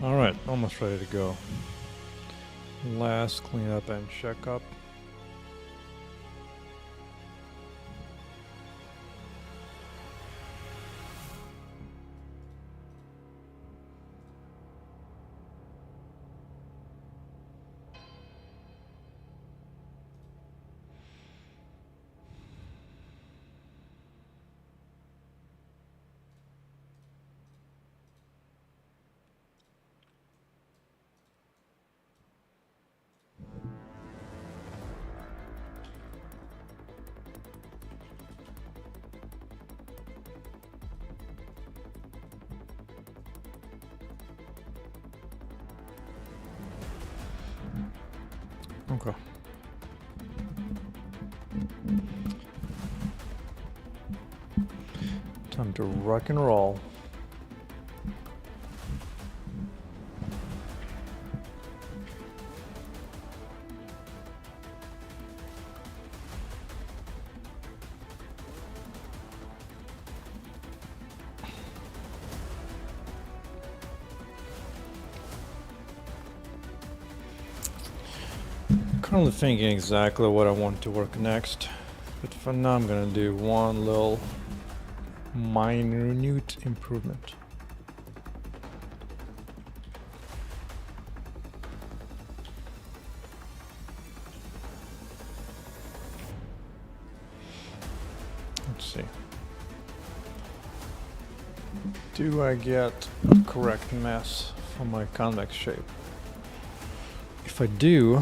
Alright, almost ready to go. Last cleanup and checkup. Okay. Time to rock and roll. Currently thinking exactly what I want to work next, but for now I'm gonna do one little minute improvement. Let's see. Do I get a correct mass for my convex shape? If I do,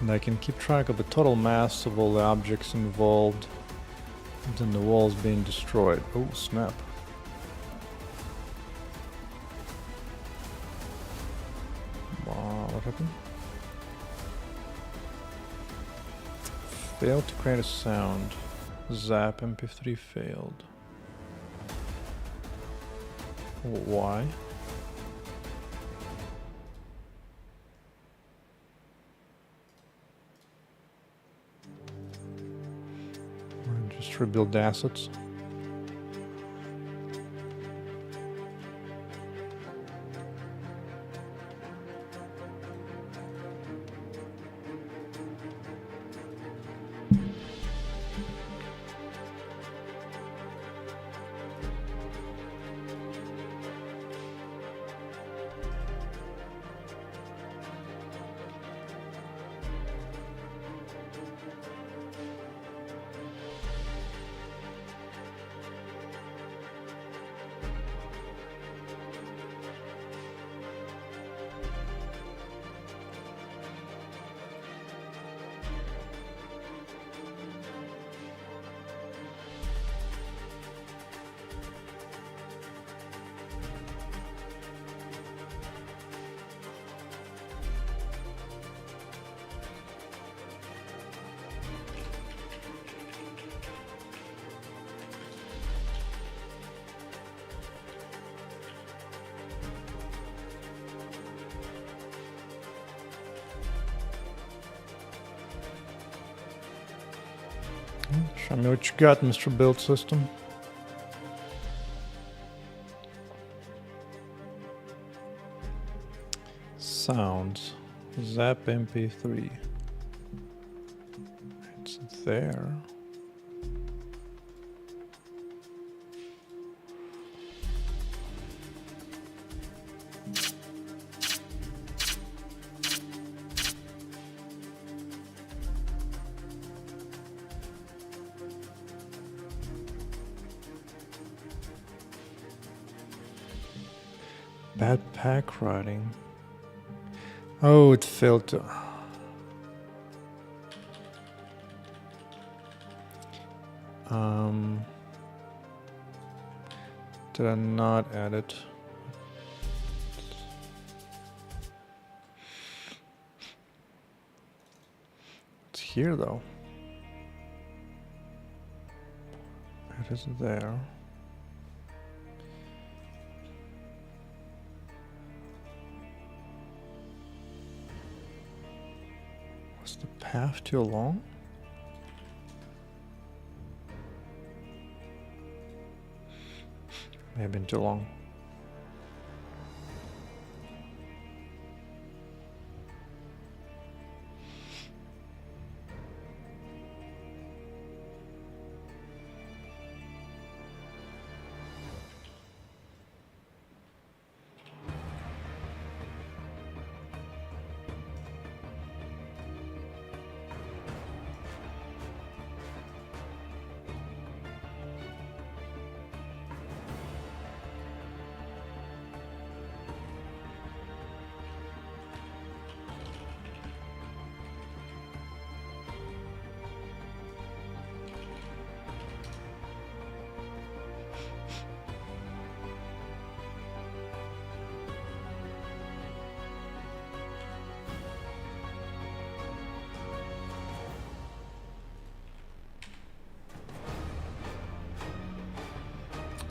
and I can keep track of the total mass of all the objects involved, and then the walls being destroyed. Oh snap. What happened? Failed to create a sound. Zap MP3 failed. Why? Just rebuild the assets. Show me what you got, Mr. Build System. Sounds. Zap MP3. It's there. Bad pack riding. Oh, it failed to... Did I not add it? It's here though. It is there. Was the path too long? May have been too long.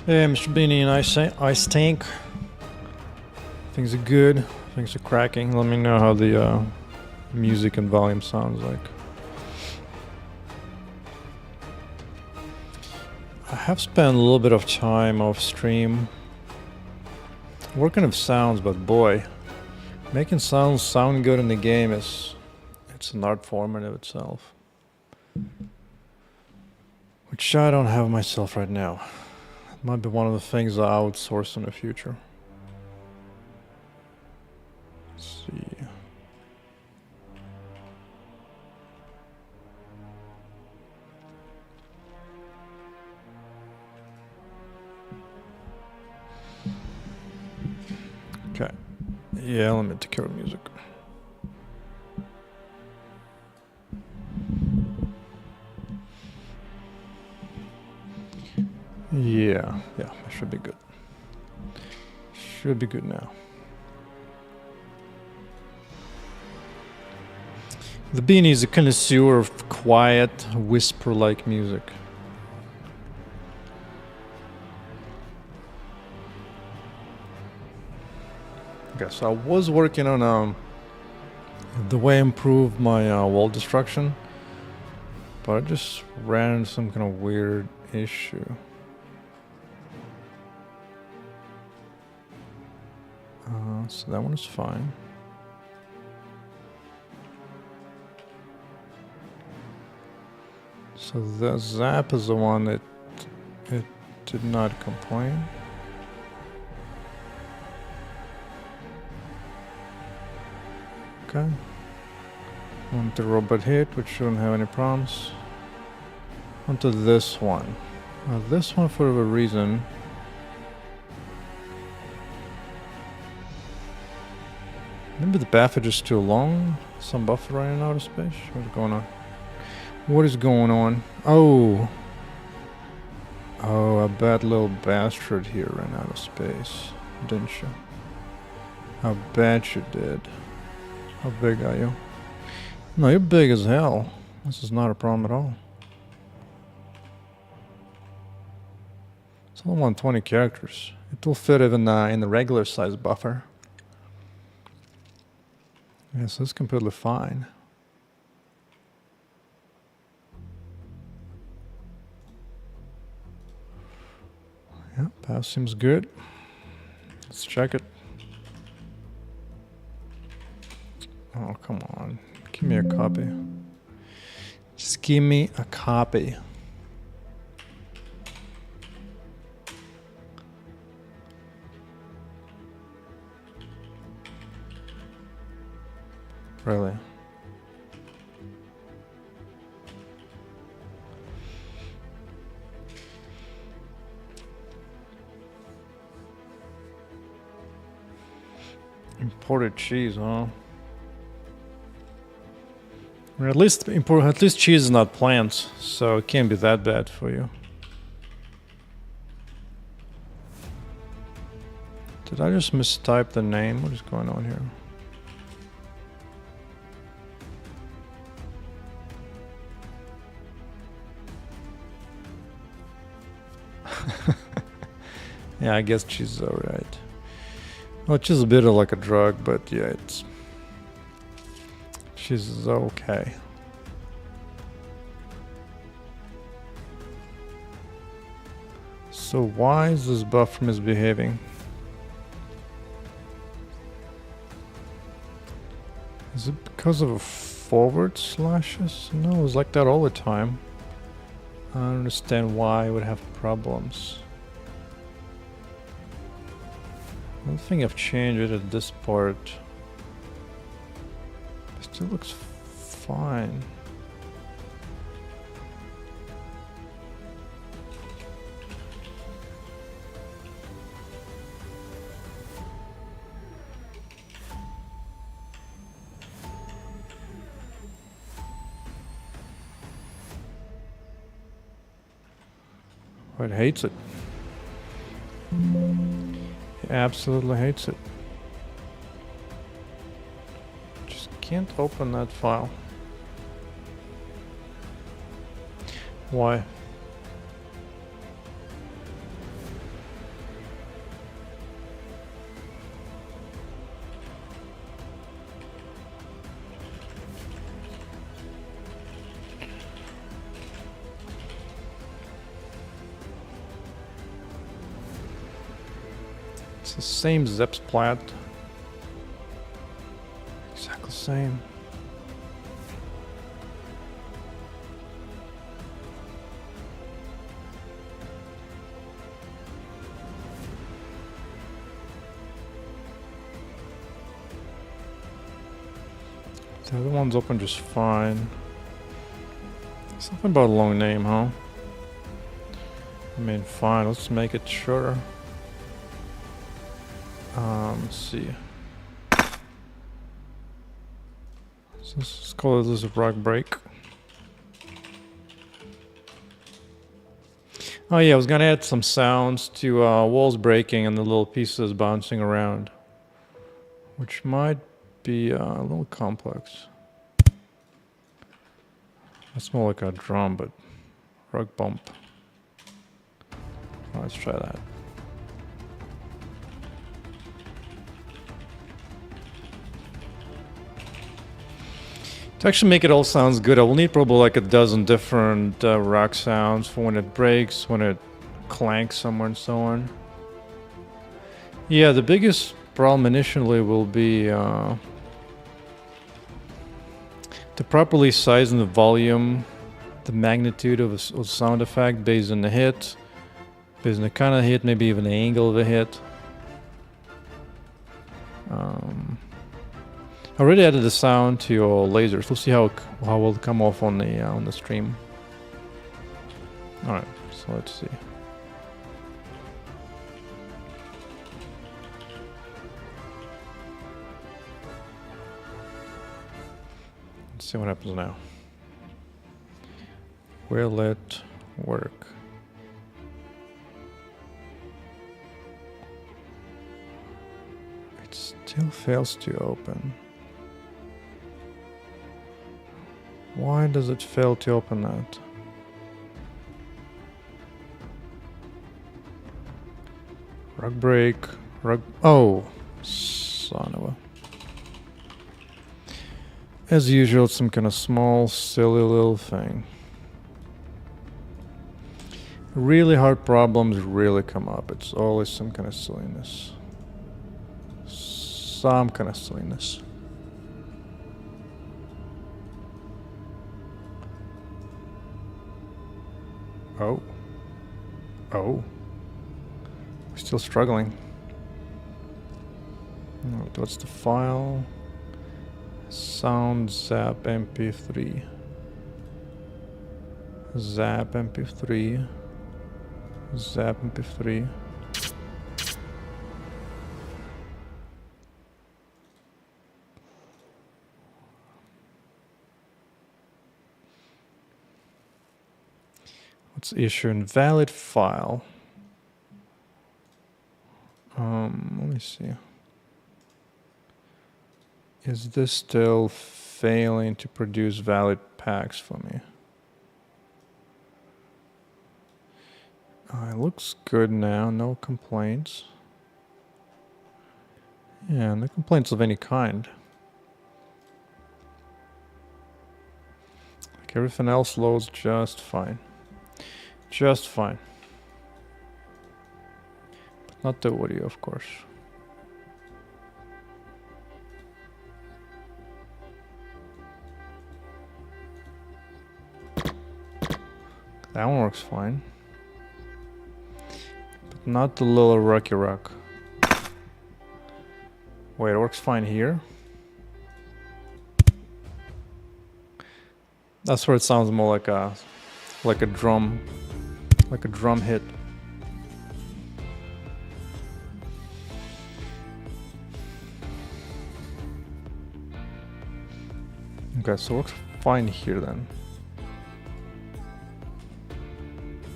Hey, Mr. Beanie and Ice Tank. Things are good. Things are cracking. Let me know how the music and volume sounds like. I have spent a little bit of time off stream working with sounds, but boy, making sounds sound good in the game it's an art form in of itself, which I don't have myself right now. It might be one of the things I outsource in the future. Let's see. Okay. Yeah, let me take care of music. Yeah, it should be good. Should be good now. The Beanie is a connoisseur of quiet, whisper-like music. Okay, so I was working on the way I improve my wall destruction, but I just ran into some kind of weird issue. So that one is fine. So the zap is the one that it did not complain. Okay. Onto robot hit, which shouldn't have any problems. Onto this one. Now this one, for a reason, maybe the path is too long. Some buffer running out of space. What's going on? What is going on? Oh, a bad little bastard here ran out of space, didn't you? I bet you did. How big are you? No, you're big as hell. This is not a problem at all. It's only 120 characters. It will fit even in the regular size buffer. Yes, that's completely fine. Yeah, path seems good. Let's check it. Oh, come on. Give me a copy. Just give me a copy. Really? Imported cheese, huh? Or at least cheese is not plants, so it can't be that bad for you. Did I just mistype the name? What is going on here? Yeah, I guess cheese is alright. Well, it's just a bit of like a drug, but yeah, cheese is okay. So why is this buffer misbehaving? Is it because of forward slashes? No, it's like that all the time. I don't understand why I would have problems. I don't think I've changed it at this part. It still looks fine. Oh, it hates it. It absolutely hates it. Just can't open that file. Why? It's the same Zep Splat. Exactly the same. The other one's open just fine. Something about a long name, huh? I mean, fine, let's make it shorter. Let's see. So let's call this a rock break. Oh yeah, I was gonna add some sounds to walls breaking and the little pieces bouncing around, which might be a little complex. That's more like a drum, but rug bump. Let's try that. To actually make it all sounds good, I will need probably like a dozen different rock sounds for when it breaks, when it clanks somewhere, and so on. Yeah, the biggest problem initially will be to properly size the volume, the magnitude of a sound effect based on the hit, based on the kind of hit, maybe even the angle of the hit. I already added the sound to your lasers. We'll see how it will come off on the stream. All right, so let's see. Let's see what happens now. Will it work? It still fails to open. Why does it fail to open that? Rug break, rug... Oh! Son of a... As usual, it's some kind of small, silly little thing. Really hard problems really come up. It's always some kind of silliness. Some kind of silliness. Oh. Oh. We're still struggling. What's the file? Sound Zap MP3. Zap MP3. Zap MP3. Let's issue invalid file. Let me see. Is this still failing to produce valid packs for me? It looks good now, no complaints. Yeah, no complaints of any kind. Like everything else loads just fine. Just fine. But not the audio, of course. That one works fine. But not the little Rocky Rock. Wait, it works fine here? That's where it sounds more like a drum. Like a drum hit. Okay, so it works fine here then.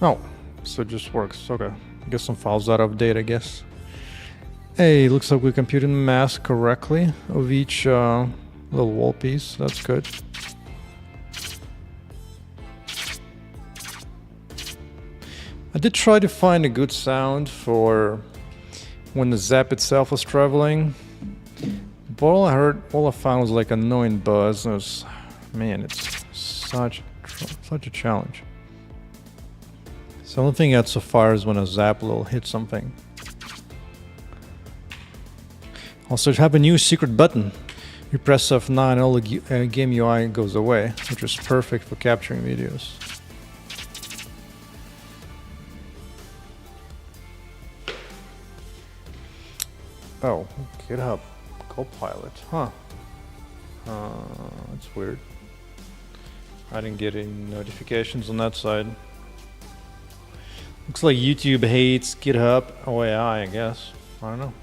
Oh, so it just works. Okay, I guess some files out of date, I guess. Hey, looks like we computed the mass correctly of each little wall piece. That's good. I did try to find a good sound for when the Zap itself was traveling, but all I found was like annoying buzz. And it was, man, it's such a challenge. So the only thing I had so far is when a Zap will hit something. Also, have a new secret button. You press F9, all the game UI goes away, which is perfect for capturing videos. Oh, GitHub Copilot, huh? That's weird. I didn't get any notifications on that side. Looks like YouTube hates GitHub OAI, I guess. I don't know.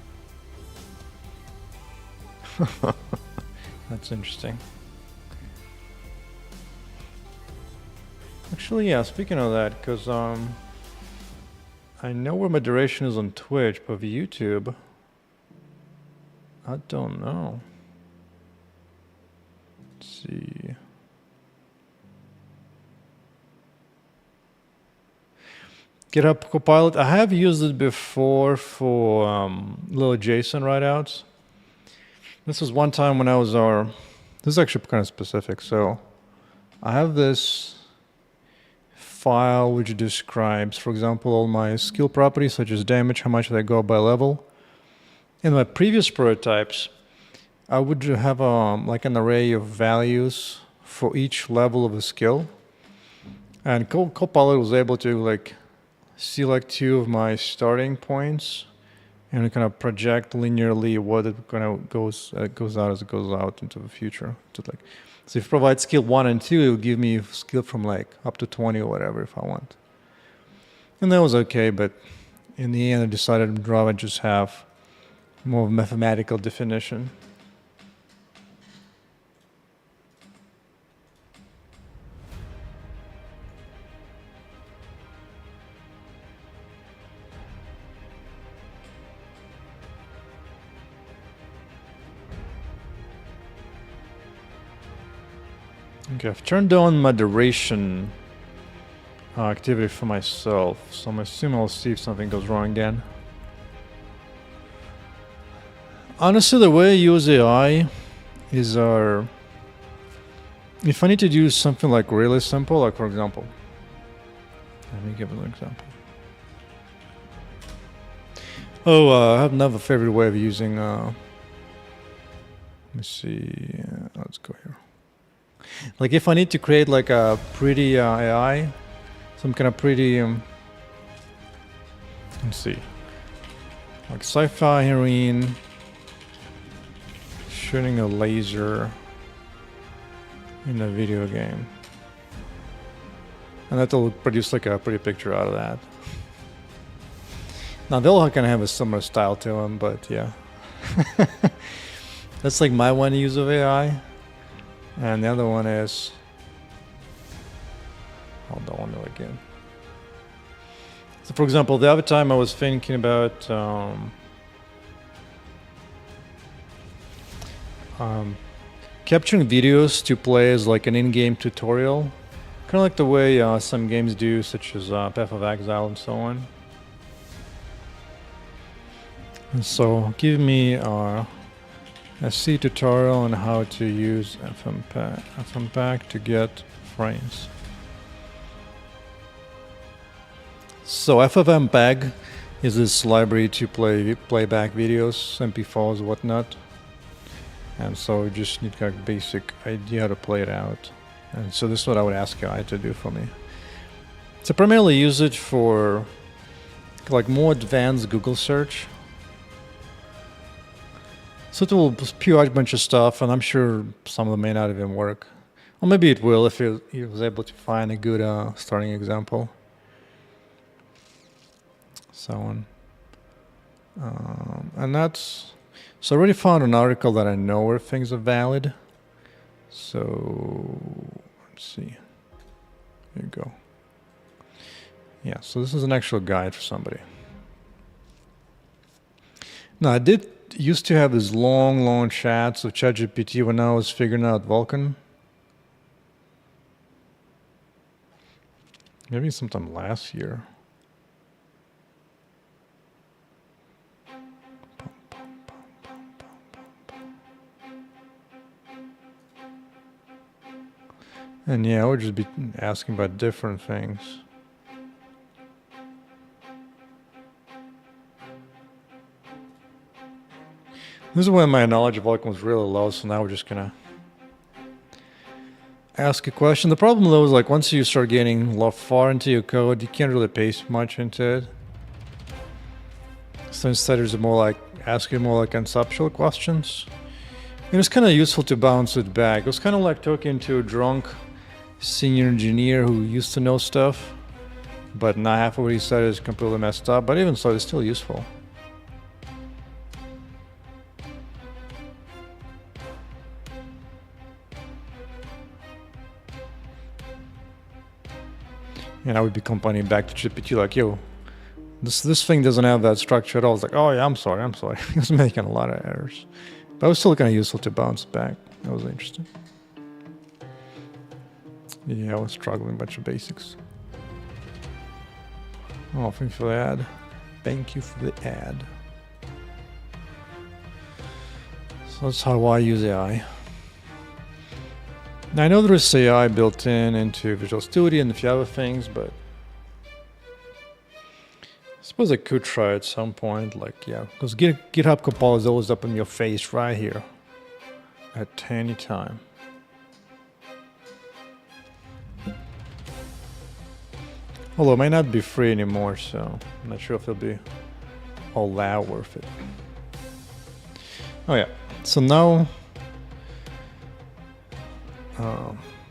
That's interesting. Actually, yeah, speaking of that, because I know where my duration is on Twitch, but with YouTube, I don't know. Let's see. GitHub Copilot, I have used it before for little JSON write-outs. This was one time when I was this is actually kind of specific. So I have this file which describes, for example, all my skill properties such as damage, how much they go by level. In my previous prototypes, I would have like an array of values for each level of a skill. And Copilot was able to like select two of my starting points and kind of project linearly what it kind of goes out as it goes out into the future. So if you provide skill 1 and 2, it will give me skill from like up to 20 or whatever if I want. And that was okay, but in the end I decided I'd rather just have more mathematical definition. Okay, I've turned on my duration activity for myself, so I'm assuming I'll see if something goes wrong again. Honestly, the way I use AI is if I need to do something like really simple, like for example, let me give an example. I have another favorite way of using, let me see, let's go here. Like if I need to create like a pretty AI, some kind of pretty, let's see, like sci-fi heroine shooting a laser in a video game. And that'll produce like a pretty picture out of that. Now they'll kind of have a similar style to them, but yeah. That's like my one use of AI. And the other one is, hold on again. So for example, the other time I was thinking about capturing videos to play as like an in-game tutorial, kind of like the way some games do, such as Path of Exile and so on. And so give me a C tutorial on how to use FFmpeg to get frames. So FFmpeg is this library to play back videos, MP4s, whatnot. And so you just need kind of basic idea how to play it out. And so this is what I would ask AI to do for me. So primarily use it for like more advanced Google search. So it will spew out a bunch of stuff, and I'm sure some of them may not even work. Or maybe it will if he was able to find a good starting example. So on. And that's... So I already found an article that I know where things are valid. So let's see. Here you go. Yeah, so this is an actual guide for somebody. Now I used to have these long chats with ChatGPT when I was figuring out Vulkan. Maybe sometime last year. And yeah, I would just be asking about different things. This is when my knowledge of Vulkan was really low, so now we're just gonna ask a question. The problem though is like once you start getting far into your code, you can't really paste much into it. So instead there's more like asking more like conceptual questions. And it's kind of useful to bounce it back. It was kind of like talking to a drunk senior engineer who used to know stuff, but not half of what he said is completely messed up. But even so, it's still useful. And I would be complaining back to GPT like, yo, this thing doesn't have that structure at all. I was like, oh yeah, I'm sorry. He was making a lot of errors. But it was still kind of useful to bounce back. That was interesting. Yeah, I was struggling with a bunch of basics. Oh, thank you for the ad. Thank you for the ad. So that's how I use AI. Now I know there is AI built into Visual Studio and a few other things, but I suppose I could try at some point, like, yeah, because GitHub Compile is always up in your face right here at any time. Although it might not be free anymore, so I'm not sure if it'll be all that worth it. Oh yeah, so now,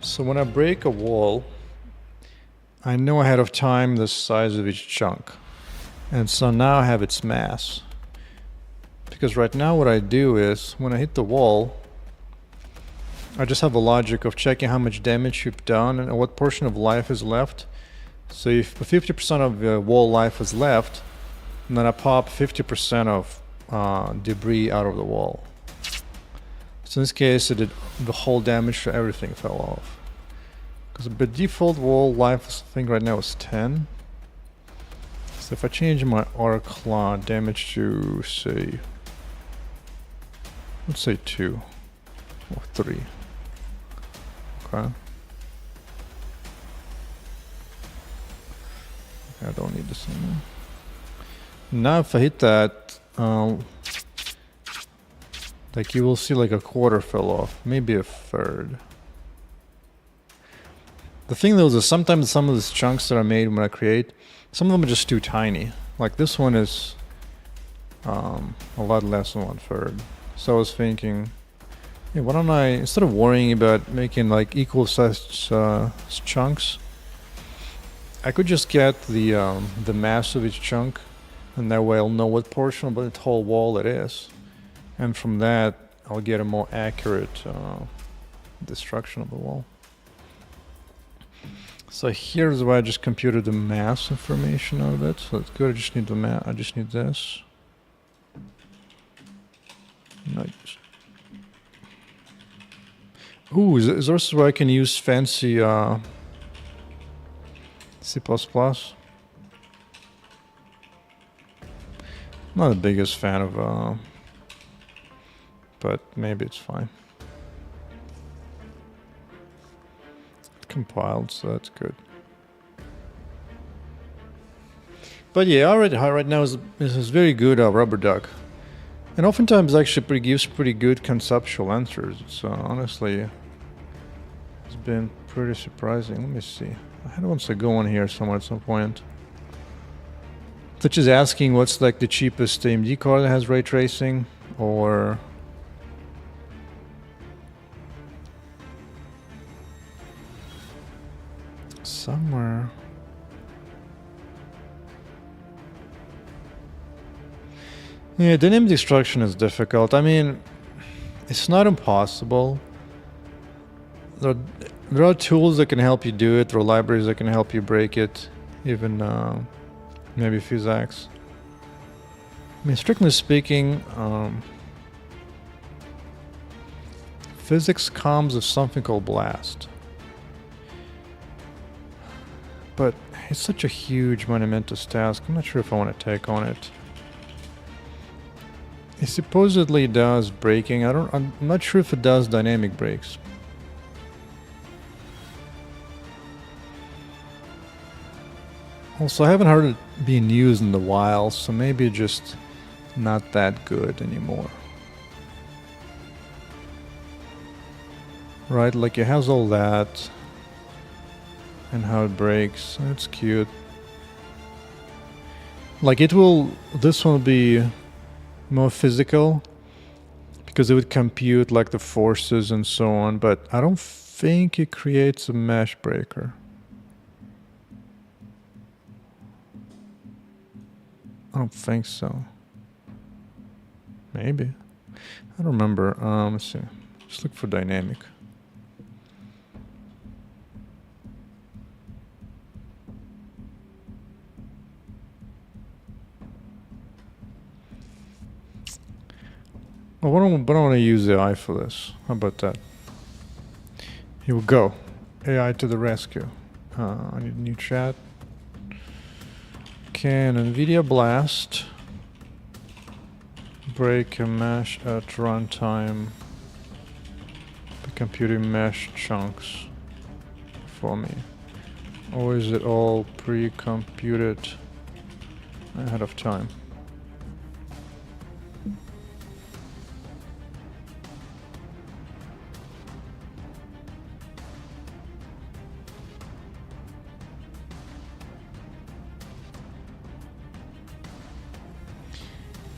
so when I break a wall, I know ahead of time the size of each chunk. And so now I have its mass. Because right now what I do is, when I hit the wall, I just have a logic of checking how much damage you've done and what portion of life is left. So if 50% of the wall life is left, then I pop 50% of debris out of the wall. So in this case, it did the whole damage to everything fell off. Because the default wall life, I think right now is 10. So if I change my arc law damage to, say, let's say 2 or 3. Okay. I don't need this anymore. Now if I hit that, like you will see like a quarter fell off, maybe a third. The thing though is sometimes some of these chunks that are made when I create, some of them are just too tiny. Like this one is a lot less than 1/3. So I was thinking, hey, why don't I, instead of worrying about making like equal sized chunks, I could just get the mass of each chunk, and that way I'll know what portion of the whole wall it is. And from that, I'll get a more accurate destruction of the wall. So here's where I just computed the mass information of it. So that's good. I just need the I just need this. Nice. Ooh, is there where I can use fancy C++? Not the biggest fan of, but maybe it's fine. Compiled, so that's good. But yeah, already right now is very good rubber duck, and oftentimes actually gives pretty good conceptual answers. So honestly, it's been pretty surprising. Let me see. I had once to go on here somewhere at some point. Such as asking what's like the cheapest AMD card that has ray tracing, or somewhere. Yeah, dynamic destruction is difficult. I mean, it's not impossible. There are tools that can help you do it. There are libraries that can help you break it. Even maybe Physax. I mean, strictly speaking, physics comes with something called BLAST. But it's such a huge, monumentous task. I'm not sure if I want to take on it. It supposedly does braking. I'm not sure if it does dynamic brakes. Also, I haven't heard it being used in the wild, so maybe just not that good anymore. Right, like it has all that. And how it breaks. It's cute. Like it will... This one will be more physical. Because it would compute like the forces and so on. But I don't think it creates a mesh breaker. I don't think so. Maybe. I don't remember. Let's see. Just look for dynamic. Well, I don't want to use AI for this. How about that? Here we go. AI to the rescue. I need a new chat. Can NVIDIA Blast break a mesh at runtime by computing mesh chunks for me? Or is it all pre-computed ahead of time?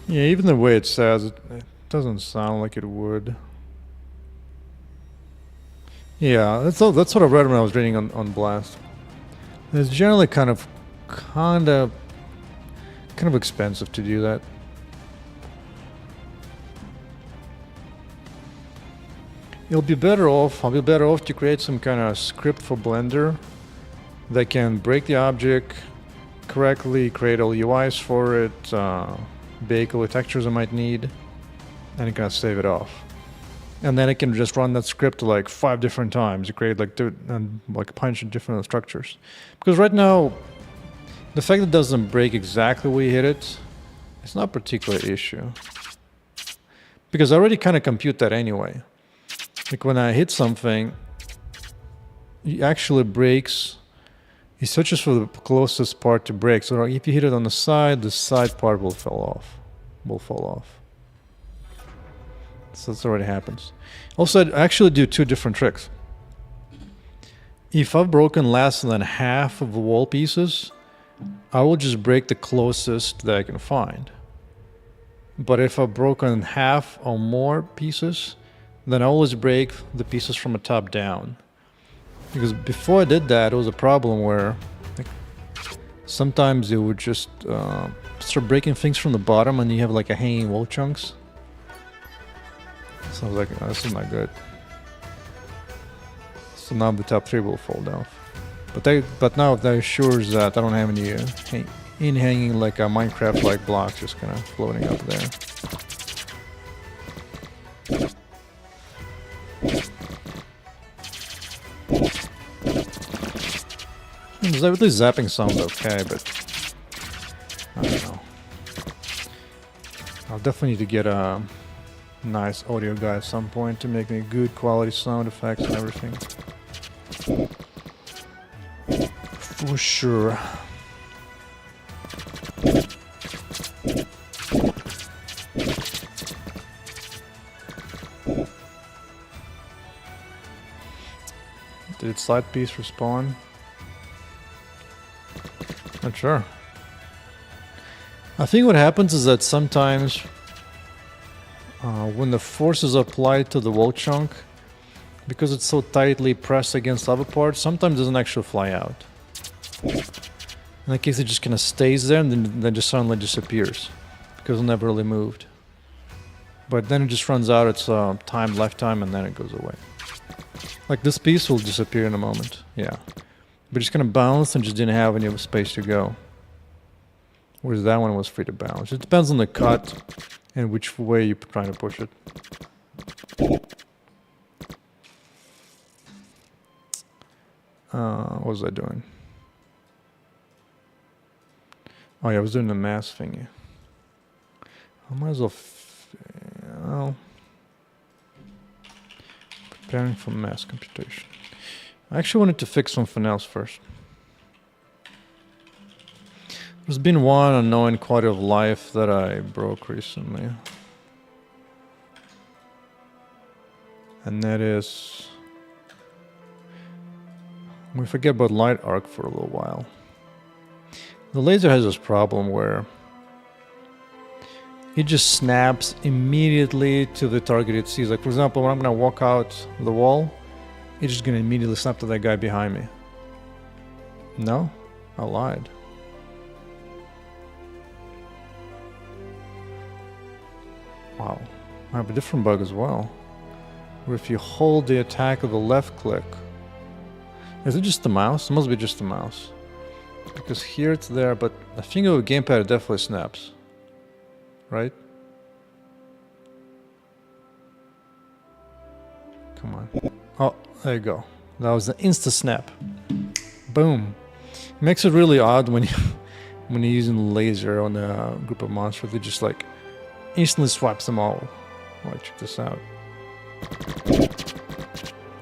Yeah, even the way it says it, it doesn't sound like it would. Yeah, that's what I read when I was reading on Blast. It's generally kind of expensive to do that. I'll be better off to create some kind of script for Blender that can break the object correctly, create all UIs for it, bake all the textures I might need, and it can save it off. And then it can just run that script like 5 different times to create like a bunch of different structures. Because right now, the fact that it doesn't break exactly where you hit it, it's not a particular issue. Because I already kind of compute that anyway. Like when I hit something, it actually breaks. He searches for the closest part to break. So if you hit it on the side part will fall off. So that's already happens. Also, I actually do 2 different tricks. If I've broken less than half of the wall pieces, I will just break the closest that I can find. But if I've broken half or more pieces, then I always break the pieces from the top down. Because before I did that, it was a problem where like, sometimes it would just start breaking things from the bottom and you have like a hanging wall chunks. So I was like, oh, this is not good. So now the top 3 will fall down. But now that assures that I don't have any hanging like a Minecraft-like blocks just kind of floating up there. The zapping sounds okay, but I don't know. I'll definitely need to get a nice audio guy at some point to make me good quality sound effects and everything. For sure. Did side piece respawn? Not sure. I think what happens is that sometimes when the force is applied to the wall chunk, because it's so tightly pressed against other parts, sometimes it doesn't actually fly out. In that case, it just kind of stays there and then just suddenly disappears because it never really moved. But then it just runs out its lifetime and then it goes away. Like this piece will disappear in a moment, yeah. But just kind of bounced and just didn't have any space to go. Whereas that one was free to bounce. It depends on the cut and which way you're trying to push it. What was I doing? Oh yeah, I was doing the mass thingy. I might as well... preparing for mass computation. I actually wanted to fix something else first. There's been one annoying quality of life that I broke recently. And that is We forget about light arc for a little while. The laser has this problem where it just snaps immediately to the target it sees. Like, for example, when I'm gonna walk out the wall, it's just gonna immediately snap to that guy behind me. No? I lied. Wow. I have a different bug as well. Where if you hold the attack of the left click... Is it just the mouse? It must be just the mouse. Because here it's there, but I think with gamepad it definitely snaps. Right? Come on. Oh, there you go. That was the insta snap. Boom. Makes it really odd when you're using laser on a group of monsters. It just like instantly swipes them all. Like, check this out.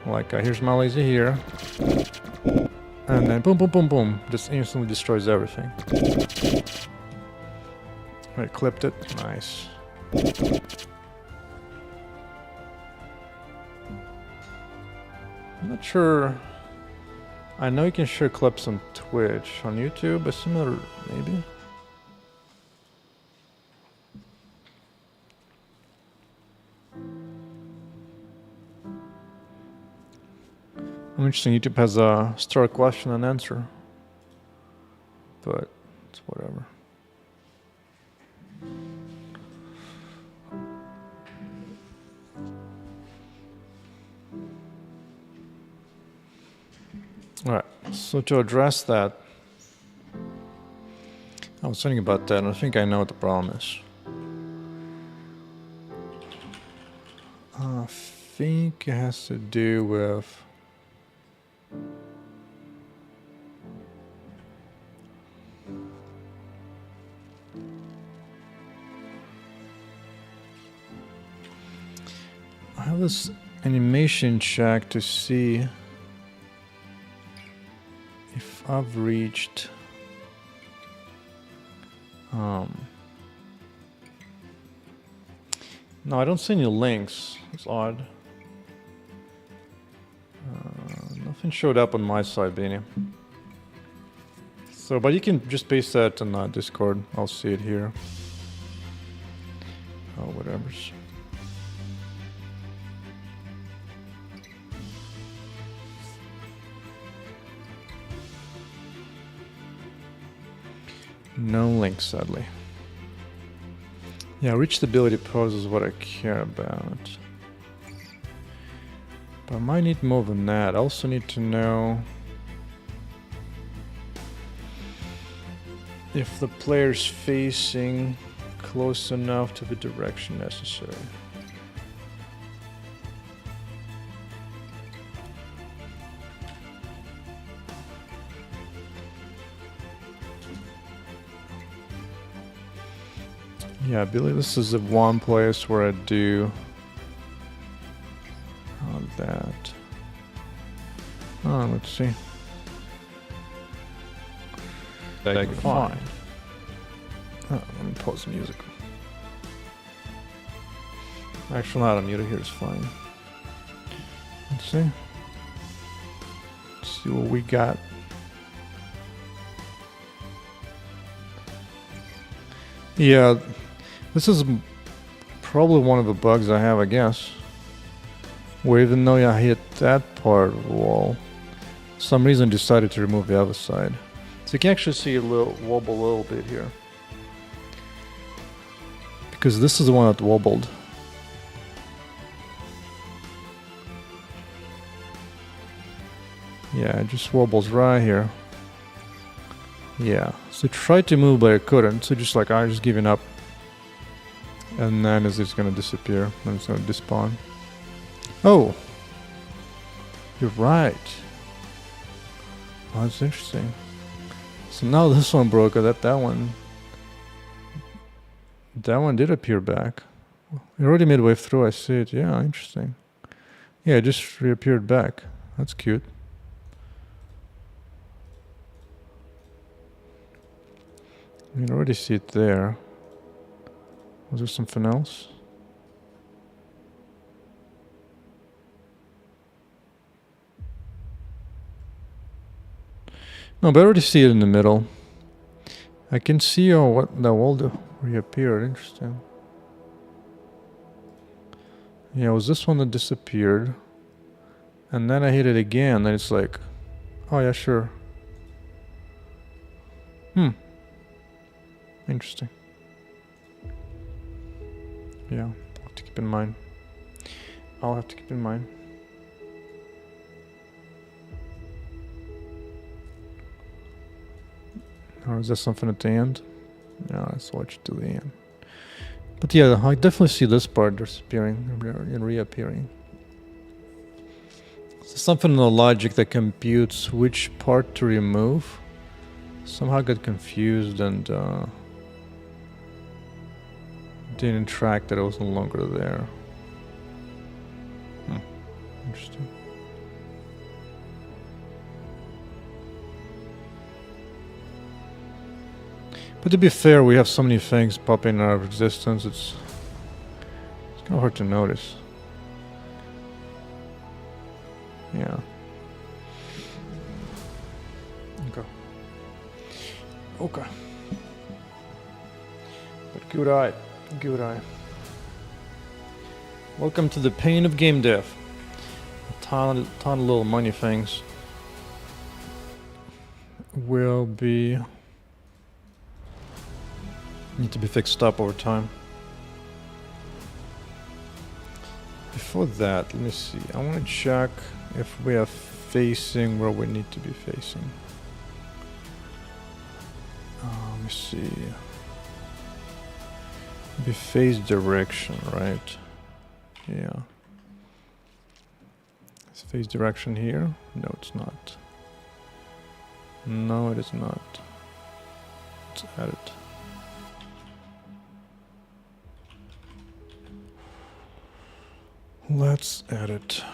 Like, here's my laser here. And then boom, boom, boom, boom. Just instantly destroys everything. I clipped it. Nice. I'm not sure. I know you can share clips on Twitch. On YouTube, a similar, maybe? I'm interesting. YouTube has a star question and answer. But it's whatever. Alright, so to address that, I was thinking about that and I think I know what the problem is. I think it has to do with I have this animation check to see if I've reached no, I don't see any links. It's odd. Nothing showed up on my side, Beanie. So, but you can just paste that on Discord. I'll see it here. Oh, whatever's. No links, sadly. Yeah, reachability pose is what I care about. But I might need more than that. I also need to know if the player's facing close enough to the direction necessary. Yeah, I believe this is the one place where I do that. Oh, let's see. Tag fine. Oh, let me pause the music. Actually, not unmute it here is fine. Let's see. Let's see what we got. Yeah, this is probably one of the bugs I have, I guess. Where even though I hit that part of the wall, for some reason decided to remove the other side. So you can actually see it wobble a little bit here. Because this is the one that wobbled. Yeah, it just wobbles right here. Yeah, so tried to move but I couldn't, so just like I'm just giving up. And then it's just gonna disappear, and it's gonna despawn. Oh! You're right. Oh, that's interesting. So now this one broke, that one did appear back. It already midway through, I see it. Yeah, interesting. Yeah, it just reappeared back. That's cute. You can already see it there. Was there something else? No, but I already see it in the middle. I can see what the world reappeared. Interesting. Yeah, it was this one that disappeared. And then I hit it again, and it's like, oh yeah, sure. Interesting. Yeah, I'll have to keep in mind. I'll have to keep in mind. Or is there something at the end? No, let's watch to the end. But yeah, I definitely see this part disappearing and reappearing. So something in the logic that computes which part to remove somehow got confused and didn't track that it was no longer there. Interesting. But to be fair, we have so many things popping out of existence, it's kind of hard to notice. Yeah. Okay. But good eye. Good eye. Welcome to the pain of game dev. A ton of little money things will need to be fixed up over time. Before that, let me see. I want to check if we are facing where we need to be facing. Let me see. Be face direction, right? Yeah. Is face direction here? No, it's not. No, it is not. Let's add it. Let's add it.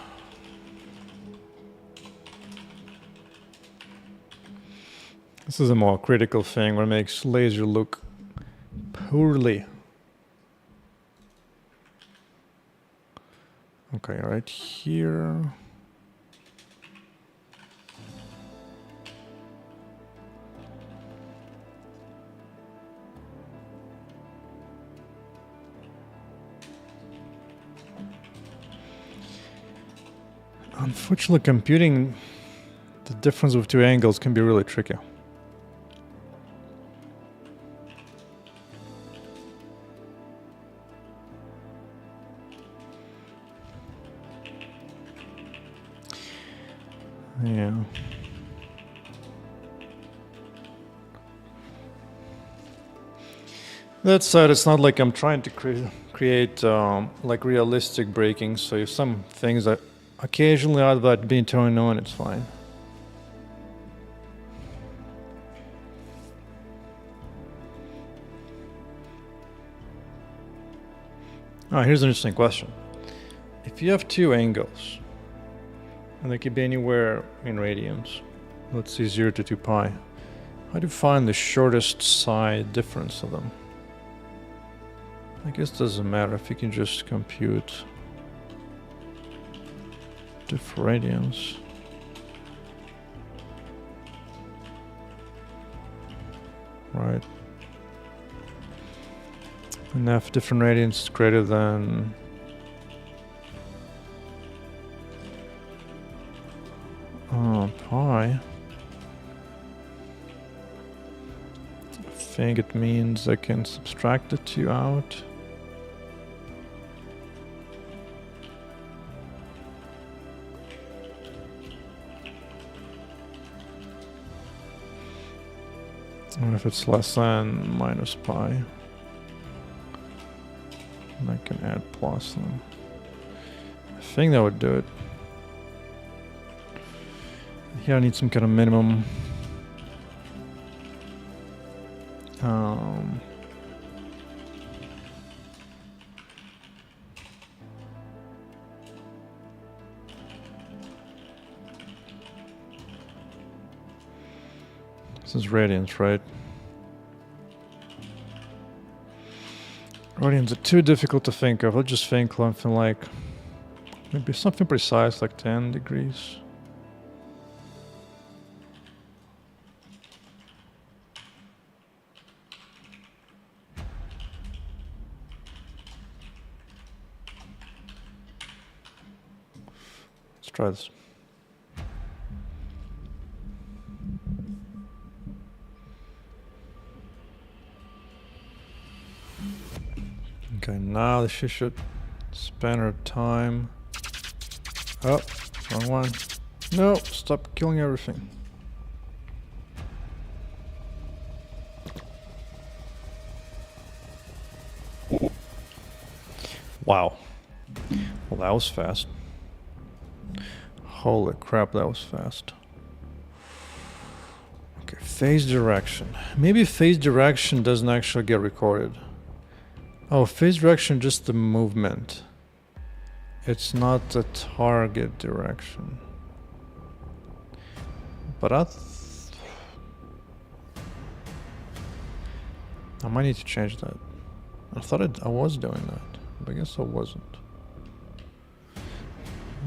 This is a more critical thing where it makes laser look poorly. Okay, right here. Unfortunately, computing the difference of two angles can be really tricky. Yeah. That said, it's not like I'm trying to create like realistic breaking. So if some things that occasionally out about being turned on, it's fine. Here's an interesting question. If you have two angles, and they could be anywhere in radians, let's see 0 to 2 pi, how do you find the shortest side difference of them? I guess it doesn't matter if you can just compute diff radians. Right. And if different radians is greater than pi, I think it means I can subtract the 2 out. And if it's less than minus pi, I can add plus them. I think that would do it. Here I need some kind of minimum. This is radians, right? Radians are too difficult to think of. Let's just think something like maybe something precise like 10 degrees. Let's try this. Okay, now this should spend our time. Oh, wrong one. No, stop killing everything. Wow. Well, that was fast. Holy crap, that was fast. Okay, phase direction. Maybe phase direction doesn't actually get recorded. Oh, phase direction, just the movement. It's not the target direction. But I might need to change that. I thought I was doing that, but I guess I wasn't.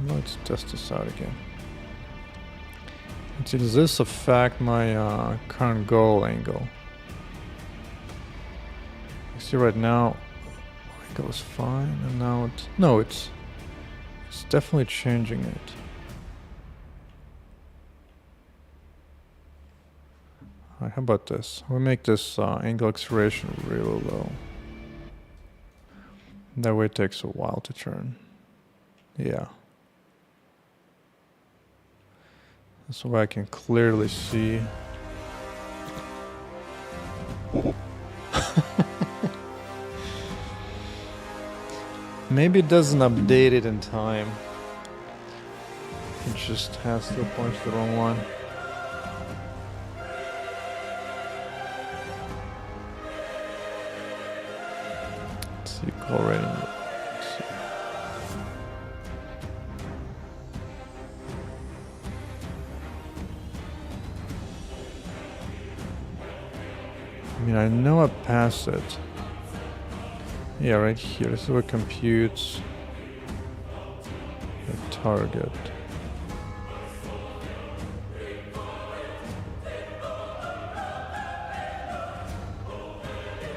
Let's test this out again. Does this affect my current goal angle? You see right now, angle is fine, and now it's definitely changing it. Alright, how about this? We'll make this angle acceleration really low. That way it takes a while to turn. Yeah. This way I can clearly see. Maybe it doesn't update it in time. It just has to punch the wrong one. Let's see, call rating. Let's see. I mean, I know I passed it. Yeah, right here. This is what computes the target.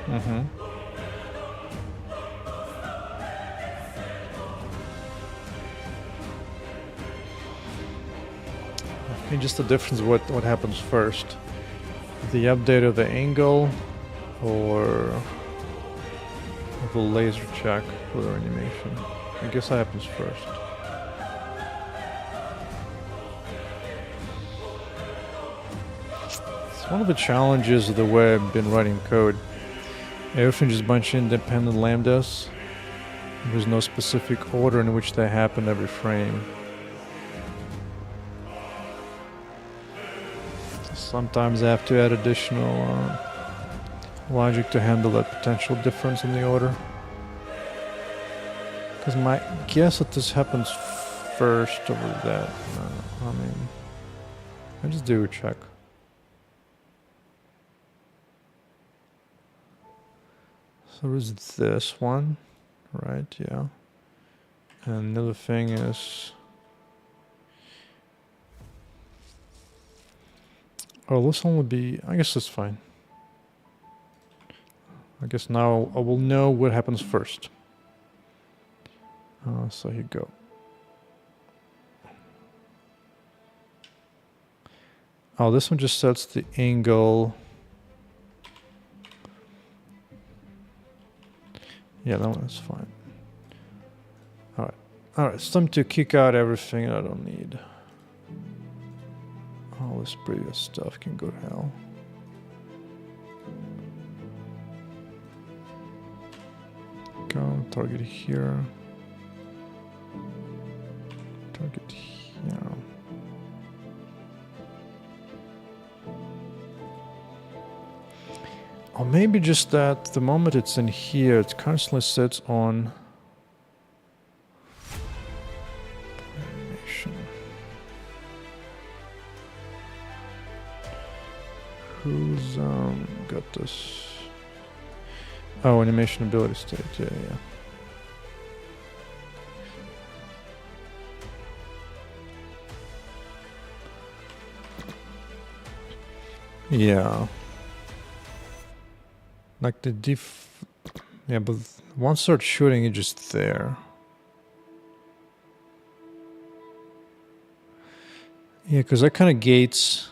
I think just the difference what happens first. The update of the angle or the laser check for the animation. I guess that happens first. It's one of the challenges of the way I've been writing code. Everything just a bunch of independent lambdas. There's no specific order in which they happen every frame. Sometimes I have to add additional logic to handle that potential difference in the order. Because my guess that this happens first over that. I mean, I just do a check. So there's this one, right? Yeah. And the other thing is. Oh, this one would be. I guess that's fine. I guess now I will know what happens first. So here you go. Oh, this one just sets the angle. Yeah, that one is fine. Alright. Alright, it's time to kick out everything I don't need. All this previous stuff can go to hell. Go, target here. Target here. Or maybe just that the moment it's in here, it constantly sits on animation. Who's got this? Oh, animation ability state, yeah. Yeah. Like the yeah, but once start shooting, it's just there. Yeah, because that kind of gates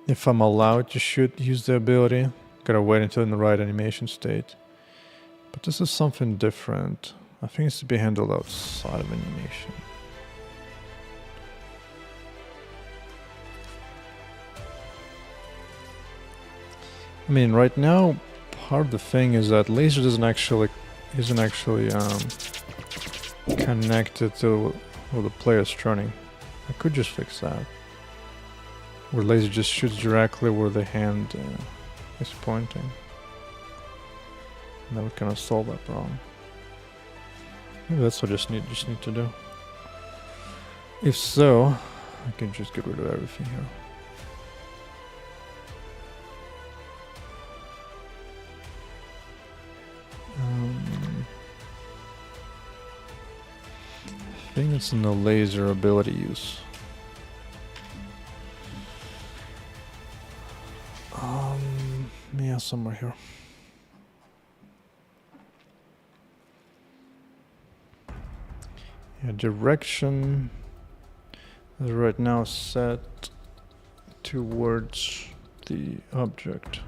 if I'm allowed to use the ability. Gotta wait until in the right animation state. But this is something different. I think it's to be handled outside of animation. I mean, right now, part of the thing is that laser isn't actually connected to where the player is turning. I could just fix that. Where laser just shoots directly where the hand is pointing. And that would kind of solve that problem. Maybe that's what I just need to do. If so, I can just get rid of everything here. I think it's in the laser ability use. Yeah, somewhere here. Yeah, direction is right now set towards the object.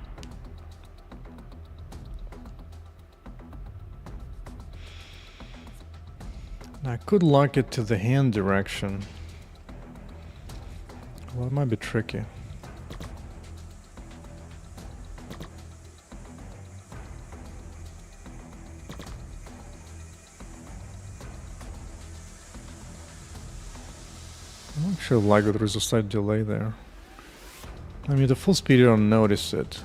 Now I could lock it to the hand direction. Well, it might be tricky. I actually like that there's a slight delay there. I mean, the full speed, you don't notice it.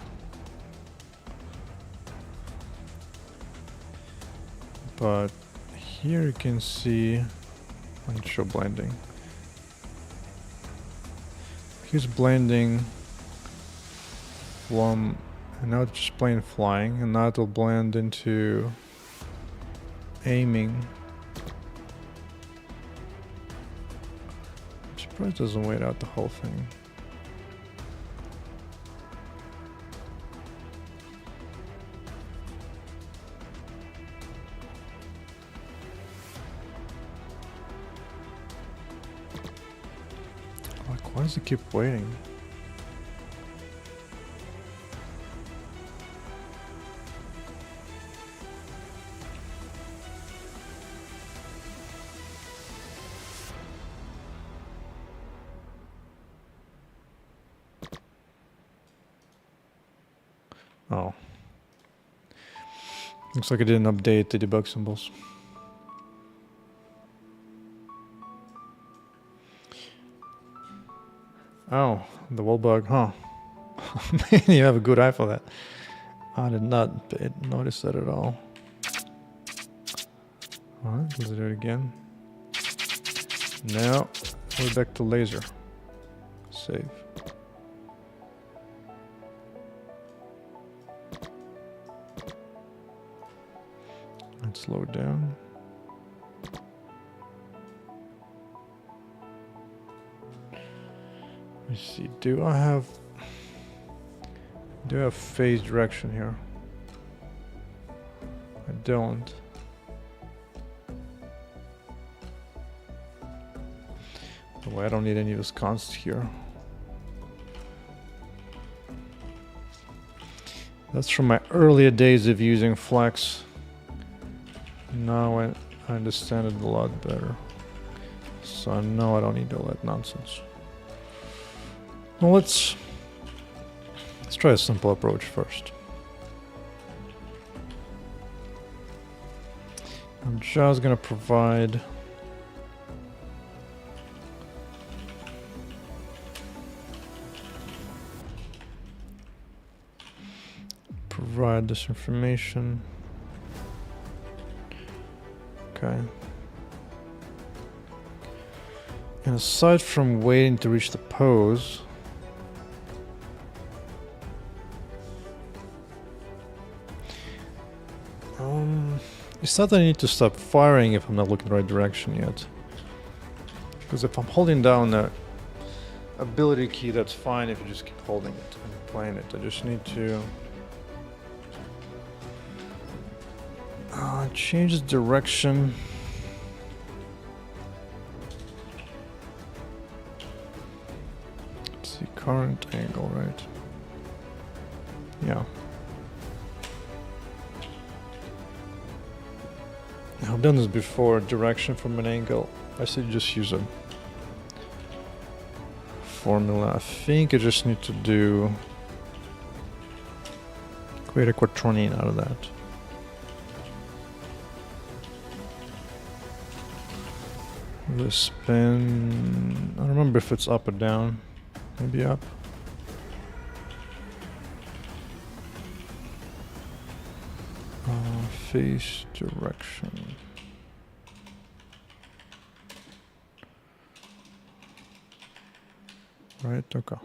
But here you can see, I'll show blending. Here's blending from, and now it's just plain flying, and now it'll blend into aiming. I'm surprised it doesn't wait out the whole thing. Why does it keep waiting? Oh. Looks like it didn't update the debug symbols. Oh, the wall bug, huh? Man, you have a good eye for that. I did not notice that at all. Alright, let's do it again. Now, we're back to laser. Save. Let's slow it down. Let me see, do I have phase direction here? I don't. By the way, I don't need any of this const here. That's from my earlier days of using Flex. Now I understand it a lot better. So I know I don't need all that nonsense. Well, let's try a simple approach first. I'm just gonna provide this information. Okay. And aside from waiting to reach the pose, it's not that I need to stop firing if I'm not looking the right direction yet. Because if I'm holding down the ability key, that's fine if you just keep holding it and playing it. I just need to change the direction. current angle, right? Yeah. I've done this before, direction from an angle. I should just use a formula. I think I just need to create a quaternion out of that. The spin, I don't remember if it's up or down. Maybe up. Face direction. Right, okay.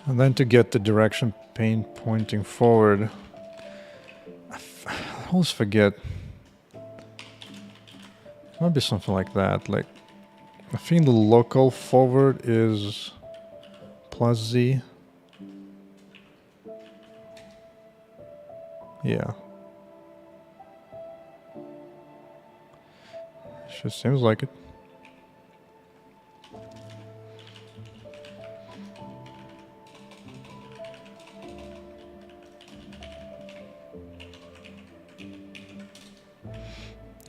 And then to get the direction paint pointing forward, I always forget. It might be something like that. Like, I think the local forward is plus Z. Yeah. Just seems like it.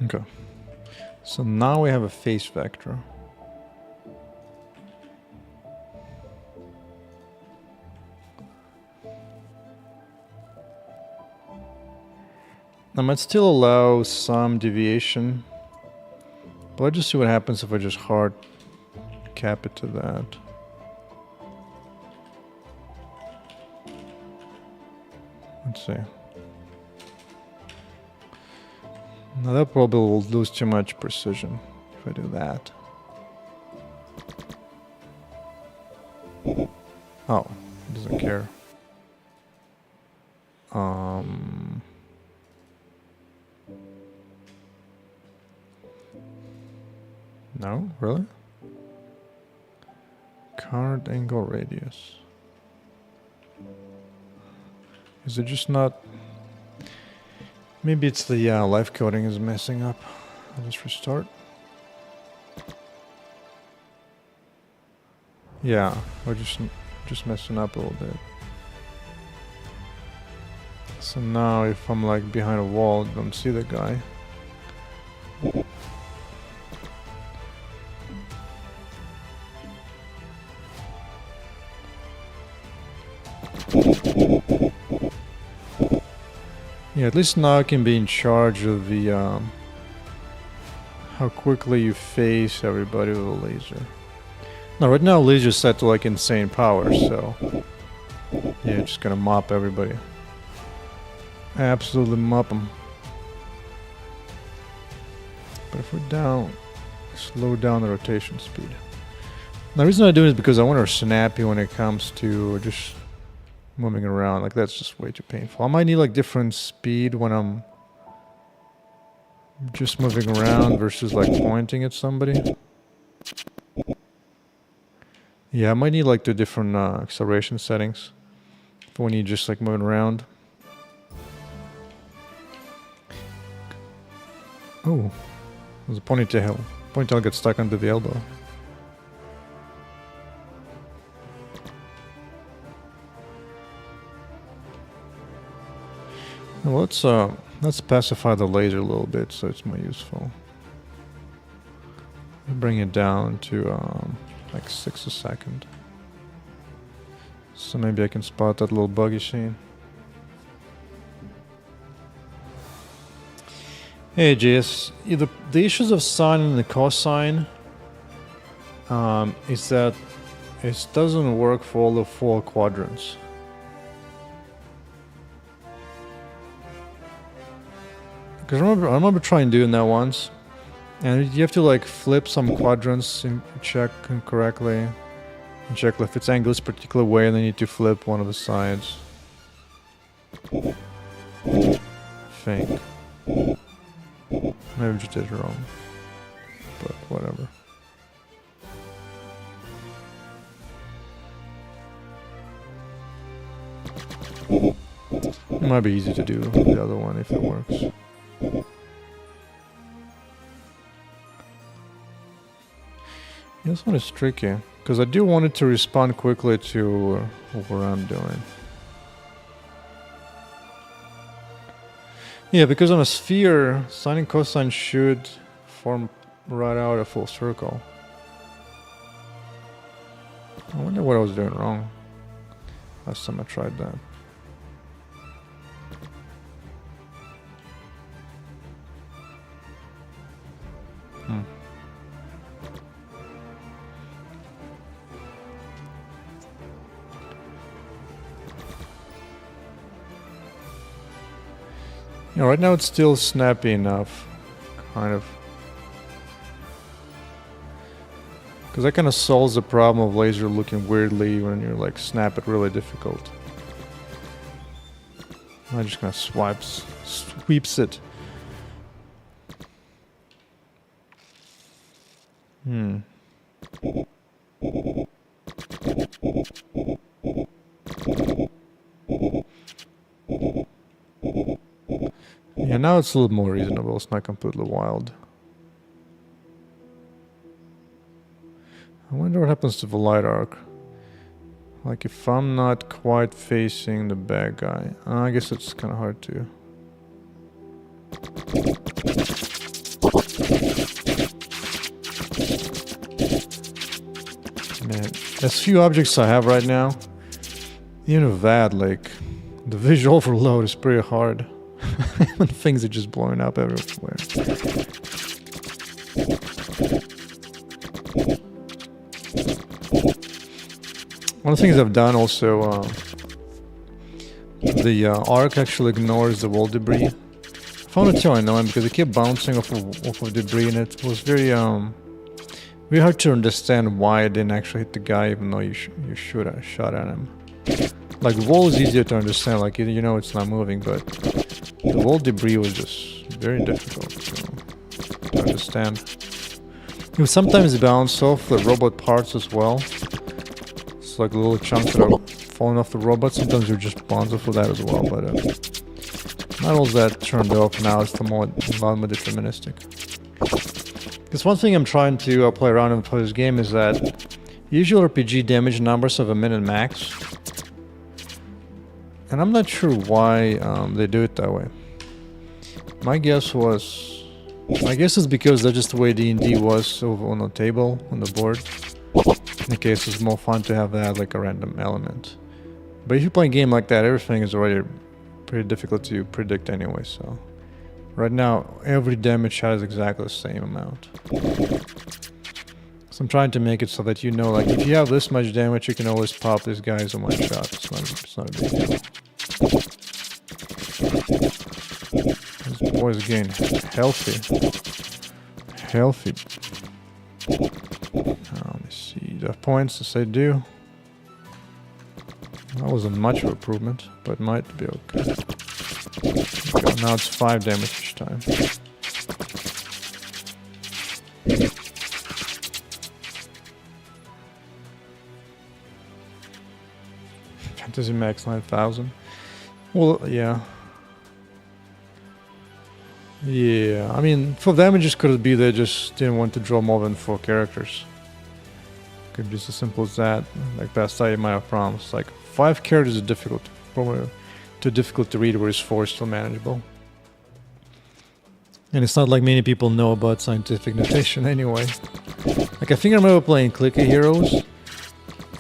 Okay. So now we have a face vector. I might still allow some deviation, but let's just see what happens if I just hard cap it to that. Let's see. Now that probably will lose too much precision if I do that. Oh, it doesn't care. No, really? Current angle radius. Is it just not? Maybe it's the live coding is messing up. I'll just restart. Yeah, we're just messing up a little bit. So now if I'm like behind a wall, I don't see the guy. Yeah, at least now I can be in charge of the how quickly you face everybody with a laser. Now right now laser's set to like insane power, so yeah, just gonna mop everybody. Absolutely mop them. But if we're down, slow down the rotation speed. Now the reason I do it is because I want her snappy when it comes to just moving around. Like that's just way too painful. I might need like different speed when I'm just moving around versus like pointing at somebody. Yeah, I might need like the different acceleration settings for when you're just like moving around. Oh, there's a ponytail. Ponytail gets stuck under the elbow. Well, let's pacify the laser a little bit so it's more useful. Bring it down to like 6 a second. So maybe I can spot that little bug you seen. Hey JS, the issues of sine and the cosine is that it doesn't work for all the 4 quadrants. Because I remember trying doing that once, and you have to like flip some quadrants and check correctly, and check if its angle is a particular way, and then you need to flip one of the sides. Think. Maybe I just did it wrong, but whatever. It might be easy to do the other one if it works. Yeah, This one is tricky, because I do want it to respond quickly to what I'm doing. Yeah, because on a sphere, sine and cosine should form right out a full circle. I wonder what I was doing wrong last time I tried that. You know, right now it's still snappy enough, kind of. Because that kind of solves the problem of laser looking weirdly when you like snap it really difficult. I just kind of sweeps it. Yeah, now it's a little more reasonable. It's not completely wild. I wonder what happens to the light arc. Like if I'm not quite facing the bad guy. I guess it's kind of hard to. Man, as few objects I have right now, even with that, like, the visual overload is pretty hard. When things are just blowing up everywhere. One of the things I've done also, the arc actually ignores the wall debris. I found it so annoying because it kept bouncing off of debris, and it was very very hard to understand why it didn't actually hit the guy, even though you should have shot at him. Like, wall is easier to understand, like, you know it's not moving, but the wall debris was just very difficult to understand. It would sometimes bounce off the robot parts as well. It's like little chunks that are falling off the robot. Sometimes you just bounce off of that as well, but not all that turned off now. It's a lot more deterministic. Because one thing I'm trying to play around with for this game is that usual RPG damage numbers have a minute max. And I'm not sure why they do it that way. My guess is because that's just the way D&D was over on the table, on the board. In the case, it's more fun to have that like a random element. But if you play a game like that, everything is already pretty difficult to predict anyway, so... Right now, every damage shot is exactly the same amount. So I'm trying to make it so that you know, like, if you have this much damage, you can always pop these guys in one shot. It's not a big deal. These boys again, healthy. Let me see, the points as I do. That wasn't much of an improvement, but might be okay. Okay, now it's 5 damage each time. Fantasy Max 9000. Well, yeah. Yeah, I mean, for them it just could be they just didn't want to draw more than 4 characters. Could be as simple as that. Like past I might have promised. Like 5 characters is difficult, probably too difficult to read, whereas 4 is still manageable. And it's not like many people know about scientific notation anyway. Like I think I remember playing Clicker Heroes,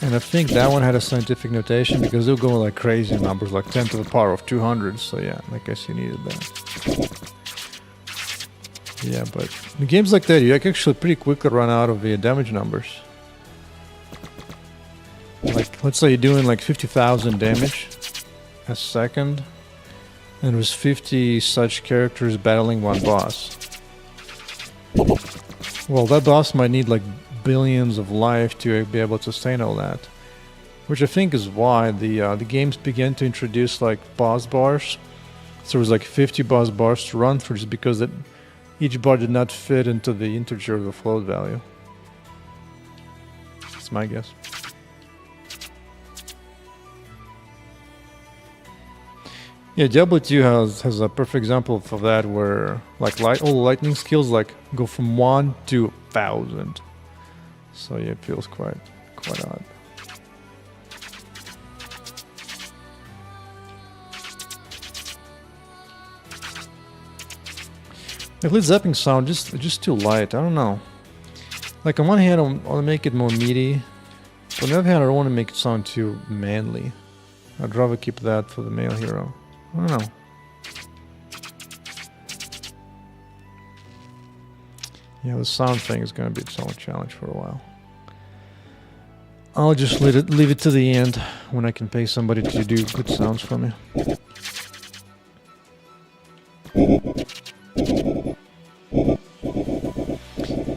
and I think that one had a scientific notation because they'll go like crazy numbers, like 10 to the power of 200. So yeah, I guess you needed that. Yeah, but in games like that, you can actually pretty quickly run out of the damage numbers. Like, let's say you're doing like 50,000 damage a second, and there's 50 such characters battling one boss. Well, that boss might need like billions of life to be able to sustain all that. Which I think is why the games began to introduce like boss bars. So there was like 50 boss bars to run through, just because that each bar did not fit into the integer of the float value. That's my guess. Yeah, Diablo 2 has a perfect example of that, where like all the lightning skills like go from 1 to 1,000. So yeah, it feels quite odd. Like Led Zeppelin sound just too light. I don't know. Like on one hand, I want to make it more meaty, but on the other hand, I don't want to make it sound too manly. I'd rather keep that for the male hero. I don't know. Yeah, the sound thing is going to be its own challenge for a while. I'll just leave it to the end when I can pay somebody to do good sounds for me.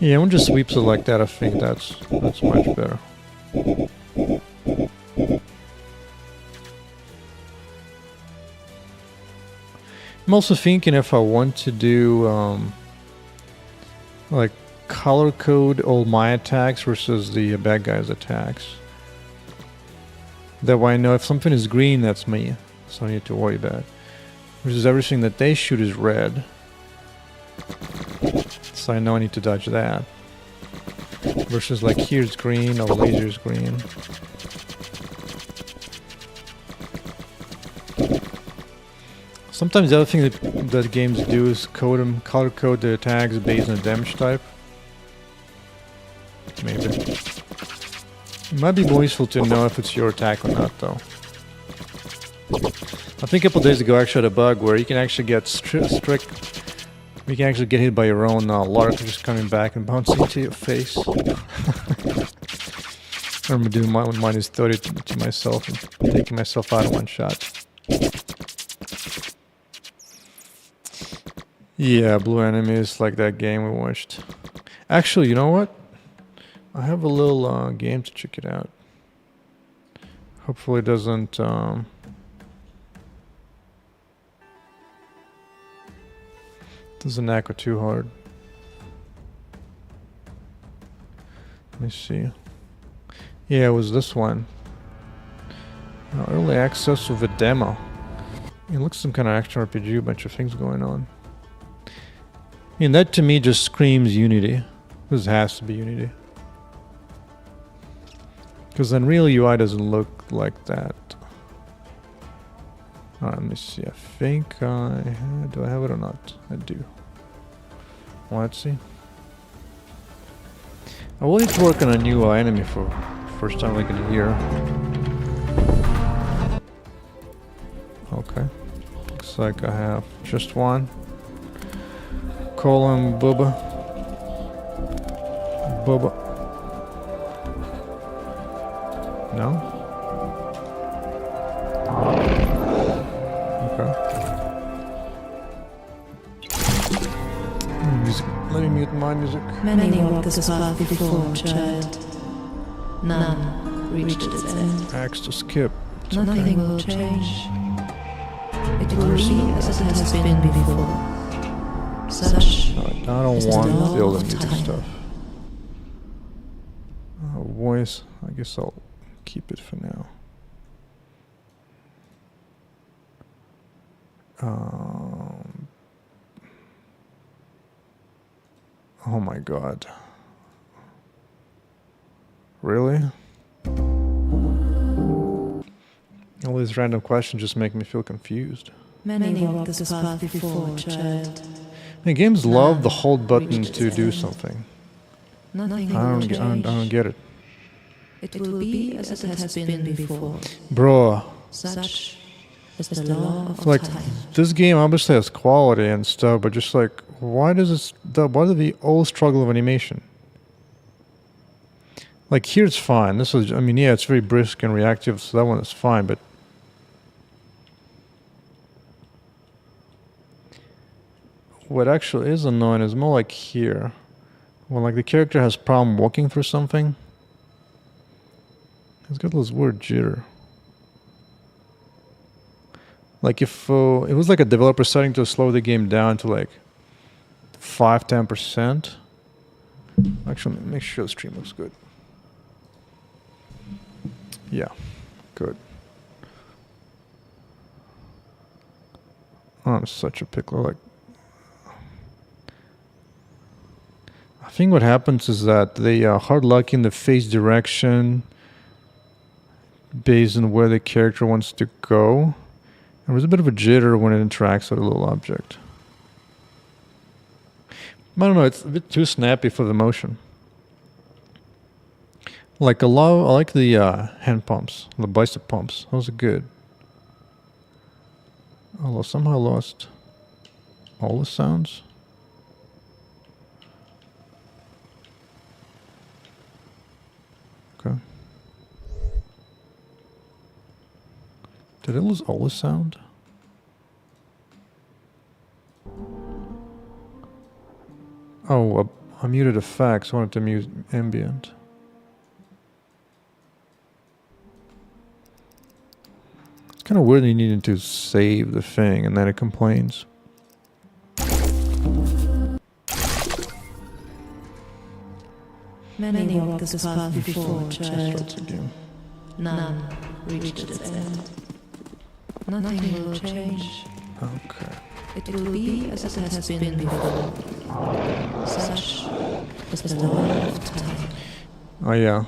Yeah, when just sweeps it like that, I think that's much better. I'm also thinking if I want to do like color code all my attacks versus the bad guys' attacks. That way I know if something is green, that's me, so I need to worry about it. Versus everything that they shoot is red. So I know I need to dodge that. Versus like here's green, or laser's green. Sometimes the other thing that games do is color code the attacks based on the damage type. Maybe. It might be more useful to know if it's your attack or not, though. I think a couple days ago I actually had a bug where you can actually get you can actually get hit by your own lark just coming back and bouncing into your face. I remember doing mine with -30 to myself and taking myself out in one shot. Yeah, blue enemies like that game we watched. Actually, you know what? I have a little game to check it out. Hopefully it doesn't echo too hard. Let me see. Yeah, it was this one. Early access with a demo. It looks some kind of action RPG, a bunch of things going on. And that to me just screams Unity. This has to be Unity. Because Unreal UI doesn't look like that. Let me see. I think do I have it or not? I do. Well, let's see. I will need to work on a new enemy for first time like in a year. Okay. Looks like I have just one. Call him Bubba. Bubba. No? Okay. Music. Let me mute my music. Many walked this path before, child. None reached its end. Axe to skip. Nothing will change. It will be as it has been before. Such I don't want to build any music stuff. Voice. I guess I'll keep it for now. Oh my god. Really? All these random questions just make me feel confused. many walked this path before, child. The games love the hold button to do something. Nothing I will don't get it. It will be as it has been before. Bro, Such is the law of like time. this game obviously has quality and stuff, but just like why does the old struggle of animation? Like here it's fine. This is, I mean, yeah, it's very brisk and reactive, so that one is fine, but what actually is annoying is more like here. When like the character has problem walking through something. It's got this weird jitter. Like if it was like a developer setting to slow the game down to like 5-10%. Actually, make sure the stream looks good. Yeah, good. Oh, I'm such a pickler. Like, I think what happens is that they hard lock in the face direction based on where the character wants to go. There was a bit of a jitter when it interacts with a little object. I don't know, it's a bit too snappy for the motion. Like I like the hand pumps, the bicep pumps. Those are good. Although somehow I lost all the sounds. Okay. Did I lose all the sound? Oh, I muted effects. I wanted to mute ambient. It's kind of weird that you needed to save the thing and then it complains. Many walked this path before, child. None reached its end. Nothing will change. Okay. It will be as it has been before. Such is the law of time. Oh yeah.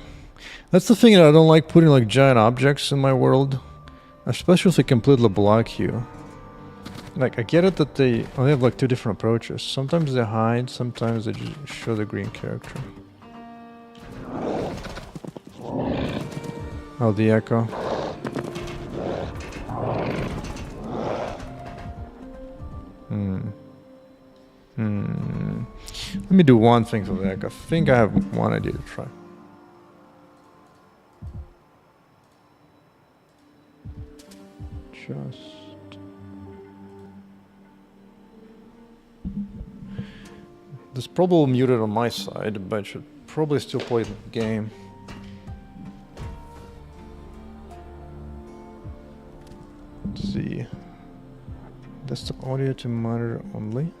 That's the thing that I don't like, putting like giant objects in my world. Especially if they completely block you. Like, I get it that they have like two different approaches. Sometimes they hide, sometimes they just show the green character. Oh, the echo. Let me do one thing for the echo. I think I have one idea to try. This probably muted on my side, but I should probably still play the game. Let's see. Desktop audio to monitor only.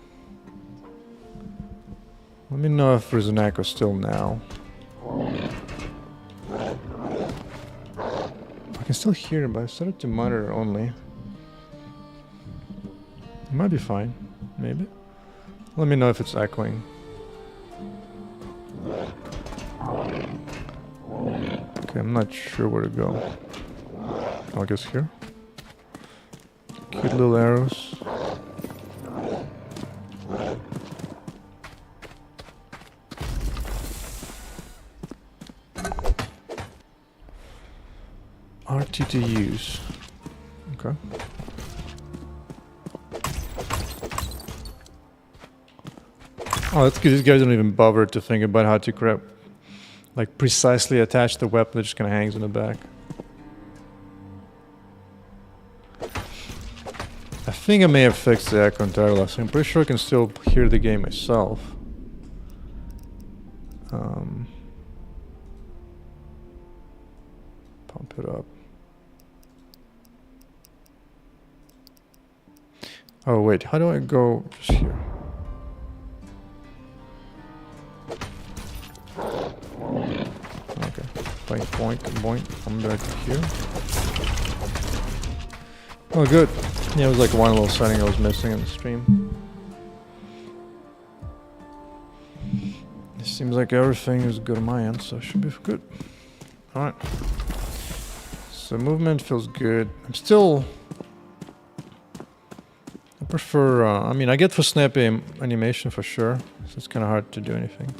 Let me know if there's an echo still now. I can still hear it, but I set it to monitor only. It might be fine, maybe. Let me know if it's echoing. Okay, I'm not sure where to go. I guess here. Cute little arrows. RT to use. Okay. Oh, that's good. These guys don't even bother to think about how to grab, like, precisely attach the weapon that just kind of hangs in the back. I think I may have fixed the echo entirely, so I'm pretty sure I can still hear the game myself. Pump it up. Oh wait, how do I go just here? Okay, boink, boink, boink, I'm back here. Oh good. Yeah, it was like one little setting I was missing in the stream. It seems like everything is good on my end, so it should be good. Alright. So movement feels good. I'm still... I prefer... I mean, I get for snappy animation for sure, so it's kind of hard to do anything.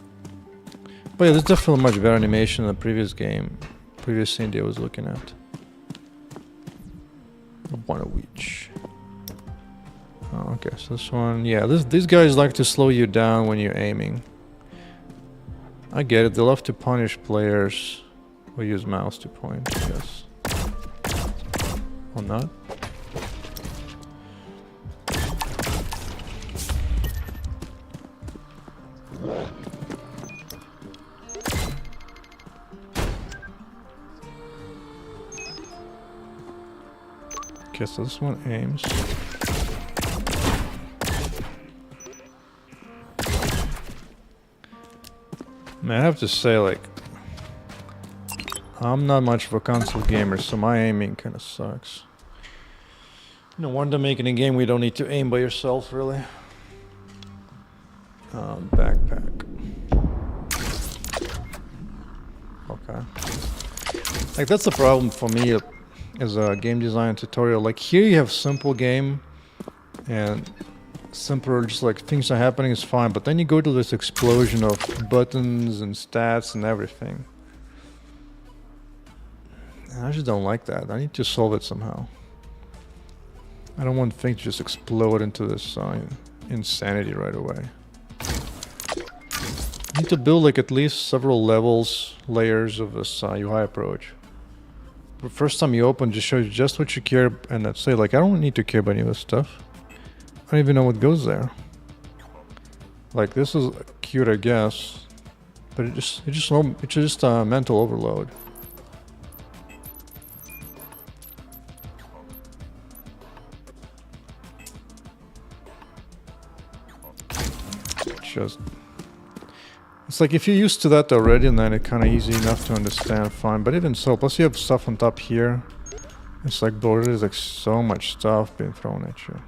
But yeah, there's definitely much better animation in the previous game. Previous Indie I was looking at. One of each. Oh, okay, so this one, yeah, these guys like to slow you down when you're aiming. I get it, they love to punish players who use mouse to point, I guess. Or not. Okay, so this one aims. Man, I have to say, like, I'm not much of a console gamer, so my aiming kind of sucks. No wonder making a game we don't need to aim by yourself, really. Backpack. Okay. Like that's the problem for me as a game design tutorial. Like here you have simple game and simpler, just like things are happening is fine, but then you go to this explosion of buttons and stats and everything. And I just don't like that. I need to solve it somehow. I don't want things to just explode into this insanity right away. I need to build like at least several layers of this UI approach. The first time you open, just shows you just what you care, and that's it. Like I don't need to care about any of this stuff. I don't even know what goes there. Like this is cute, I guess, but it's just a mental overload. It's like if you're used to that already, then it's kind of easy enough to understand, fine. But even so, plus you have stuff on top here. It's like there's like so much stuff being thrown at you.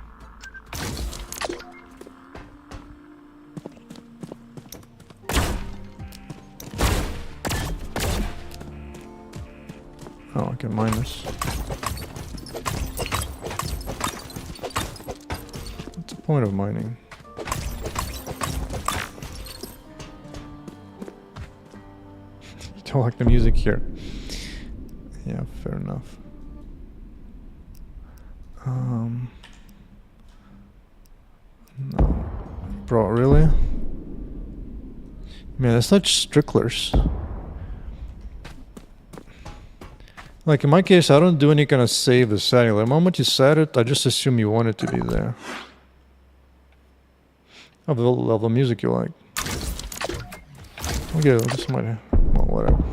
Oh, I can mine this. What's the point of mining? You don't like the music here. Yeah, fair enough. No. Bro, really? Man, that's such stricklers. Like in my case, I don't do any kind of save the setting. The moment you set it, I just assume you want it to be there. Of the level of music you like. Okay, this might, well, whatever.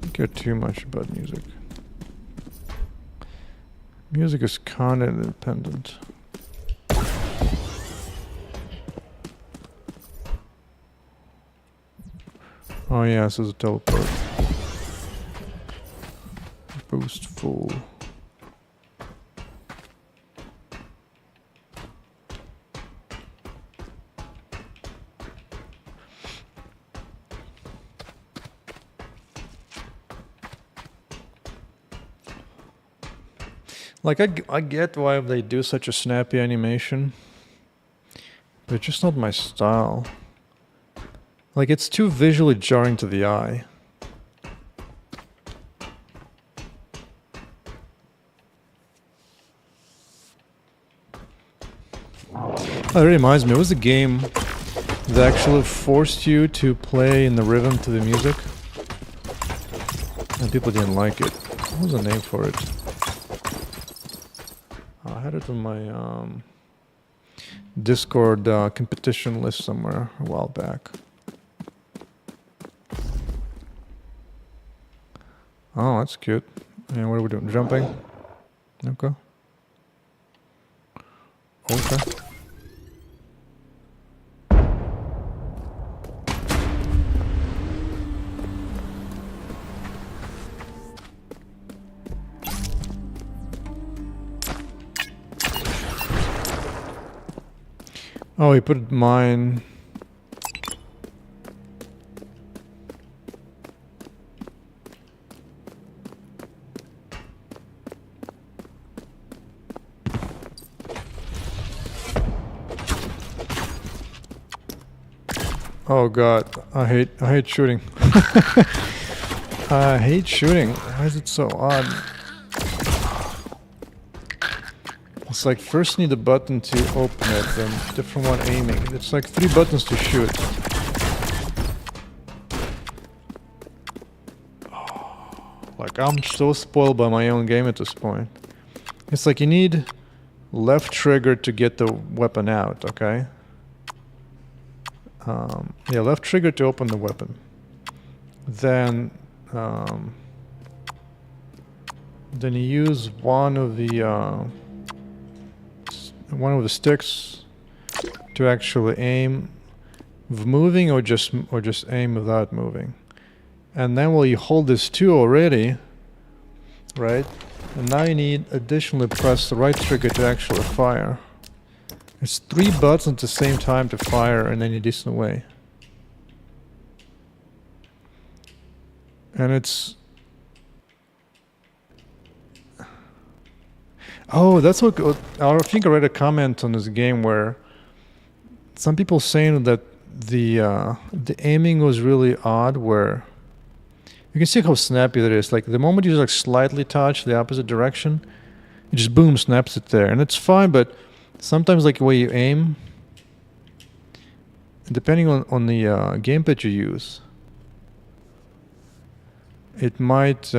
Don't care too much about music. Music is kind of independent. Oh yeah, this is a teleport. Boost full. Like I get why they do such a snappy animation, but it's just not my style. Like it's too visually jarring to the eye. Oh, it reminds me, it was a game that actually forced you to play in the rhythm to the music. And people didn't like it. What was the name for it? I had it on my Discord competition list somewhere a while back. Oh, that's cute. And what are we doing? Jumping? Okay. Okay. Oh, he put mine. Oh god, I hate shooting. I hate shooting. Why is it so odd? It's like first need a button to open it, then different one aiming. It's like 3 buttons to shoot. Like I'm so spoiled by my own game at this point. It's like you need left trigger to get the weapon out, okay? Yeah, left trigger to open the weapon. Then you use one of the sticks to actually aim moving or just aim without moving. And then while you hold this 2 already, right? And now you need additionally press the right trigger to actually fire. It's 3 buttons at the same time to fire in any decent way. And it's... Oh, that's what... I think I read a comment on this game where some people saying that the aiming was really odd, where you can see how snappy that is. Like the moment you just like slightly touch the opposite direction, it just boom snaps it there, and it's fine. But sometimes like the way you aim, depending on the gamepad you use, it might.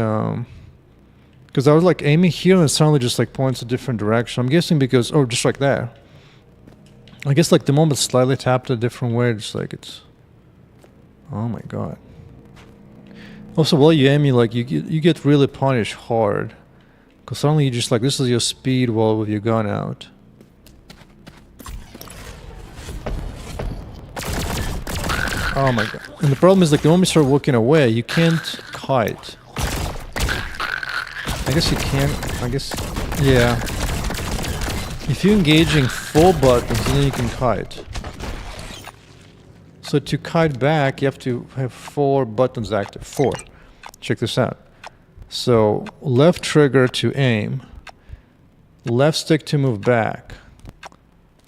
Because I was like aiming here and it suddenly just like points a different direction. I'm guessing because just like there. I guess like the moment slightly tapped a different way, just like it's... Oh my god. Also, while you aim, you get really punished hard. Because suddenly you just like, this is your speed while with your gun out. Oh my god. And the problem is like the moment you start walking away, you can't kite. I guess you can, yeah. If you're engaging 4 buttons, then you can kite. So to kite back, you have to have 4 buttons active. 4. Check this out. So left trigger to aim, left stick to move back,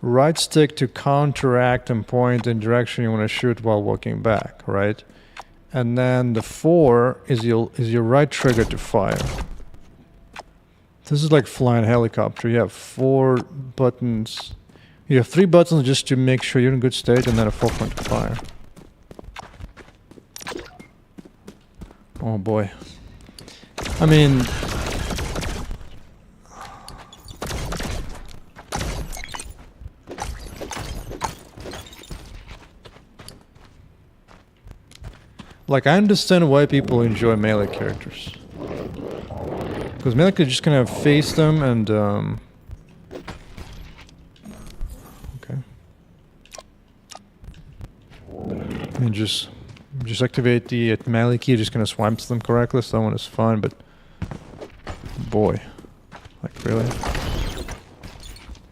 right stick to counteract and point in direction you want to shoot while walking back, right? And then the 4 is your right trigger to fire. This is like flying a helicopter. You have 4 buttons. You have 3 buttons just to make sure you're in good state, and then a 4th one to fire. Oh boy. I mean... Like, I understand why people enjoy melee characters. Because melee could just kind of face them and, okay. And just activate the melee key, just kind of swipes them correctly, so that one is fine, but... Boy. Like, really?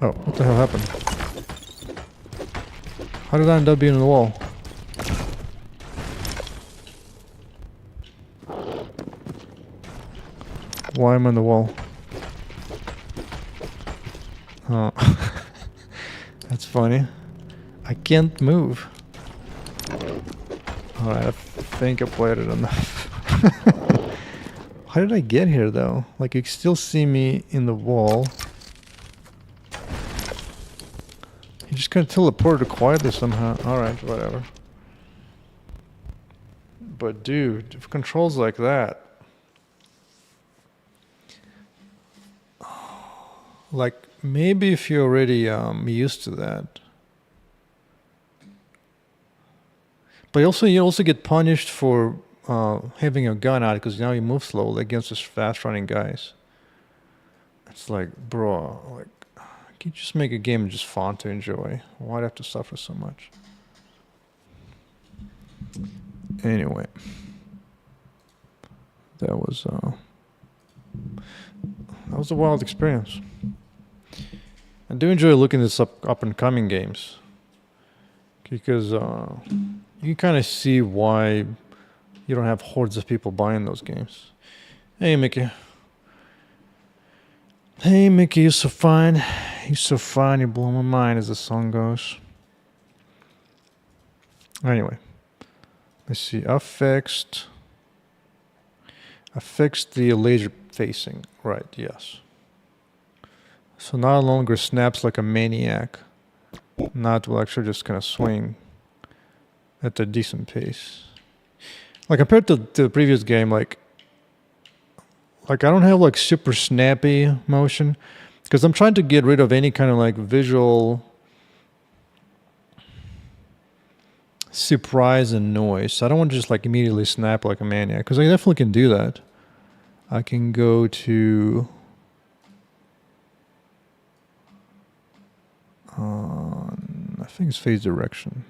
Oh, what the hell happened? How did I end up being in the wall? Why am I on the wall? Oh. That's funny. I can't move. Alright, I think I played it enough. How did I get here though? Like you can still see me in the wall. You just kind of teleported quietly somehow. Alright, whatever. But dude, if controls like that... Like, maybe if you're already used to that. But you also get punished for having your gun out because now you move slowly against these fast-running guys. It's like, bro, like, can you just make a game just fun to enjoy? Why'd I have to suffer so much? Anyway. That was a wild experience. I do enjoy looking at this up and coming games because you can kind of see why you don't have hordes of people buying those games. Hey Mickey. Hey Mickey, you're so fine. You're so fine, you blow my mind, as the song goes. Anyway, let's see. I fixed the laser facing. Right, yes. So no longer snaps like a maniac. Now it will actually just kind of swing at a decent pace. Like compared to the previous game, like I don't have like super snappy motion because I'm trying to get rid of any kind of like visual surprise and noise. So I don't want to just like immediately snap like a maniac because I definitely can do that. I can go to I think it's phase direction.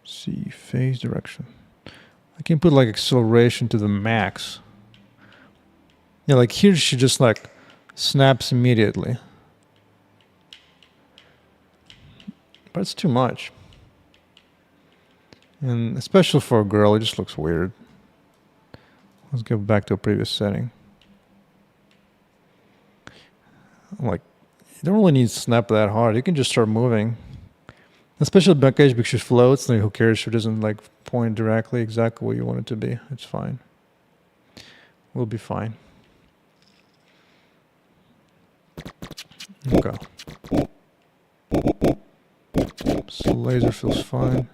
See, phase direction. I can put like acceleration to the max. Yeah, like here she just like snaps immediately. But it's too much. And especially for a girl, it just looks weird. Let's go back to a previous setting. Like, you don't really need to snap that hard. You can just start moving. Especially backage because she floats, then who cares if it doesn't like point directly exactly where you want it to be. It's fine. We'll be fine. Okay. So laser feels fine.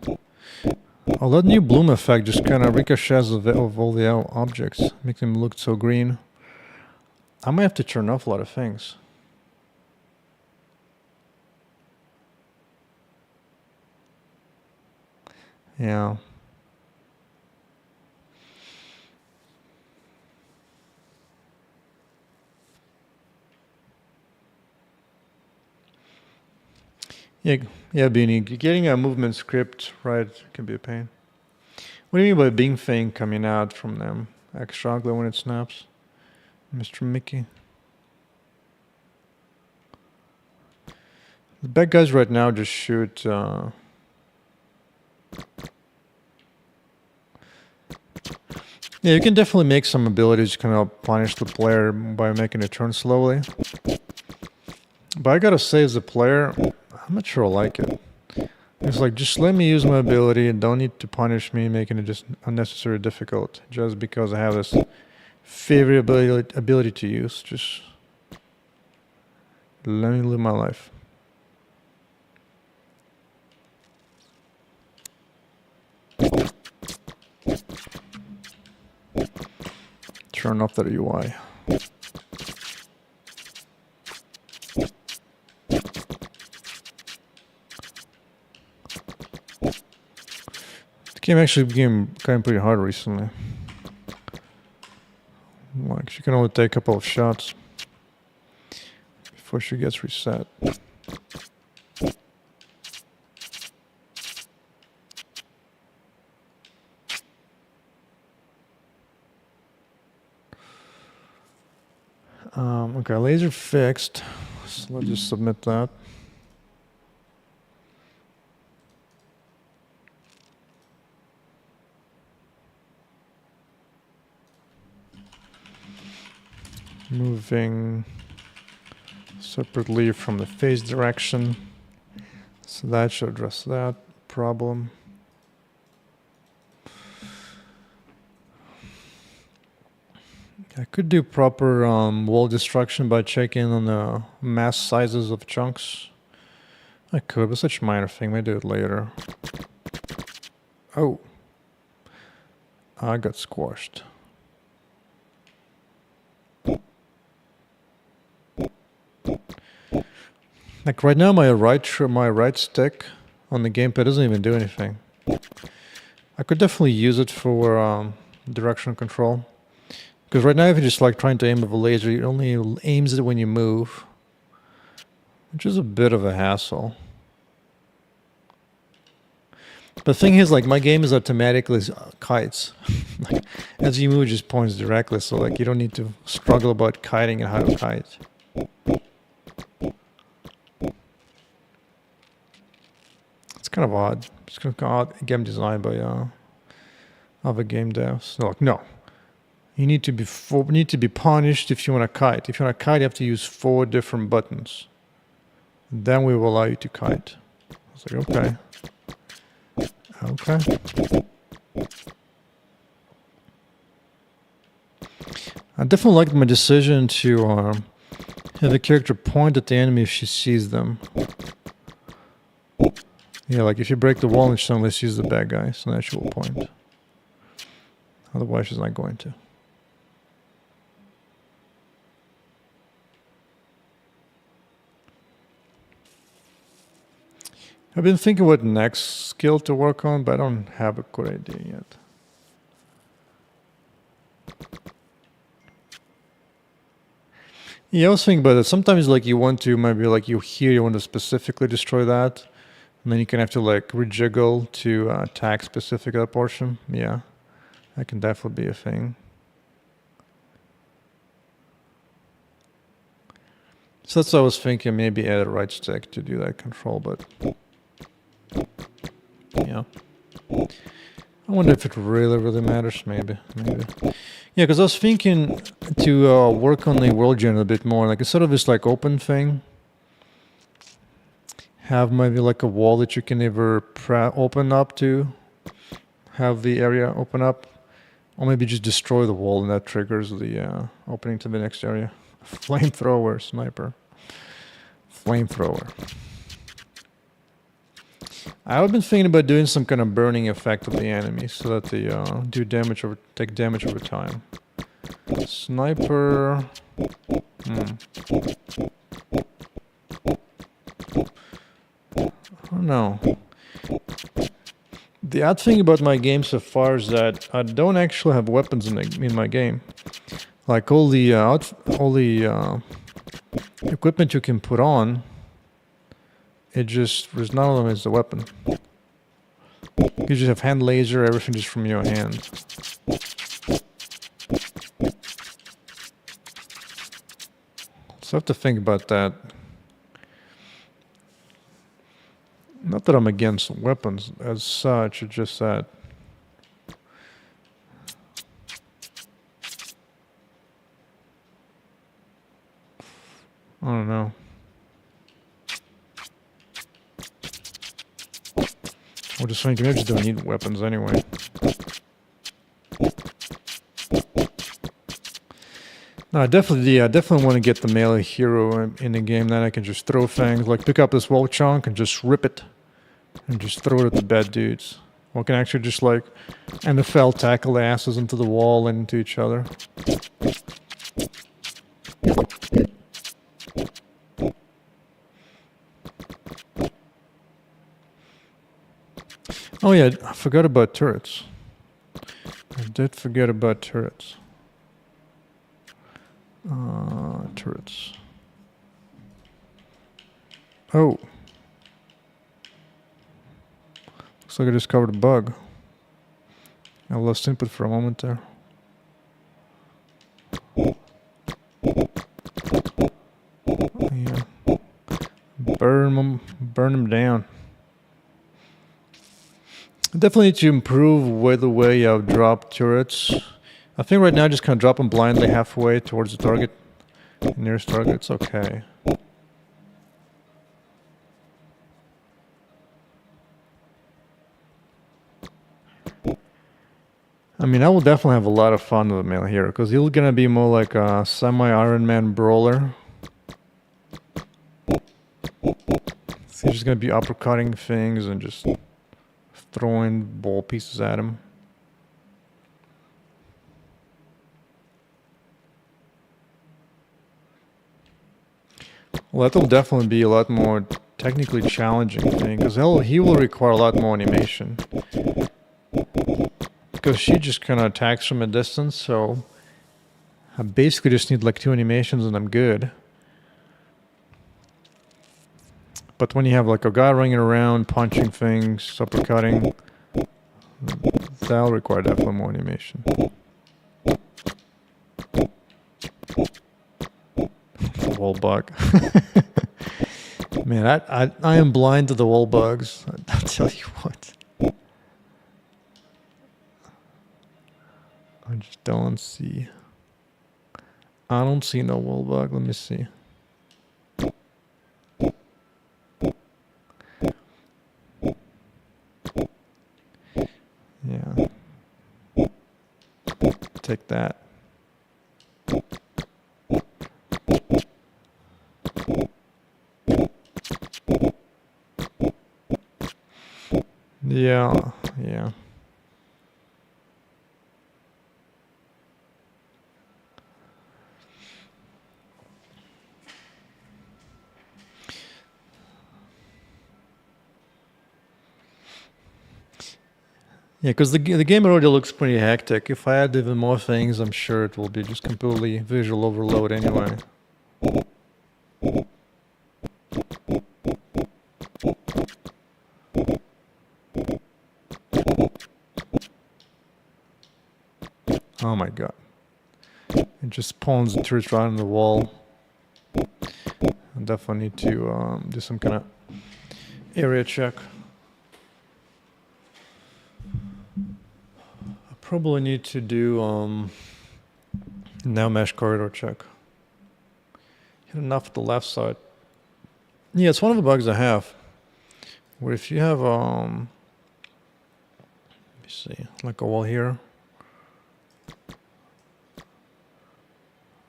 Oh, that new bloom effect just kind of ricochets of all the objects, make them look so green. I might have to turn off a lot of things. Yeah. Yeah, Beanie. Getting a movement script right can be a pain. What do you mean by beam thing coming out from them? Extra ugly when it snaps? Mr. Mickey. The bad guys right now just shoot... Yeah, you can definitely make some abilities kind of punish the player by making it turn slowly. But I gotta say, as a player, I'm not sure I like it. It's like, just let me use my ability and don't need to punish me, making it just unnecessarily difficult. Just because I have this favorite ability to use. Just let me live my life. Turn off that UI. The game actually became kind of pretty hard recently. Like, she can only take a couple of shots before she gets reset. Okay, laser fixed. So let's just submit that. Moving separately from the phase direction. So that should address that problem. I could do proper wall destruction by checking on the mass sizes of chunks. I could, but such a minor thing. Maybe do it later. Oh. I got squashed. Like right now, my right stick on the gamepad doesn't even do anything. I could definitely use it for directional control. Because right now, if you're just like trying to aim with a laser, it only aims it when you move, which is a bit of a hassle. But the thing is, like, my game is automatically kites. Like, as you move, it just points directly, so like you don't need to struggle about kiting and how to kite. It's kind of odd. It's kind of odd game design by other game devs. So like, no. You need to be punished if you want to kite. If you want to kite, you have to use 4 different buttons. Then we will allow you to kite. I was like, okay. Okay. I definitely liked my decision to have the character point at the enemy if she sees them. Yeah, like if you break the wall and she suddenly sees the bad guy, so then she will point. Otherwise, she's not going to. I've been thinking what next skill to work on, but I don't have a good idea yet. Yeah, I was thinking about it. Sometimes like you want to, maybe like you want to specifically destroy that, and then you can have to like rejiggle to attack specific that portion. Yeah, that can definitely be a thing. So that's what I was thinking, maybe add a right stick to do that control, but yeah. I wonder if it really matters. Maybe. Yeah, because I was thinking to work on the world gen a bit more. Like instead of this like open thing, have maybe like a wall that you can either open up to, have the area open up, or maybe just destroy the wall and that triggers the opening to the next area. Flamethrower, sniper. Flamethrower. I've been thinking about doing some kind of burning effect of the enemies so that they take damage over time. Sniper. I don't know. The odd thing about my game so far is that I don't actually have weapons in my game. Like all the equipment you can put on, there's none of them is a weapon. You just have hand laser, everything just from your hand. So I have to think about that. Not that I'm against weapons as such, it's just that I don't know. We're just thinking I just don't need weapons anyway. No, I definitely want to get the melee hero in the game. Then I can just throw things, like pick up this wall chunk and just rip it. And just throw it at the bad dudes. Or can actually just like NFL tackle the asses into the wall and into each other. Oh yeah, I forgot about turrets. I did forget about turrets. Turrets. Oh. Looks like I discovered a bug. I lost input for a moment there. Yeah. Burn them down. Definitely need to improve the way I've dropped turrets. I think right now I just kind of drop them blindly halfway towards the target. Nearest target, it's okay. I mean, I will definitely have a lot of fun with a melee hero, because he's gonna be more like a semi-Iron Man brawler. So he's just gonna be uppercutting things and just throwing ball pieces at him. Well, that'll definitely be a lot more technically challenging thing, because he will require a lot more animation. Because she just kind of attacks from a distance, so I basically just need like 2 animations and I'm good. But when you have like a guy running around, punching things, uppercutting, that'll require definitely more animation. Wall bug. Man, I am blind to the wall bugs. I'll tell you what. I just don't see. I don't see no wall bug. Let me see. Yeah. Take that. Yeah, yeah. Yeah, because the game already looks pretty hectic. If I add even more things, I'm sure it will be just completely visual overload anyway. Oh my god. It just spawns the turrets right on the wall. I definitely need to do some kind of area check. Probably need to do now mesh corridor check. Hit enough at the left side. Yeah, it's one of the bugs I have. Where if you have let me see, like a wall here.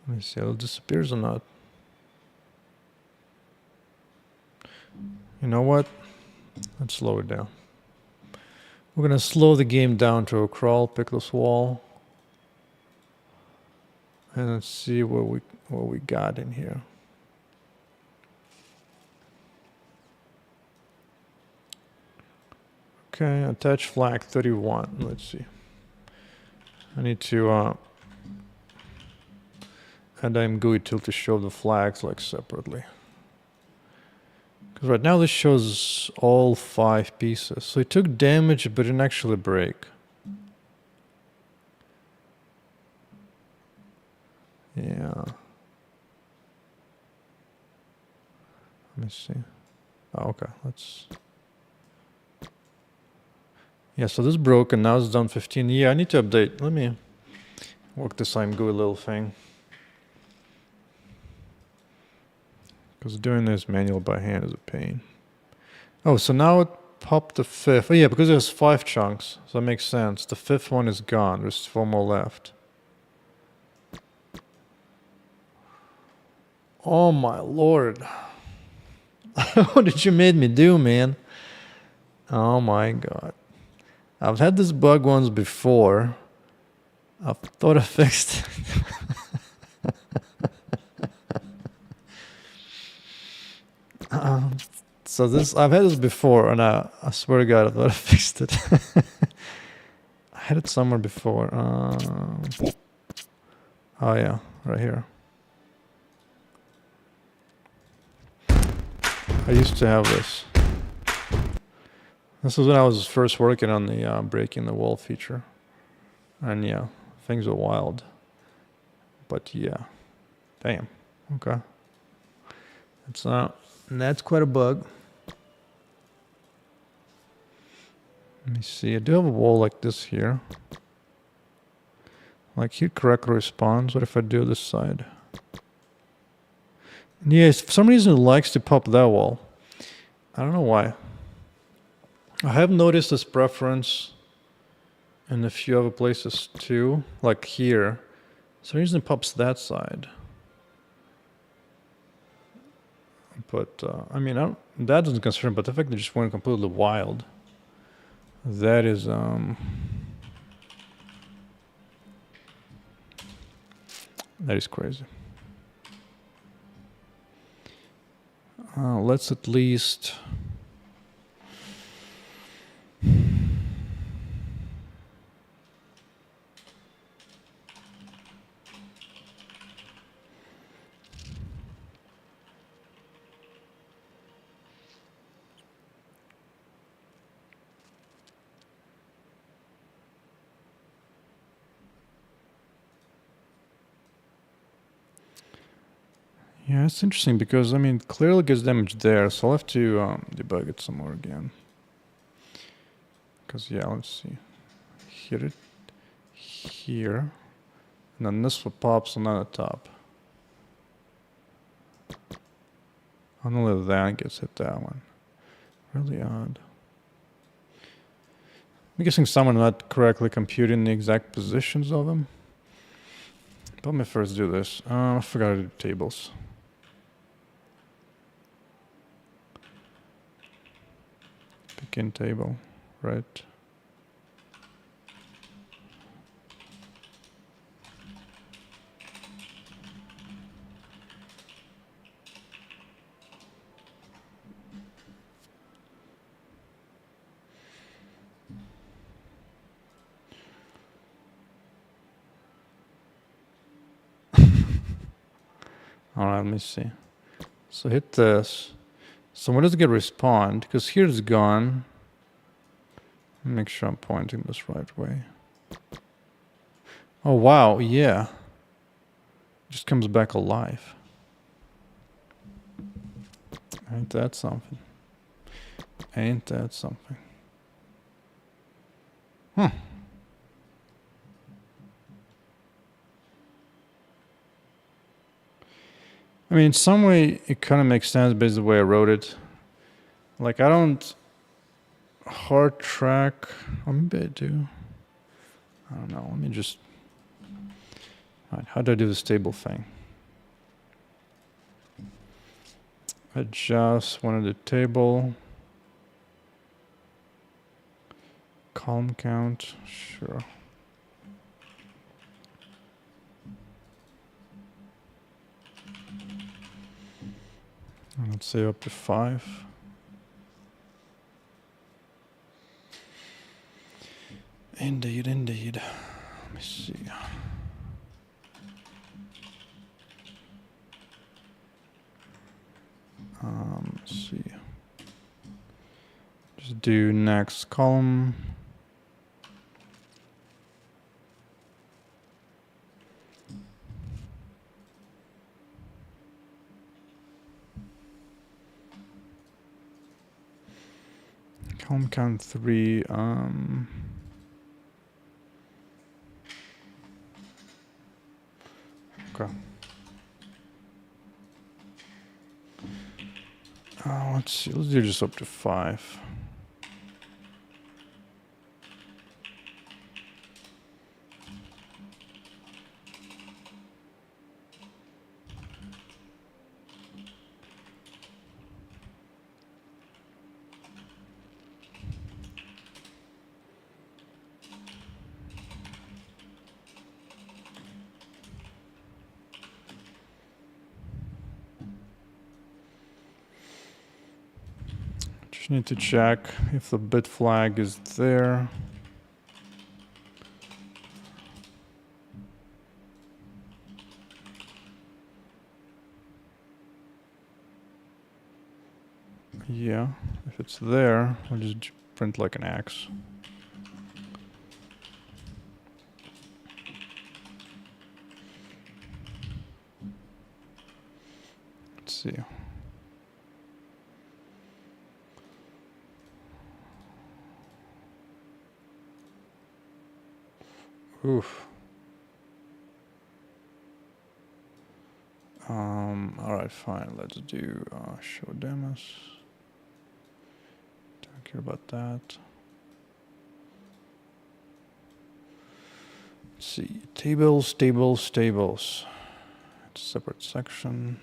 Let me see, it disappears or not. You know what? Let's slow it down. We're gonna slow the game down to a crawl, pick this wall. And let's see what we got in here. Okay, attach flag 31. Let's see. I need to add GUI tool to show the flags like separately. Because right now this shows all 5 pieces. So it took damage but didn't actually break. Yeah. Let me see. Oh, okay, let's... Yeah, so this broke and now it's down 15. Yeah, I need to update. Let me work this GUI little thing. Because doing this manual by hand is a pain. Oh, so now it popped the 5th. Oh yeah, because there's 5 chunks. So that makes sense. The 5th one is gone. There's 4 more left. Oh my lord. What did you make me do, man? Oh my god. I've had this bug once before. I thought I fixed it. So this, I've had this before, and I swear to God, I thought I fixed it. I had it somewhere before. Oh yeah, right here. I used to have this. This was when I was first working on the breaking the wall feature. And yeah, things were wild. But yeah, damn, okay. That's quite a bug. Let me see, I do have a wall like this here. Like here correctly responds. What if I do this side? And yeah, for some reason it likes to pop that wall. I don't know why. I have noticed this preference in a few other places too, like here. For some reason it pops that side. But, I mean, that doesn't concern me, but the fact that it just went completely wild. That is, that is crazy. Let's at least... Yeah, it's interesting because, I mean, clearly gets damage there, so I'll have to debug it some more again. Because, yeah, let's see. Hit it here, and then this one pops on the top. Only that gets hit that one. Really odd. I'm guessing someone not correctly computing the exact positions of them. But let me first do this. I forgot to do tables. Begin table, right? Alright, let me see. So hit this. So when does it get respawned? Because here it's gone. Make sure I'm pointing this right way. Oh wow, yeah. It just comes back alive. Ain't that something? Ain't that something? I mean, in some way, it kind of makes sense based on the way I wrote it. Like, I don't hard track, or maybe I do. I don't know. Let me just. All right, how do I do this table thing? I just wanted the table. Column count, sure. Let's say up to 5. Indeed, indeed. Let me see. Let's see. Just do next column. Column count 3. Okay. Let's see. Let's do just up to 5. Just need to check if the bit flag is there. Yeah, if it's there, I'll just print like an X. Let's see. Oof. All right, fine. Let's do show demos. Don't care about that. Let's see. Tables, tables, tables. It's a separate section.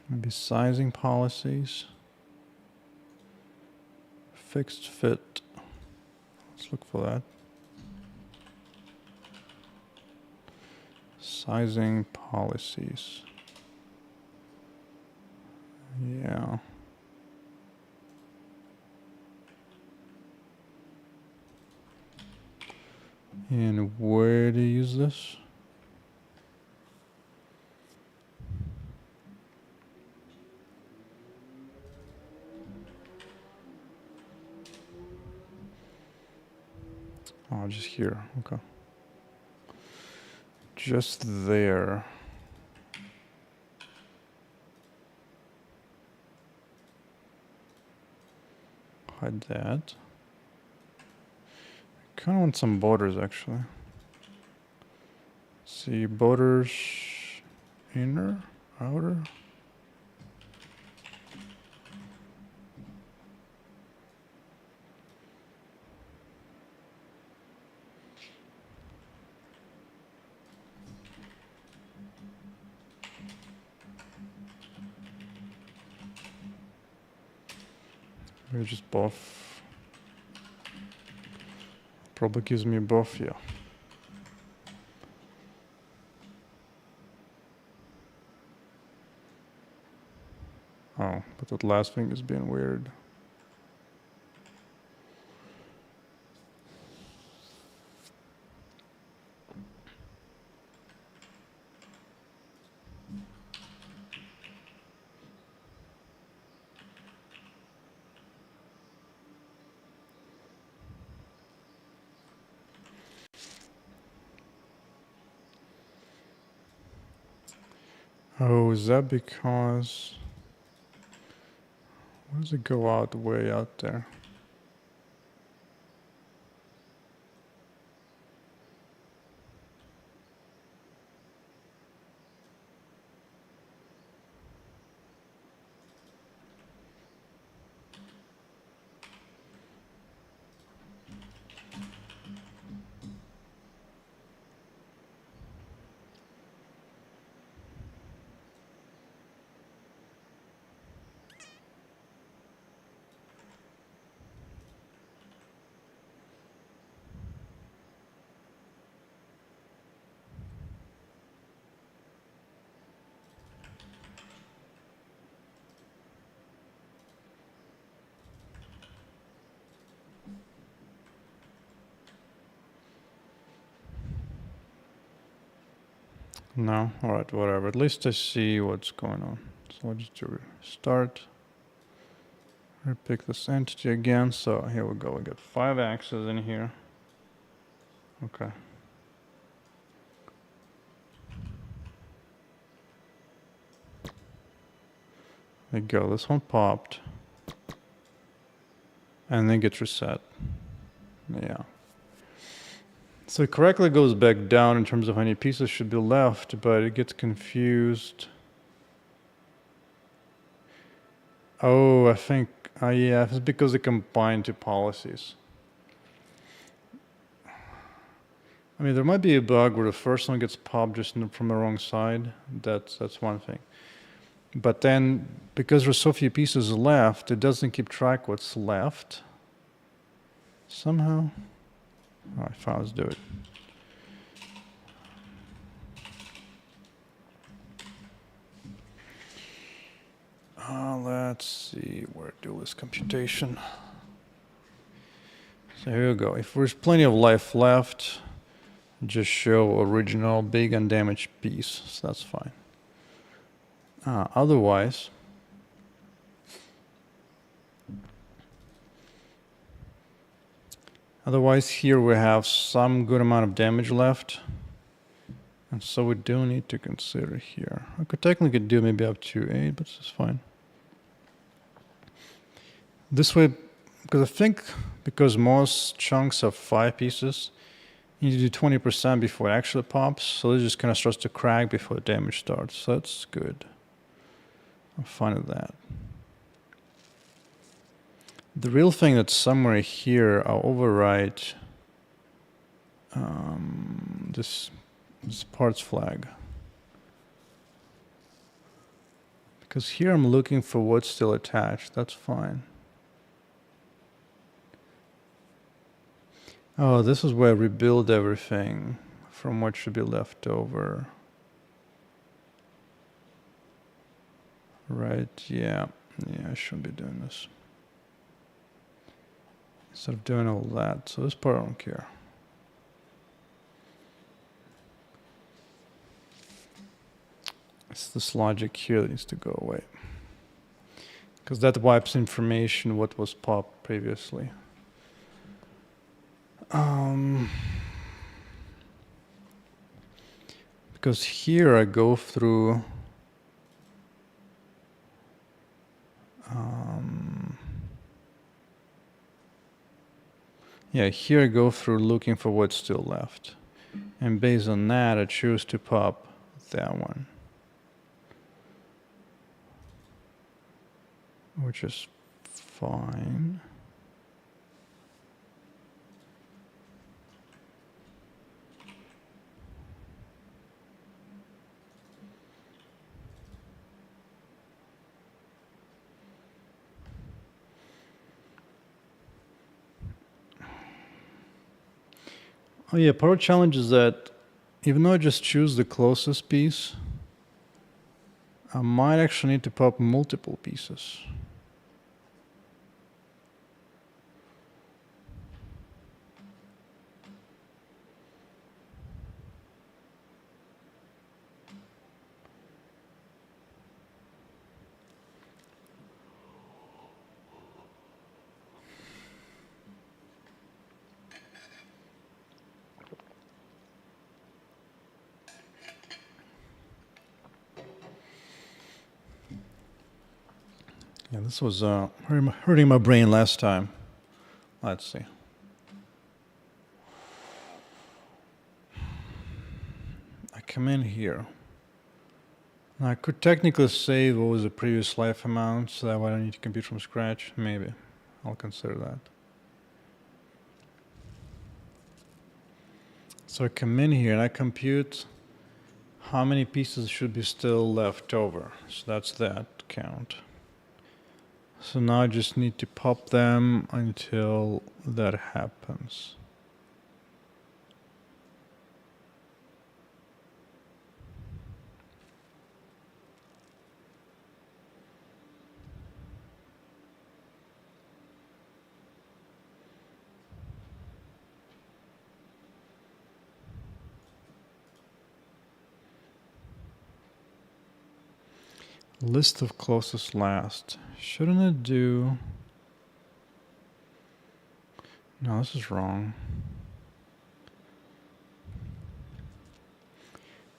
Maybe sizing policies. Fixed fit. Let's look for that. Sizing policies. Yeah. And where to use this? Oh, just here. Okay. Just there. Hide that. I kind of want some borders actually. See, borders, inner, outer. Maybe just buff. Probably gives me a buff, yeah. Oh, but that last thing is being weird. Oh, is that because... Where does it go out, way out there? No? Alright, whatever. At least I see what's going on. So let's do restart. Repick this entity again. So here we go. We got 5 axes in here. Okay. There you go. This one popped. And then gets reset. Yeah. So it correctly goes back down in terms of how many pieces should be left, but it gets confused. Oh, I think, yeah, it's because they combine 2 policies. I mean, there might be a bug where the first one gets popped just from the wrong side. That's one thing. But then, because there's so few pieces left, it doesn't keep track what's left. Somehow. Alright, fine, let's do it. Let's see, where do this computation? So here we go. If there's plenty of life left, just show original big undamaged piece. So that's fine. Otherwise, here we have some good amount of damage left. And so we do need to consider here. I could technically do maybe up to 8, but this is fine. This way, because I think because most chunks have 5 pieces, you need to do 20% before it actually pops. So it just kind of starts to crack before the damage starts. So that's good. I'm fine with that. The real thing that's somewhere here, I'll overwrite this parts flag. Because here I'm looking for what's still attached. That's fine. Oh, this is where I rebuild everything from what should be left over. Right, yeah. Yeah, I shouldn't be doing this. Instead of doing all that. So this part I don't care. It's this logic here that needs to go away. Because that wipes information what was popped previously. Because here I go through yeah, here I go through looking for what's still left. And based on that, I choose to pop that one. Which is fine. Oh yeah, part of the challenge is that even though I just choose the closest piece, I might actually need to pop multiple pieces. Yeah, this was hurting my brain last time. Let's see. I come in here. Now, I could technically save what was the previous life amount, so that way I don't need to compute from scratch. Maybe. I'll consider that. So I come in here and I compute how many pieces should be still left over. So that's that count. So now I just need to pop them until that happens. List of closest last. Shouldn't it do... No, this is wrong.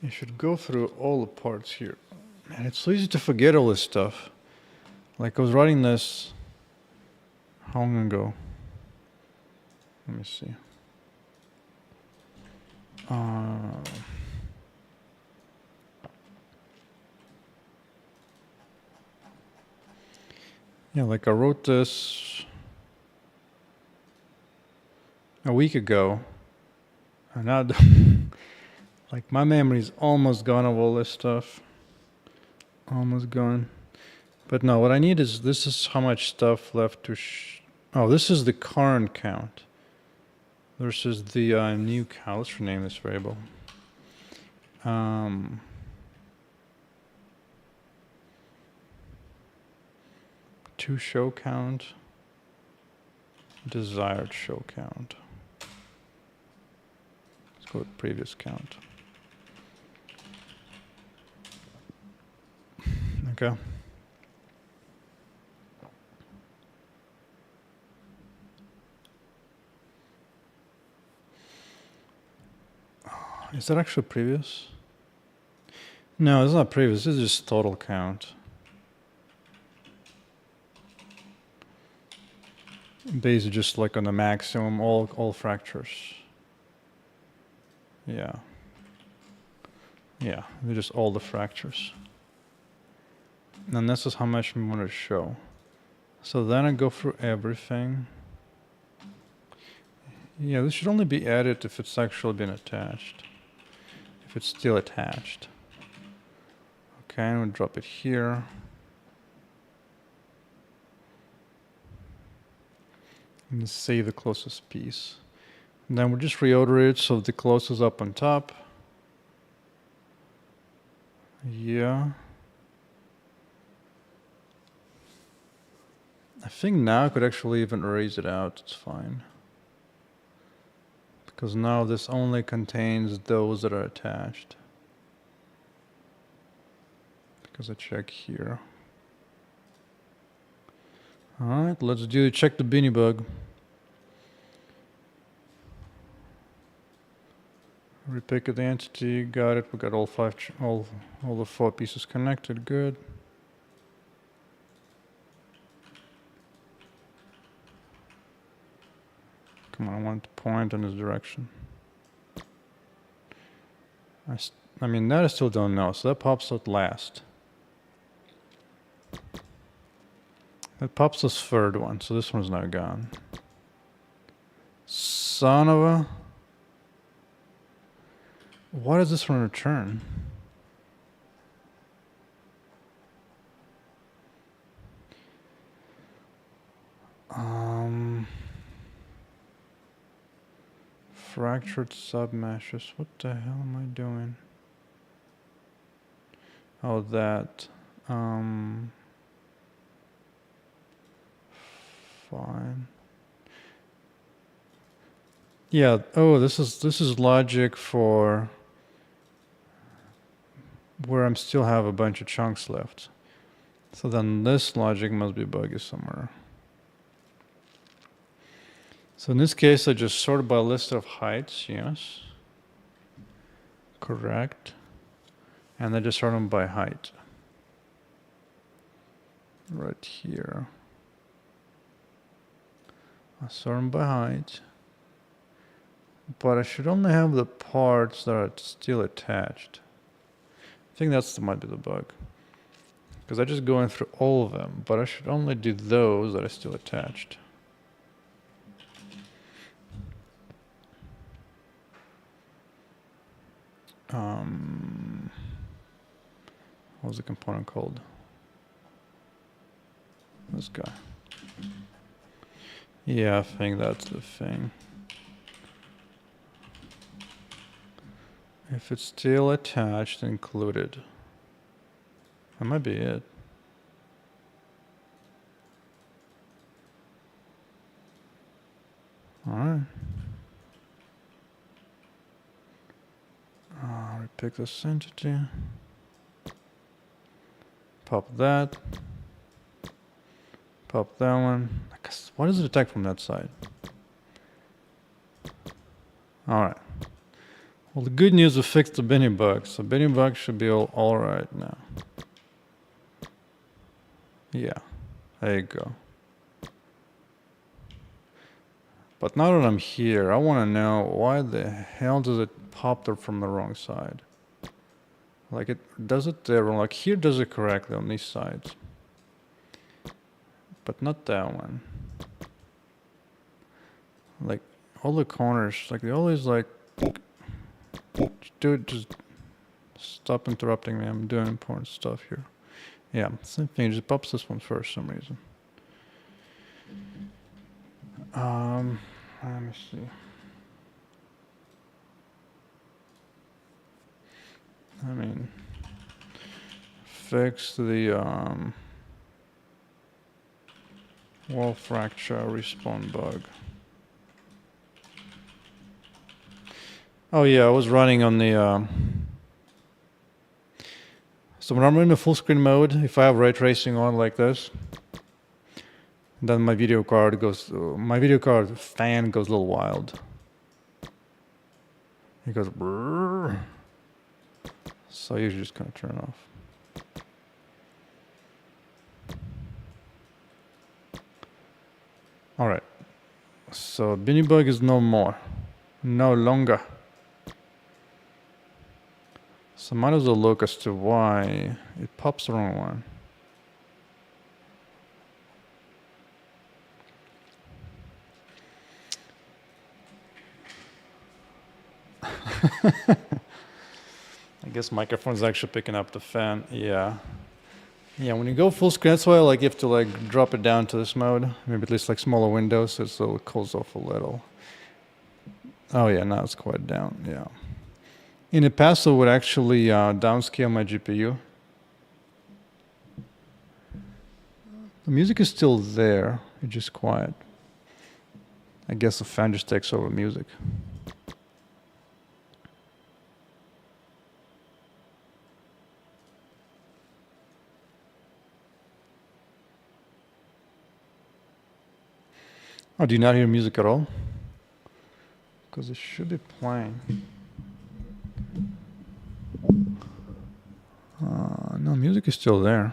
You should go through all the parts here. Man, it's so easy to forget all this stuff. Like I was writing this how long ago? Let me see. Yeah, like I wrote this a week ago. And now, like my memory's almost gone of all this stuff. Almost gone. But no, what I need is, this is how much stuff left to oh, this is the current count versus the new count. Let's rename this variable. To show count, desired show count. Let's go with previous count. Okay. Is that actually previous? No, it's not previous. This is just total count. Based just like on the maximum, all fractures. Yeah. Yeah, they're just all the fractures. And this is how much we want to show. So then I go through everything. Yeah, this should only be added if it's actually been attached. If it's still attached. Okay, and we'll drop it here. And save the closest piece. And then we'll just reorder it so the closest up on top. Yeah. I think now I could actually even erase it out, it's fine. Because now this only contains those that are attached. Because I check here. Alright, let's check the Beanie Bug. Repick the entity, got it, we got all the 4 pieces connected, good. Come on, I want to point in this direction. I mean, that I still don't know, so that pops out last. That pops this third one, so this one's now gone. Son of a... What does this one return? Fractured submeshes. What the hell am I doing? Oh, that. Fine. Yeah. Oh, this is logic for where I'm still have a bunch of chunks left. So then this logic must be buggy somewhere. So in this case, I just sorted by list of heights, yes. Correct. And I just sort them by height. Right here. I sort them by height. But I should only have the parts that are still attached. I think that might be the bug. Because I'm just going through all of them, but I should only do those that are still attached. What's the component called? This guy. Yeah, I think that's the thing. If it's still attached, included. That might be it. Alright. Repick this entity. Pop that. Pop that one. Why does it attack from that side? Alright. Well, the good news, we fixed the Benny bug, so Benny bug should be all right now. Yeah, there you go. But now that I'm here, I want to know why the hell does it pop up from the wrong side? Like it does it there, like here does it correctly on these sides. But not that one. Like all the corners, like they always like, dude, just stop interrupting me. I'm doing important stuff here. Yeah, same thing. Just pops this one first for some reason. Let me see. I mean, fix the wall fracture respawn bug. Oh yeah, I was running on the so when I'm in the full screen mode, if I have ray tracing on like this, then my video card fan goes a little wild. It goes brrr. So I usually just kind of turn it off. All right. So Benny bug is no more, no longer. So might as well look as to why it pops the wrong one. I guess microphone's actually picking up the fan. Yeah. Yeah, when you go full screen, that's why like you have to like drop it down to this mode. Maybe at least like smaller windows so it cools off a little. Oh yeah, now it's quite down, yeah. In the past, I would actually downscale my GPU. The music is still there, it's just quiet. I guess the fan just takes over music. Oh, do you not hear music at all? Because it should be playing. No, music is still there.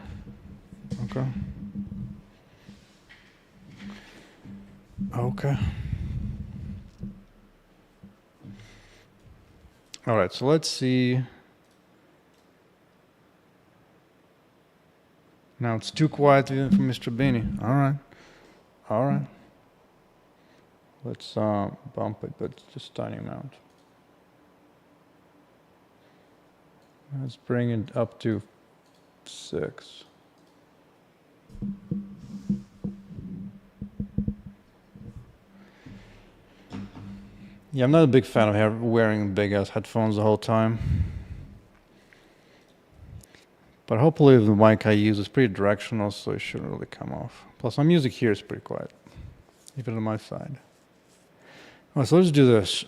Okay. Okay. All right, so let's see. Now it's too quiet even for Mr. Beanie. All right. All right. Let's bump it, but just a tiny amount. Let's bring it up to 6. Yeah, I'm not a big fan of wearing big ass headphones the whole time. But hopefully the mic I use is pretty directional, so it shouldn't really come off. Plus my music here is pretty quiet, even on my side. Alright, so let's do this.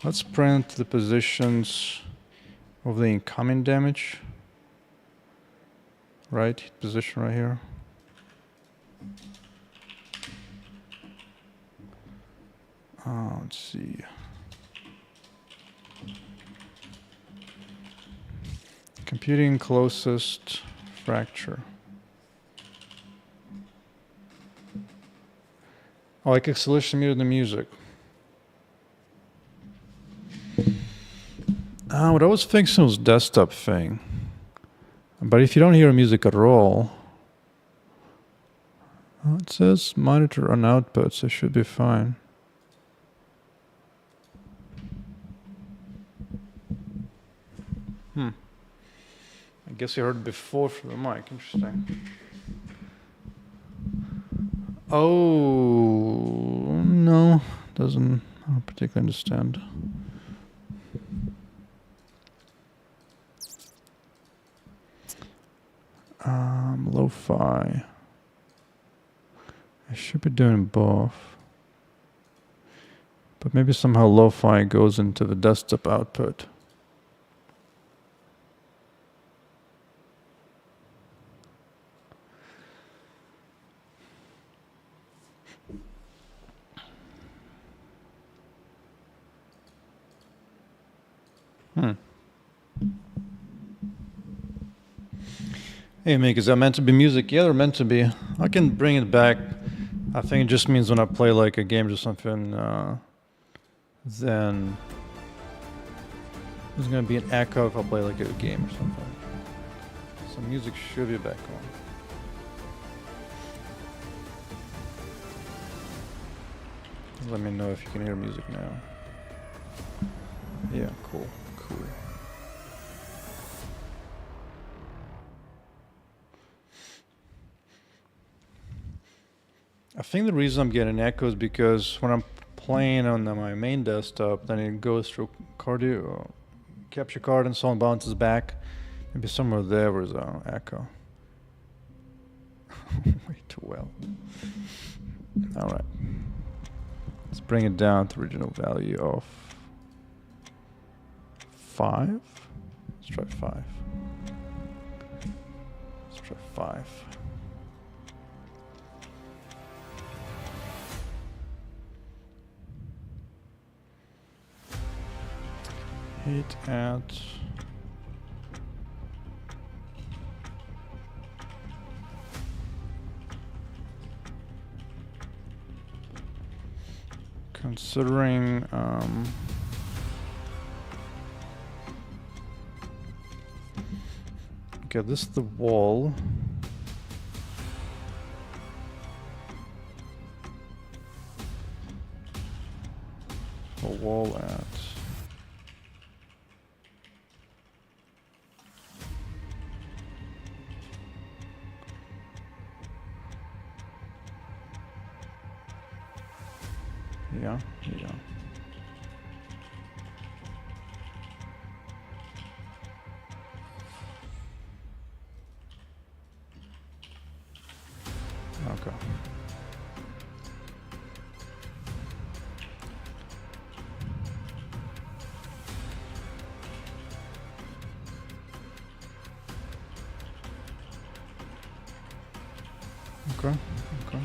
Let's print the positions of the incoming damage. Right, position right here. Let's see. Computing closest fracture. Oh, I can solution mute the music. What I was fixing was desktop thing. But if you don't hear music at all, it says monitor on output, so it should be fine. I guess you heard it before from the mic. Interesting. Oh, no. I don't particularly understand. Lo-fi. I should be doing both. But maybe somehow lo-fi goes into the desktop output. Hey, Mick, is that meant to be music? Yeah, they're meant to be. I can bring it back. I think it just means when I play like a game or something, then there's gonna be an echo if I play like a game or something. So music should be back on. Let me know if you can hear music now. Yeah, cool. I think the reason I'm getting echo is because when I'm playing on my main desktop, then it goes through capture card and so on, bounces back. Maybe somewhere there was an echo. Way too well. All right. Let's bring it down to original value of 5. Let's try 5. Let's try 5. Hit at considering okay, this is the wall. The wall at yeah. Okay. Okay.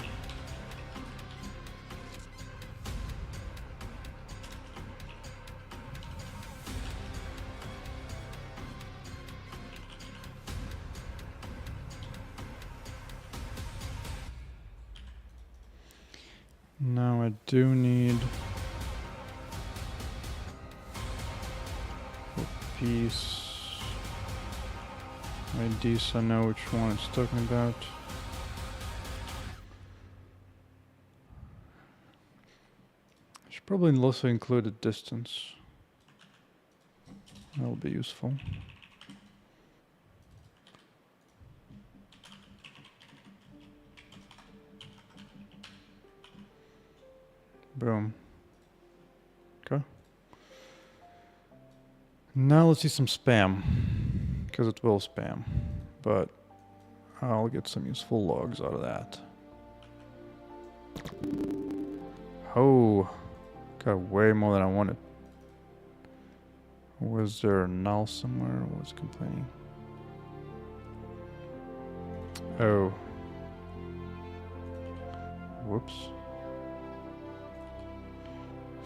Now I do need a piece ID so I know which one it's talking about. I should probably also include a distance. That'll be useful. Boom. Okay. Now let's see some spam. Because it will spam. But I'll get some useful logs out of that. Oh. Got way more than I wanted. Was there a null somewhere? Or was complaining? Oh. Whoops.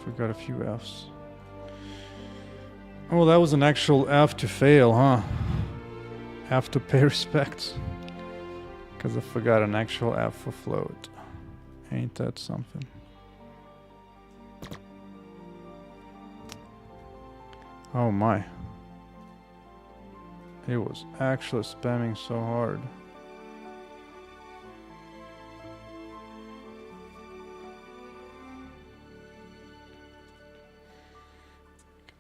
Forgot a few F's. Oh, that was an actual F to fail, huh? F to pay respects. Because I forgot an actual F for float. Ain't that something? Oh my. It was actually spamming so hard.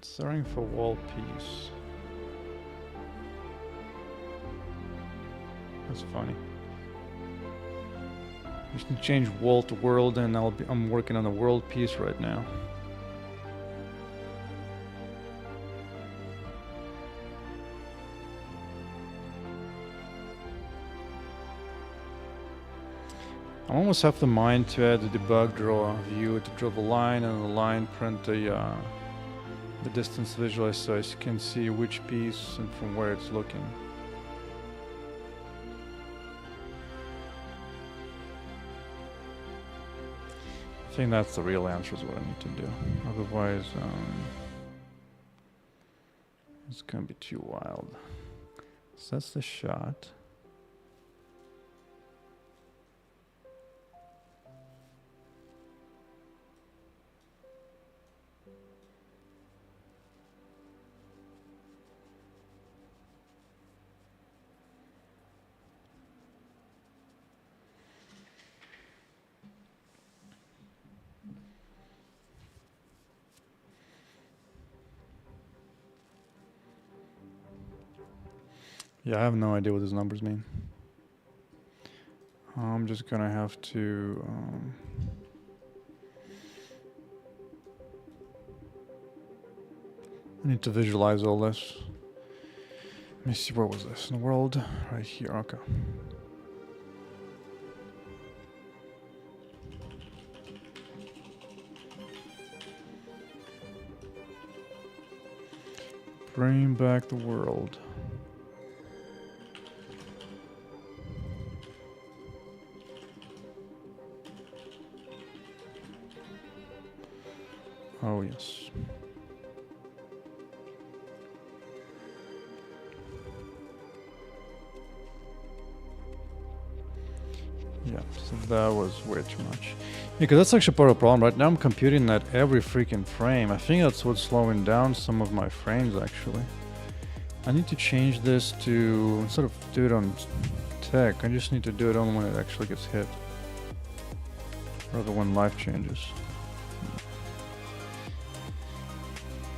Considering for wall piece. That's funny. Just to change wall to world, and I'm working on the world piece right now. I almost have the mind to add the debug draw view to draw the line, and the line print the distance visualize so you can see which piece and from where it's looking. I think that's the real answer is what I need to do. Otherwise, It's gonna be too wild. So that's the shot. Yeah, I have no idea what these numbers mean. I'm just gonna have to I need to visualize all this. Let me see, where was this? In the world? Right here, okay. Bring back the world. Oh, yes. Yeah, so that was way too much. Because that's actually part of the problem. Right now I'm computing at every freaking frame. I think that's what's slowing down some of my frames, actually. I need to change this to, instead of do it on tech, I just need to do it on when it actually gets hit. Rather when life changes.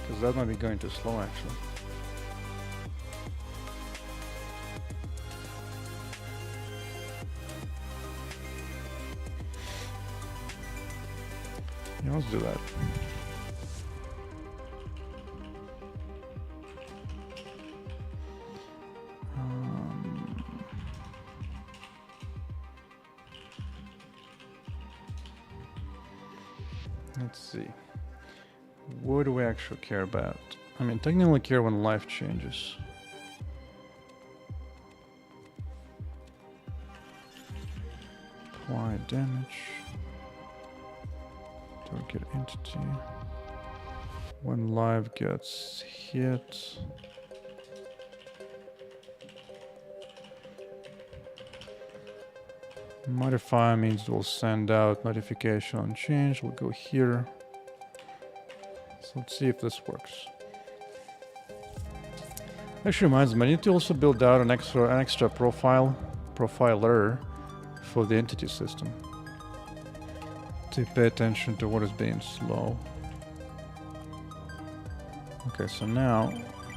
Because that might be going too slow, actually. Yeah, let's do that. Let's see. What do we actually care about? I mean, technically care when life changes. Apply damage. Target entity. When live gets hit. Modify means we'll send out notification on change. We'll go here. So let's see if this works. Actually reminds me, I need to also build out an extra profiler for the entity system to pay attention to what is being slow. Okay, so now,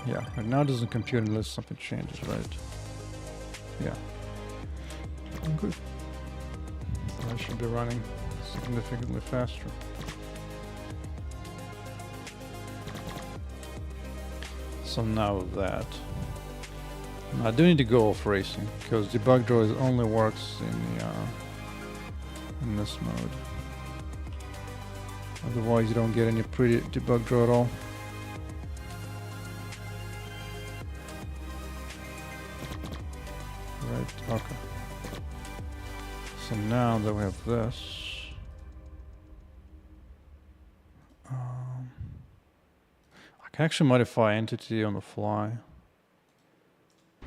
yeah, right now it doesn't compute unless something changes, right? Yeah. Good. I should be running significantly faster. So now that. I do need to go off racing because debug draw only works in this mode. Otherwise, you don't get any pretty debug draw at all. Right. Okay. So now that we have this. I can actually modify entity on the fly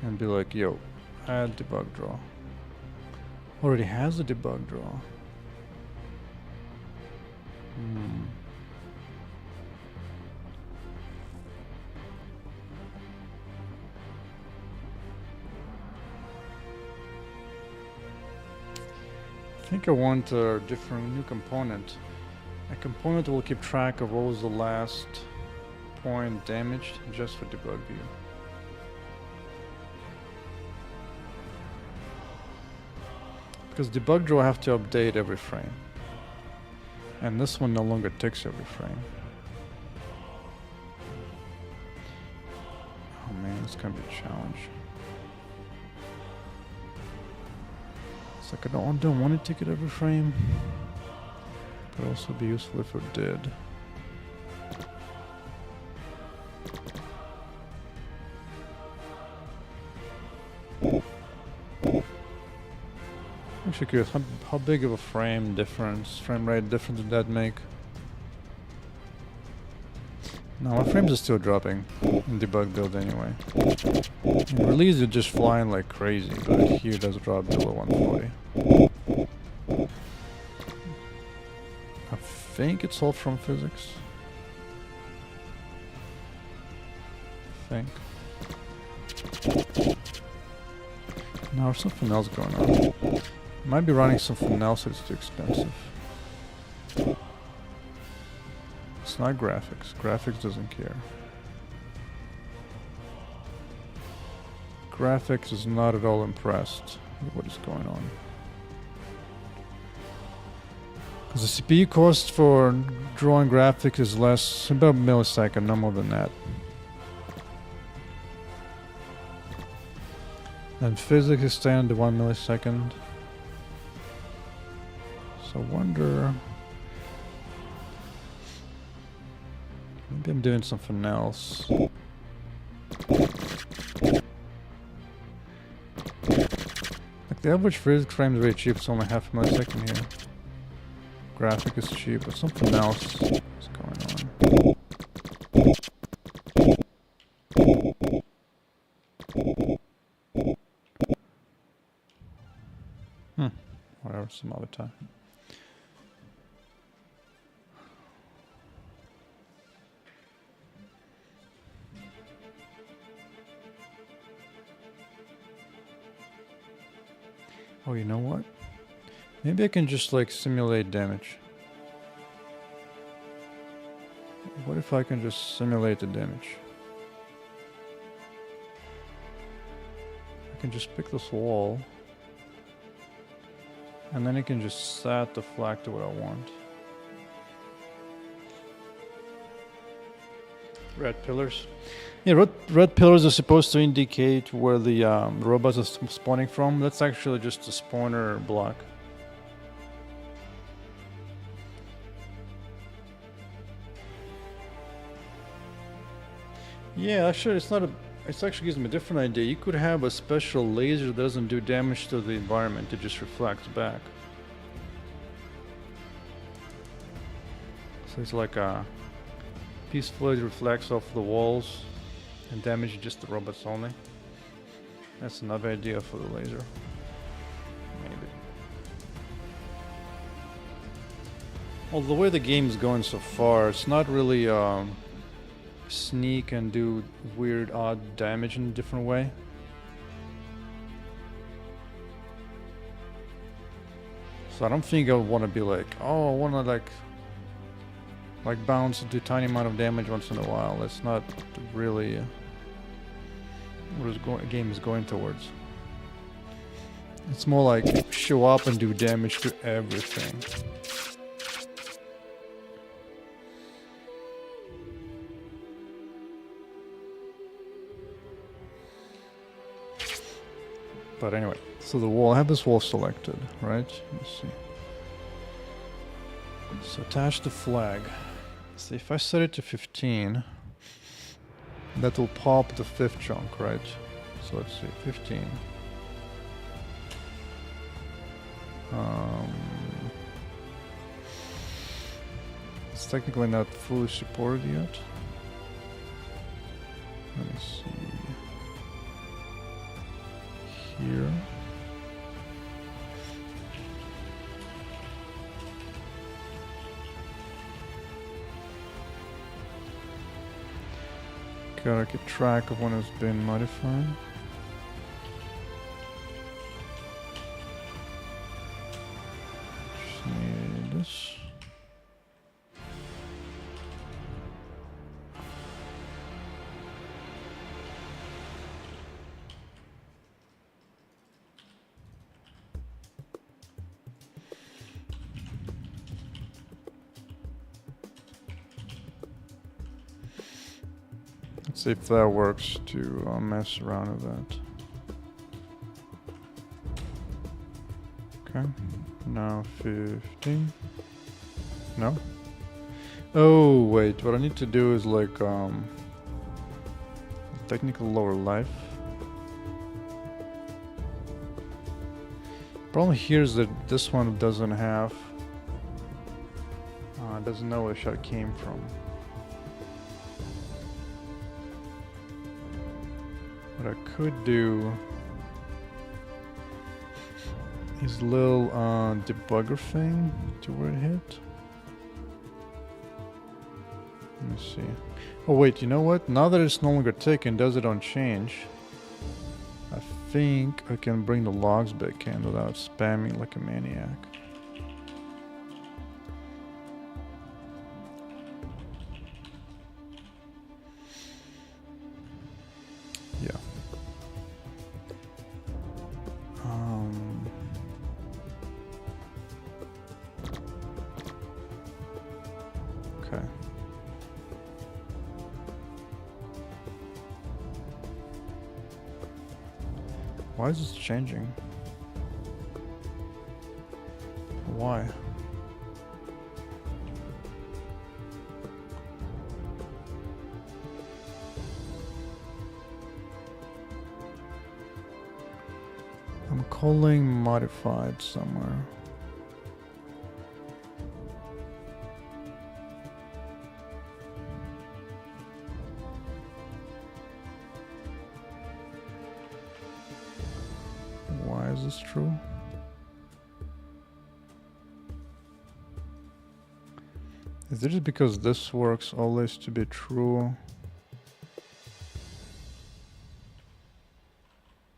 and be like, yo, add debug draw. Already has a debug draw. I think I want a different new component. A component will keep track of what was the last point damaged just for debug view. Because debug draw I have to update every frame. And this one no longer takes every frame. Oh man, it's gonna be a challenge. It's like I don't want to take it every frame. But also be useful if it did. Actually curious, how big of a frame rate difference did that make? No, my frames are still dropping in debug build anyway. In release you're just flying like crazy, but here it does drop below 140. I think it's all from physics. I think. Now there's something else going on. Might be running something else that's too expensive. It's not graphics. Graphics doesn't care. Graphics is not at all impressed with what is going on. Because the CPU cost for drawing graphics is less, about a millisecond, no more than that. And physics is staying under 1 millisecond. So I wonder... maybe I'm doing something else. Like the average physics frame is very cheap, it's only half a millisecond here. Graphic is cheap, but something else is going on. Whatever, some other time. Oh, you know what? Maybe I can just like simulate damage. What if I can just simulate the damage? I can just pick this wall. And then I can just set the flag to what I want. Red pillars. Yeah, red pillars are supposed to indicate where the robots are spawning from. That's actually just a spawner block. Yeah, actually it's not a... it actually gives me a different idea. You could have a special laser that doesn't do damage to the environment, it just reflects back. So it's like a peacefully reflects off the walls and damages just the robots only. That's another idea for the laser. Maybe. Well, the way the game is going so far, it's not really sneak and do weird odd damage in a different way. So I don't think I would want to be like, oh, I want to like bounce and do tiny amount of damage once in a while. That's not really what the game is going towards. It's more like show up and do damage to everything. But anyway, so the wall, I have this wall selected, right? Let's see. So attach the flag. So if I set it to 15, that will pop the 5th chunk, right? So let's see, 15. It's technically not fully supported yet. Let me see. Here. Gotta keep track of when it's been modified. Just need this. Let's see if that works to mess around with that. Okay, now 15. No? Oh, wait, what I need to do is like technical lower life. Problem here is that this one doesn't have, doesn't know where the shot came from. What I could do is a little debugger thing to where it hit. Let me see. Oh wait, you know what? Now that it's no longer taken, does it on change? I think I can bring the logs back in without spamming like a maniac. Yeah. Okay. Why is this changing? Why? I'm calling modified somewhere. Why is this true? Is it just because this works always to be true?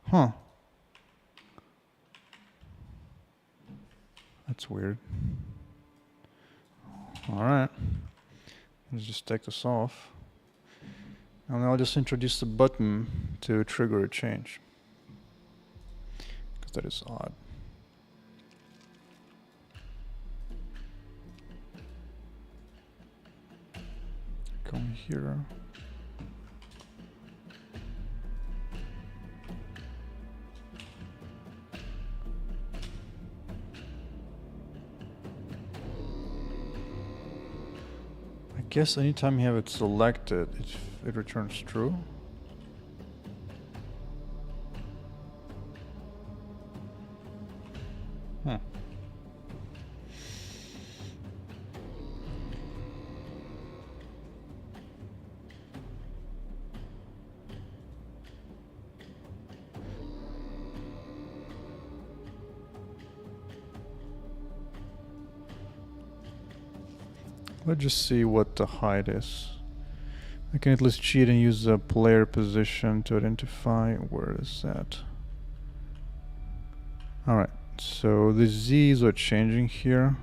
Huh. That's weird. Alright. Let's just take this off. And I'll just introduce the button to trigger a change. Because that is odd. Come here. I guess anytime you have it selected, it returns true. Huh. Let's just see what the height is. I can at least cheat and use the player position to identify where is that. Alright, so the Z's are changing here.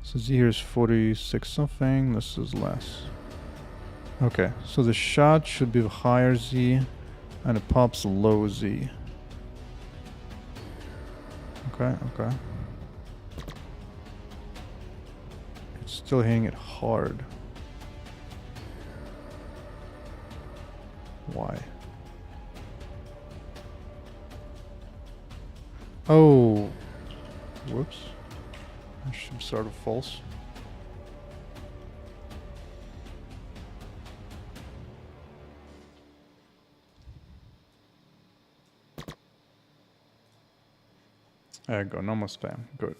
So Z here is 46 something, this is less. Okay, so the shot should be the higher Z and it pops low Z. Okay, okay. Still hitting it hard. Why? Oh, whoops. I should start with false. There you go, no more spam. Good.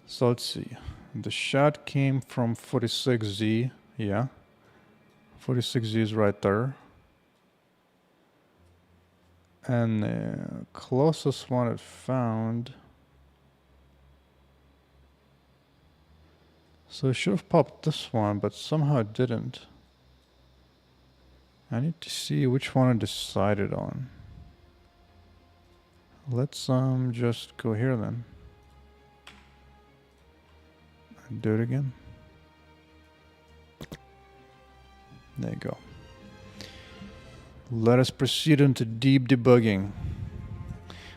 So let's see. The shot came from 46Z, yeah. 46Z is right there. And the closest one it found. So it should have popped this one, but somehow it didn't. I need to see which one I decided on. Let's just go here then. Do it again. There you go. Let us proceed into deep debugging.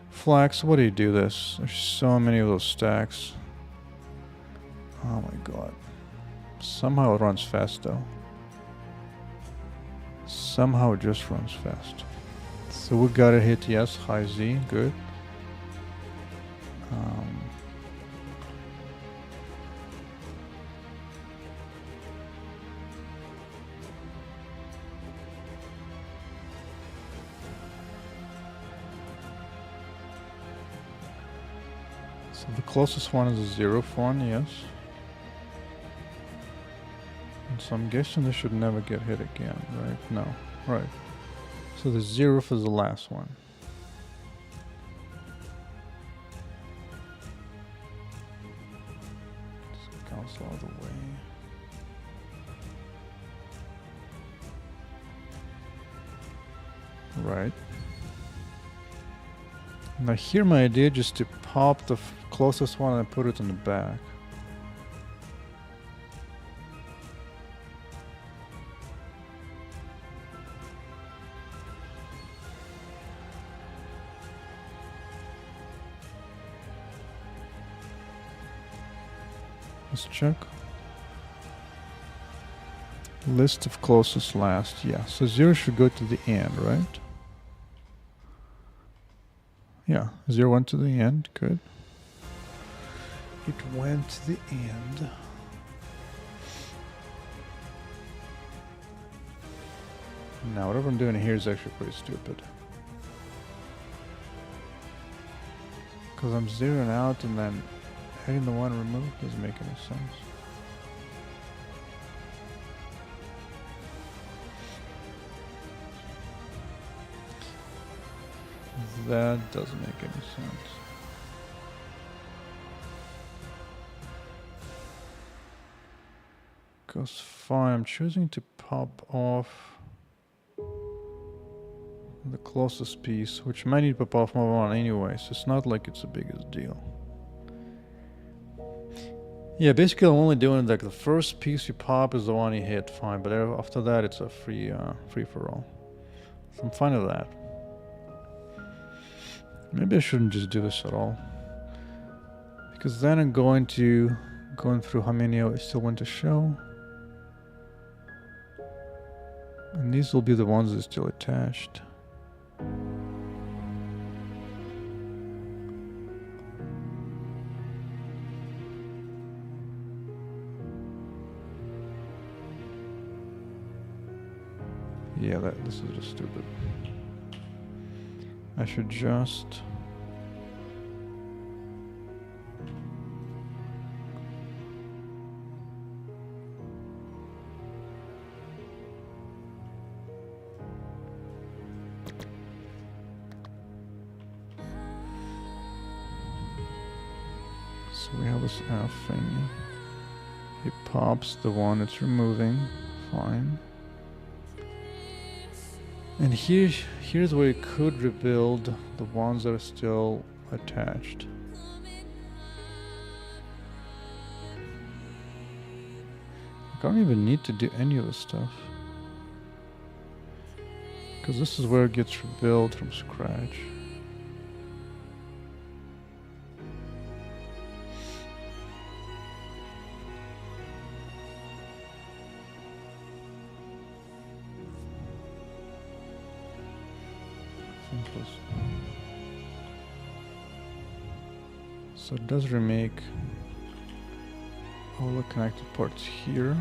Flax, what do you do this? There's so many of those stacks. Oh my god. Somehow it runs fast though. Somehow it just runs fast. So we got to hit yes, high Z, good. So the closest one is a 0-1, yes. And so I'm guessing this should never get hit again, right? No, right. So the zeroth is the last one. Just cancel all the way. Right. Now here my idea just to pop the closest one and put it in the back. Let's check. List of closest last. Yeah, so 0 should go to the end, right? Yeah, 0 went to the end. Good. It went to the end. Now, whatever I'm doing here is actually pretty stupid. Because I'm zeroing out and then adding the one removed doesn't make any sense. That doesn't make any sense. Goes fine. I'm choosing to pop off the closest piece, which might need to pop off more on anyway, so it's not like it's the biggest deal. Yeah, basically I'm only doing like the first piece you pop is the one you hit, fine, but after that it's a free for all. So I'm fine with that. Maybe I shouldn't just do this at all, because then I'm going through how many I still want to show, and these will be the ones that are still attached. Yeah, this is just stupid. I should just so we have this F thing. It pops the one it's removing, fine. And here's where you could rebuild the ones that are still attached. I don't even need to do any of this stuff, because this is where it gets rebuilt from scratch. So it does remake all the connected parts here.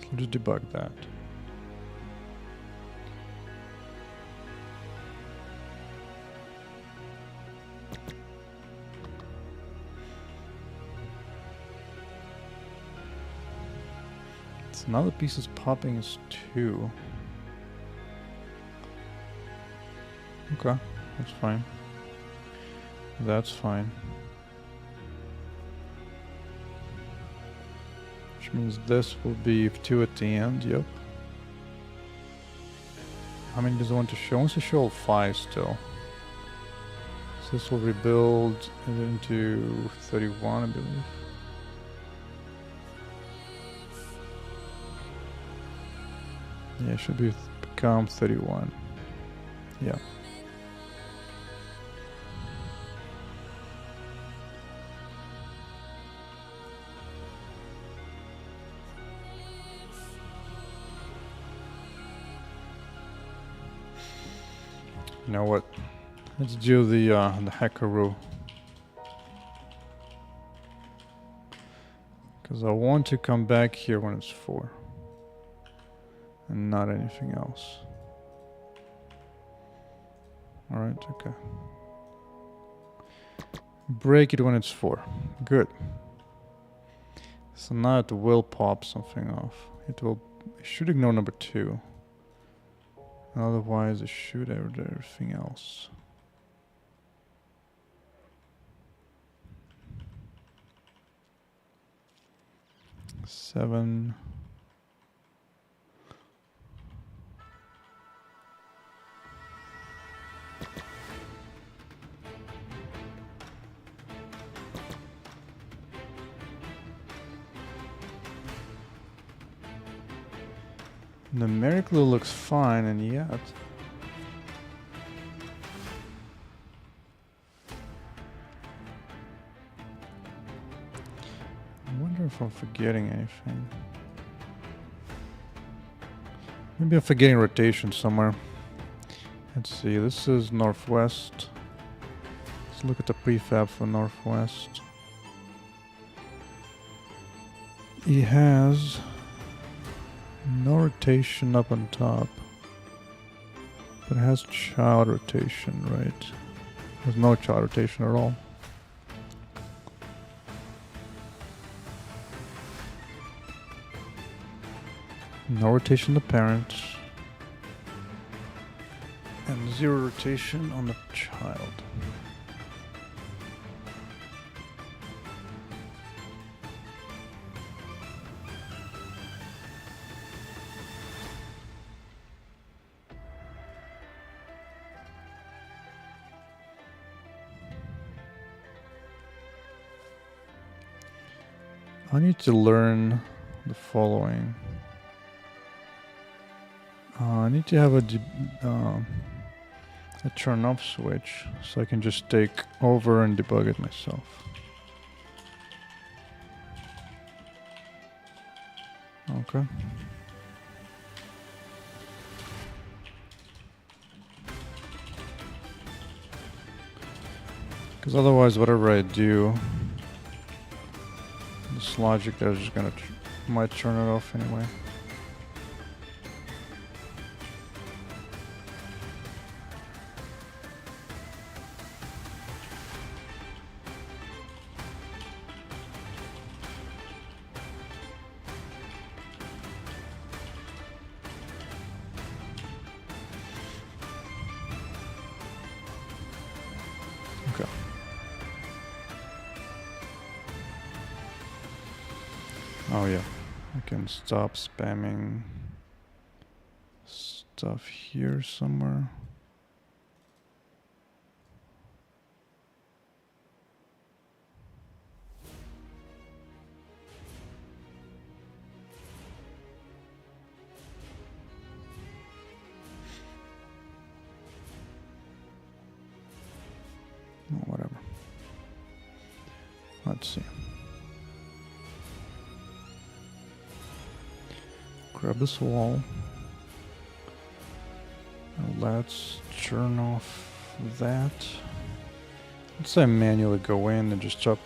So just debug that. Now the piece is popping is 2. Okay, that's fine. That's fine. Which means this will be 2 at the end, yep. How many does it want to show? It wants to show 5 still. So this will rebuild into 31, I believe. Yeah, it should become 31. Yeah. You know what? Let's do the hackaroo. Because I want to come back here when it's 4. And not anything else. Alright, okay. Break it when it's 4. Good. So now it will pop something off. It should ignore number 2. Otherwise it should everything else. Seven. Numerically looks fine, and yet I wonder if I'm forgetting anything. Maybe I'm forgetting rotation somewhere. Let's see, this is northwest. Let's look at the prefab for northwest. He has no rotation up on top, but it has child rotation, right? There's no child rotation at all. No rotation on the parent. And 0 rotation on the child. I need to learn the following. I need to have a turn off switch so I can just take over and debug it myself. Okay. Because otherwise, whatever I do, this logic there is just gonna might turn it off anyway. Okay. Oh yeah, I can stop spamming stuff here somewhere. Oh, whatever. Let's see. Grab this wall. And let's turn off that. Let's say manually go in and just stop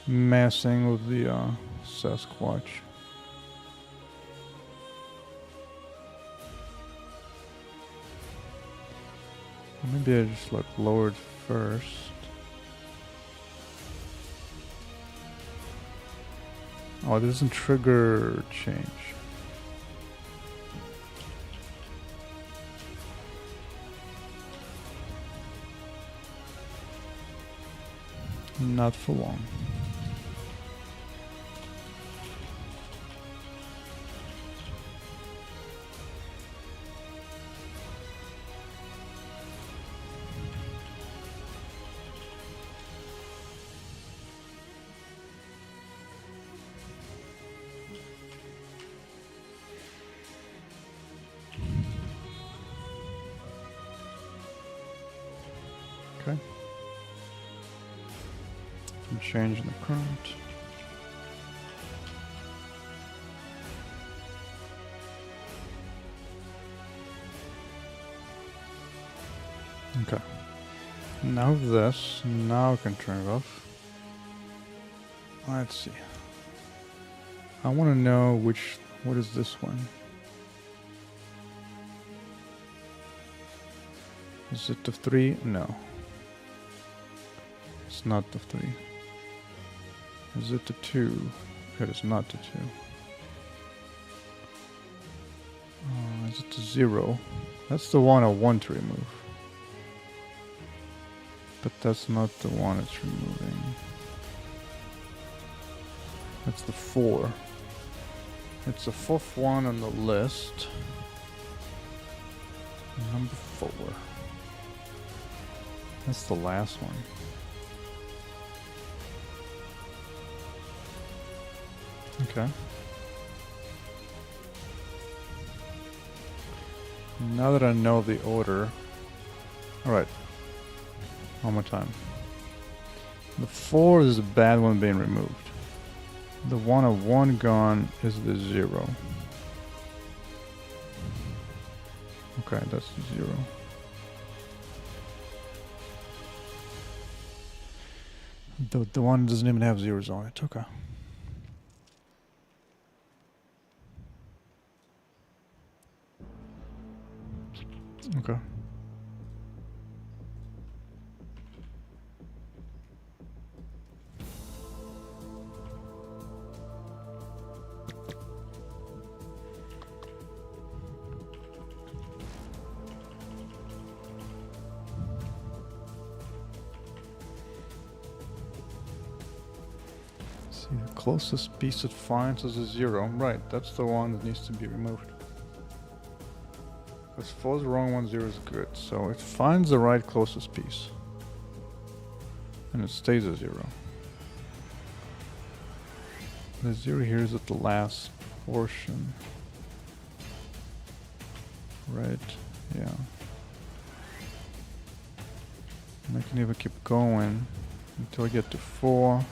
messing with the Sasquatch. Maybe I just like lower it first. Oh, it doesn't trigger change. Not for long. Okay. I'm changing the current. Okay. Now this. Now I can turn it off. Let's see. I want to know what is this one? Is it the 3? No. It's not the 3. Is it the 2? It is not the 2. Is it the 0? That's the one I want to remove. But that's not the one it's removing. That's the 4. It's the 4th one on the list. Number 4. That's the last one. Okay. Now that I know the order. Alright. One more time. The 4 is the bad one being removed. The one I want gone is the 0. Okay, that's the 0. The one doesn't even have zeros on it. Okay. Okay. See, the closest piece it finds is a 0. Right, that's the one that needs to be removed. Because 4 is the wrong one, 0 is good. So it finds the right closest piece. And it stays a 0. The 0 here is at the last portion. Right, yeah. And I can even keep going until I get to 4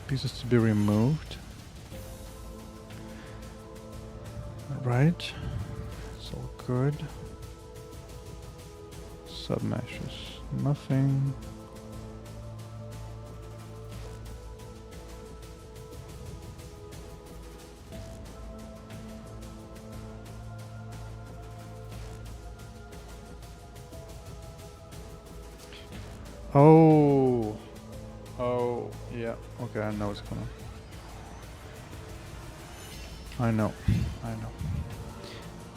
pieces to be removed. Right. It's all good. Submeshes. Nothing. Oh. Oh, yeah. Okay, I know what's going on. I know.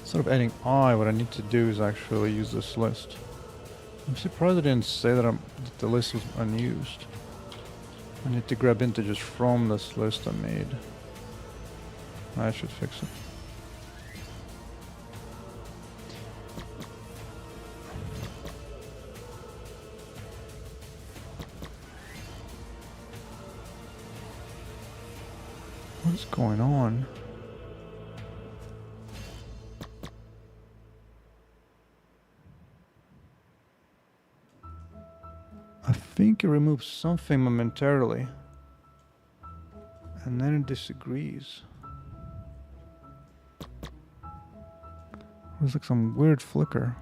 Instead of adding I, what I need to do is actually use this list. I'm surprised I didn't say that the list was unused. I need to grab integers from this list I made. I should fix it. What's going on? I think it removes something momentarily. And then it disagrees. There's like some weird flicker.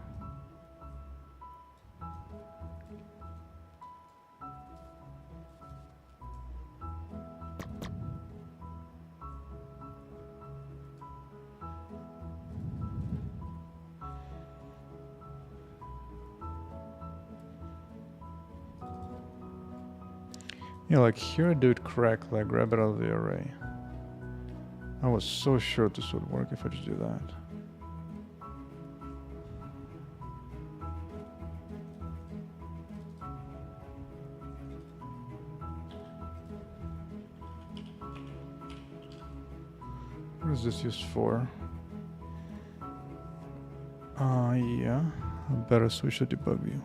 Yeah, like here I do it correctly, I grab it out of the array. I was so sure this would work if I just do that. What is this used for? Yeah, I better switch to debug view.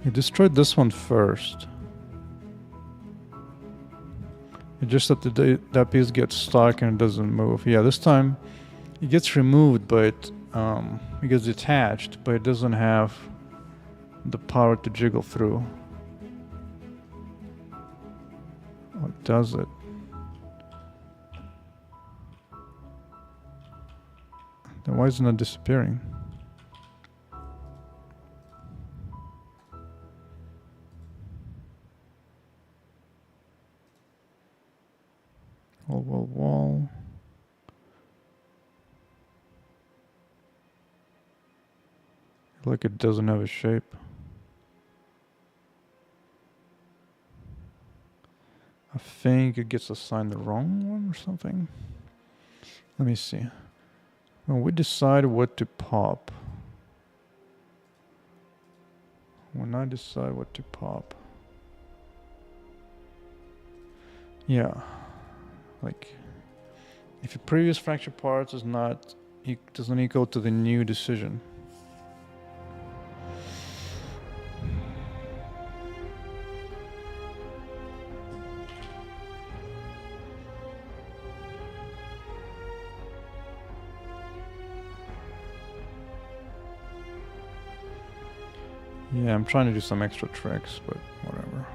You destroyed this one first. It's just that that piece gets stuck and it doesn't move. Yeah, this time it gets removed, but it gets detached, but it doesn't have the power to jiggle through. What does it? Then why is it not disappearing? Wall. Like it doesn't have a shape. I think it gets assigned the wrong one or something. Let me see. When we decide what to pop. When I decide what to pop. Yeah. Like, if your previous fracture parts is not, doesn't equal to the new decision. Yeah, I'm trying to do some extra tricks, but whatever.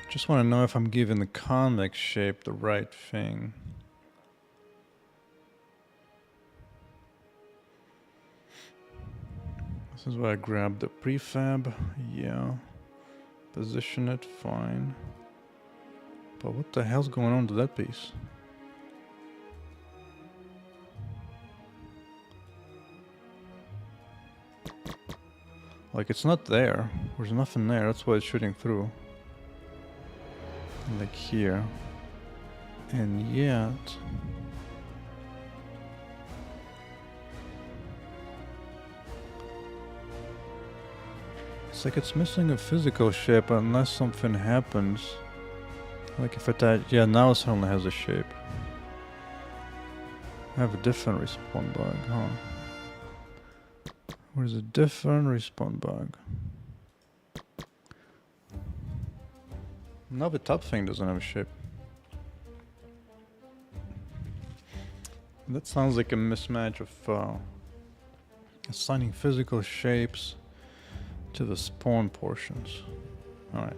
Just want to know if I'm giving the convex shape the right thing. This is where I grab the prefab. Yeah. Position it, fine. But what the hell's going on to that piece? Like, it's not there. There's nothing there. That's why it's shooting through. Like here. And yet... it's like it's missing a physical shape unless something happens. Like if it... yeah, now it suddenly has a shape. I have a different respawn bug, huh? Where's a different respawn bug? Now the top thing doesn't have a shape. That sounds like a mismatch of assigning physical shapes to the spawn portions. Alright.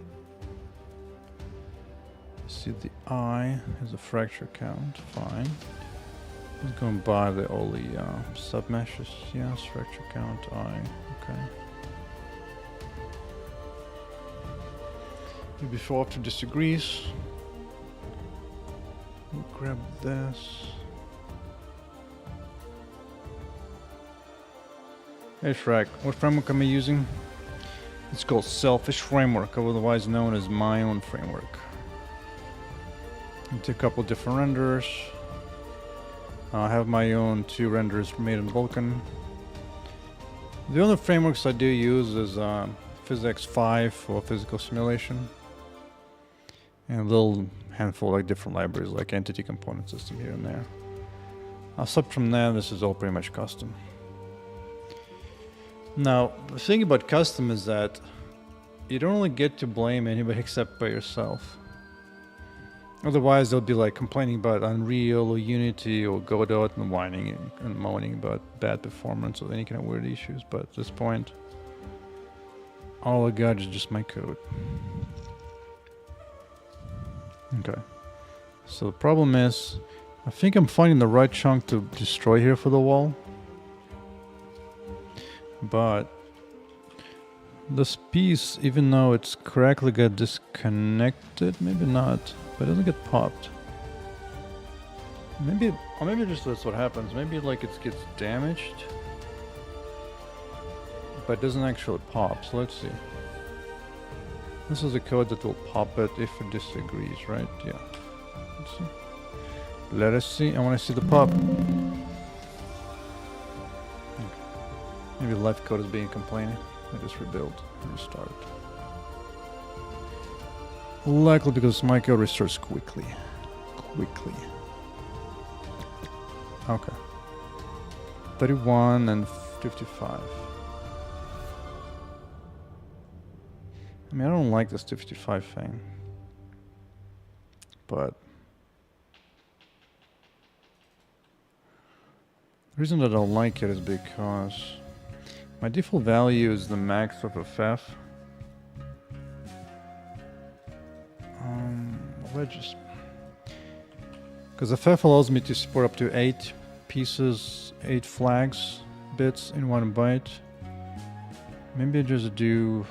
See, the eye has a fracture count, fine. Let's go and buy the only submeshes. Yes, fracture count, eye, okay. Before after disagrees. We'll grab this. Hey Shrek, what framework am I using? It's called Selfish Framework, otherwise known as my own framework. It's a couple different renders. I have my own 2 renders made in Vulkan. The only frameworks I do use is PhysX 5 for physical simulation. And a little handful like different libraries like Entity Component System here and there. Aside from that, this is all pretty much custom. Now, the thing about custom is that you don't really get to blame anybody except by yourself. Otherwise, they'll be like complaining about Unreal or Unity or Godot and whining and moaning about bad performance or any kind of weird issues. But at this point, all I got is just my code. Okay. So the problem is, I think I'm finding the right chunk to destroy here for the wall. But this piece, even though it's correctly got disconnected, maybe not, but it doesn't get popped. Maybe, or maybe just that's what happens. Maybe like it gets damaged, but it doesn't actually pop. So let's see. This is a code that will pop it if it disagrees, right? Yeah. Let's see. Let us see. I want to see the pop. Maybe the live code is being complaining. I just rebuild and restart. Likely because my code restarts quickly. Okay. 31 and 55. I mean, I don't like this 255 thing. But The reason that I don't like it is because my default value is the max of FF. Let's just... Because FF allows me to support up to 8 pieces, 8 flags, bits in 1 byte. Maybe I just do...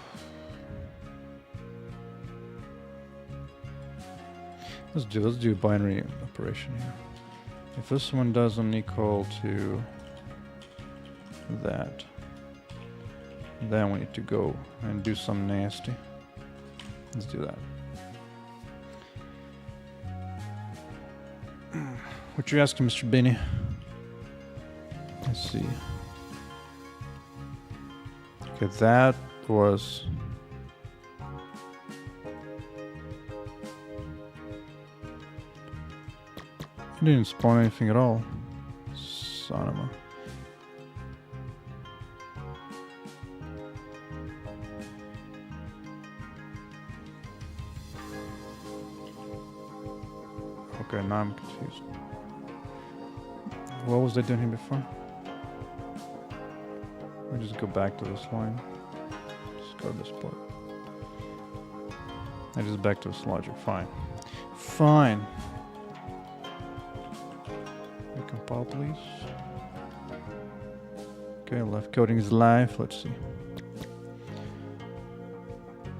Let's do a binary operation here. If this one doesn't equal to that, then we need to go and do some nasty. Let's do that. What you asking, Mr. Benny? Let's see. Okay, that was... It didn't spawn anything at all. Son of a... Okay, now I'm confused. What was I doing here before? I'll just go back to this line. Just go to this part. And just back to this logic. Fine. Fine. Recompile, please. Okay, left coding is live. Let's see.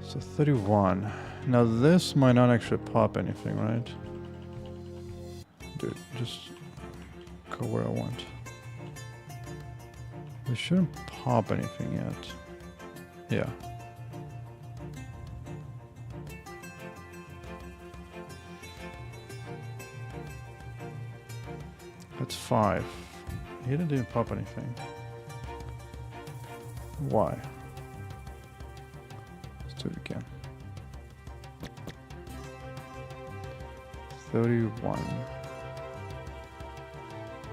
So 31. Now this might not actually pop anything, right? Dude, just go where I want. We shouldn't pop anything yet. Yeah. That's 5. He didn't even pop anything. Why? Let's do it again. 31.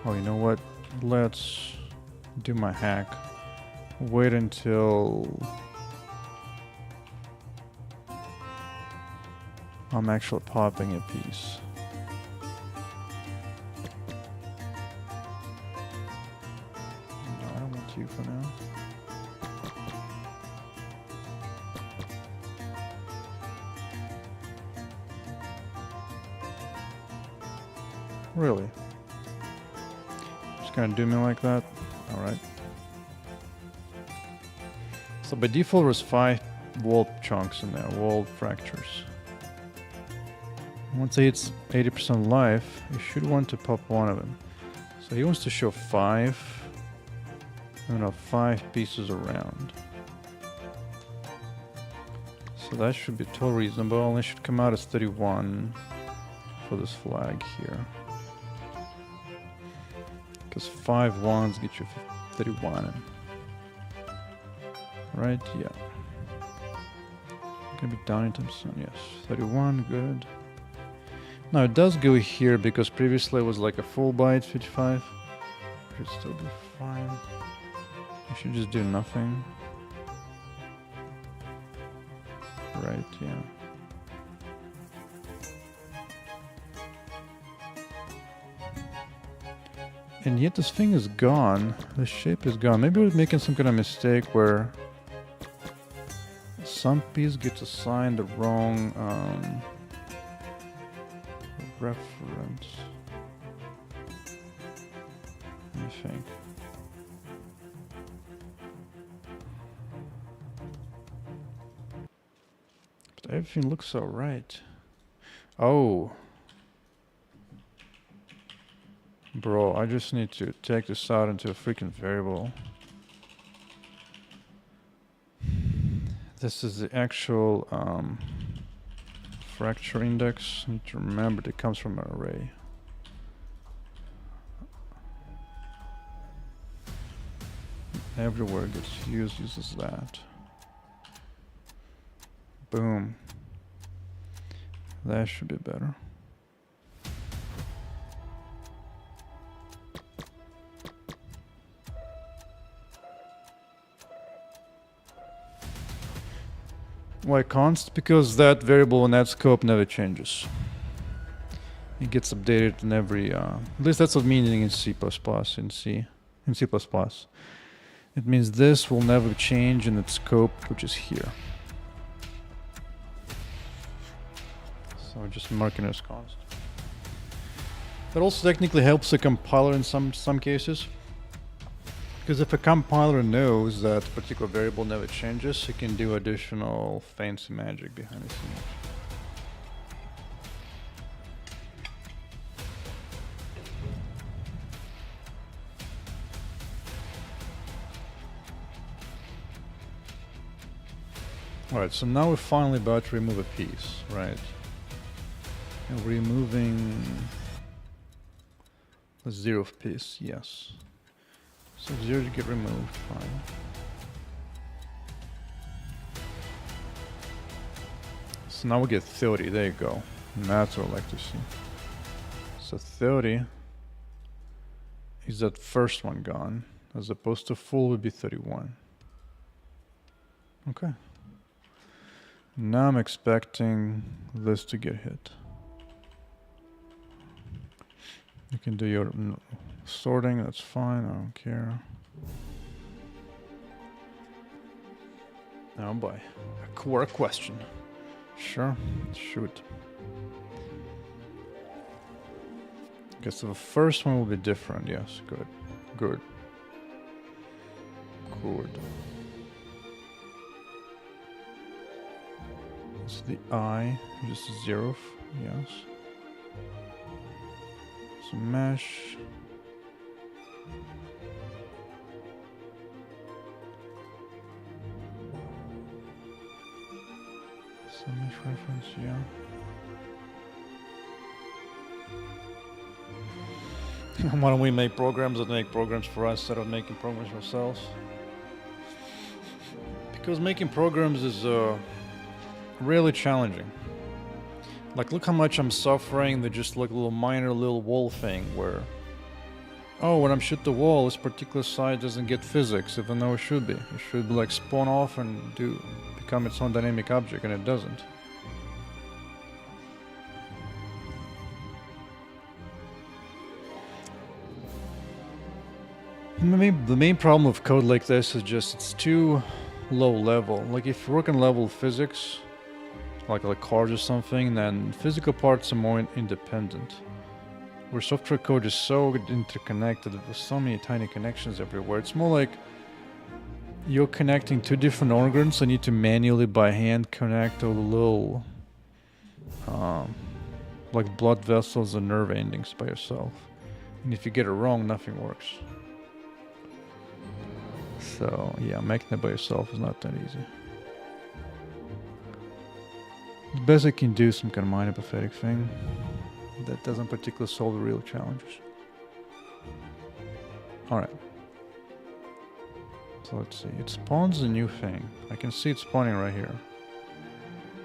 Oh, you know what? Let's do my hack. Wait until I'm actually popping a piece. No, I don't want you for now. Really? Just gonna do me like that? Alright. So by default there's 5 wall chunks in there, wall fractures. Once it hits 80% life, you should want to pop one of them. So he wants to show 5. And 5 pieces around. So that should be totally reasonable, and it should come out as 31 for this flag here. Because 5 ones get you 31. Right, yeah. Gonna be down in Thompson, yes. 31, good. Now it does go here because previously it was like a full byte, 55. Should still be fine. I should just do nothing. Right, yeah. And yet this thing is gone. The shape is gone. Maybe we're making some kind of mistake where some piece gets assigned the wrong reference. Let me think. But everything looks so right. Oh. Bro, I just need to take this out into a freaking variable. This is the actual fracture index. I need to remember that it comes from an array. Everywhere it gets used uses that. Boom. That should be better. Why const? Because that variable in that scope never changes. It gets updated in every, at least that's what meaning in C++, in C. in C++. It means this will never change in its scope, which is here. So just marking it as constant. That also technically helps the compiler in some cases. Because if a compiler knows that a particular variable never changes, it can do additional fancy magic behind the scenes. Alright, so now we're finally about to remove a piece, right? And we're removing the 0th piece, yes. So 0 to get removed, fine. So now we get 30, there you go. And that's what I like to see. So 30 is that first one gone, as opposed to full would be 31. Okay. Now I'm expecting this to get hit. You can do your sorting, that's fine, I don't care. Oh boy, a core question. Sure, shoot. Okay, so the first one will be different, yes, good. Good. Good. It's the I, just 0th, yes. So mesh. So mesh reference, yeah. Why don't we make programs that make programs for us instead of making programs ourselves? Because making programs is really challenging. Like, look how much I'm suffering with just like a little minor little wall thing where, oh, when I'm shoot the wall, this particular side doesn't get physics, even though it should be. It should like spawn off and become its own dynamic object, and it doesn't. The main problem with code like this is just it's too low level. Like if you work on level physics, like cars or something, then physical parts are more independent. Where software code is so interconnected with so many tiny connections everywhere. It's more like you're connecting two different organs, so you need to manually by hand connect all the little like blood vessels and nerve endings by yourself. And if you get it wrong, nothing works. So yeah, making it by yourself is not that easy. The best I can do is some kind of minor pathetic thing that doesn't particularly solve the real challenges. Alright. So let's see. It spawns a new thing. I can see it spawning right here.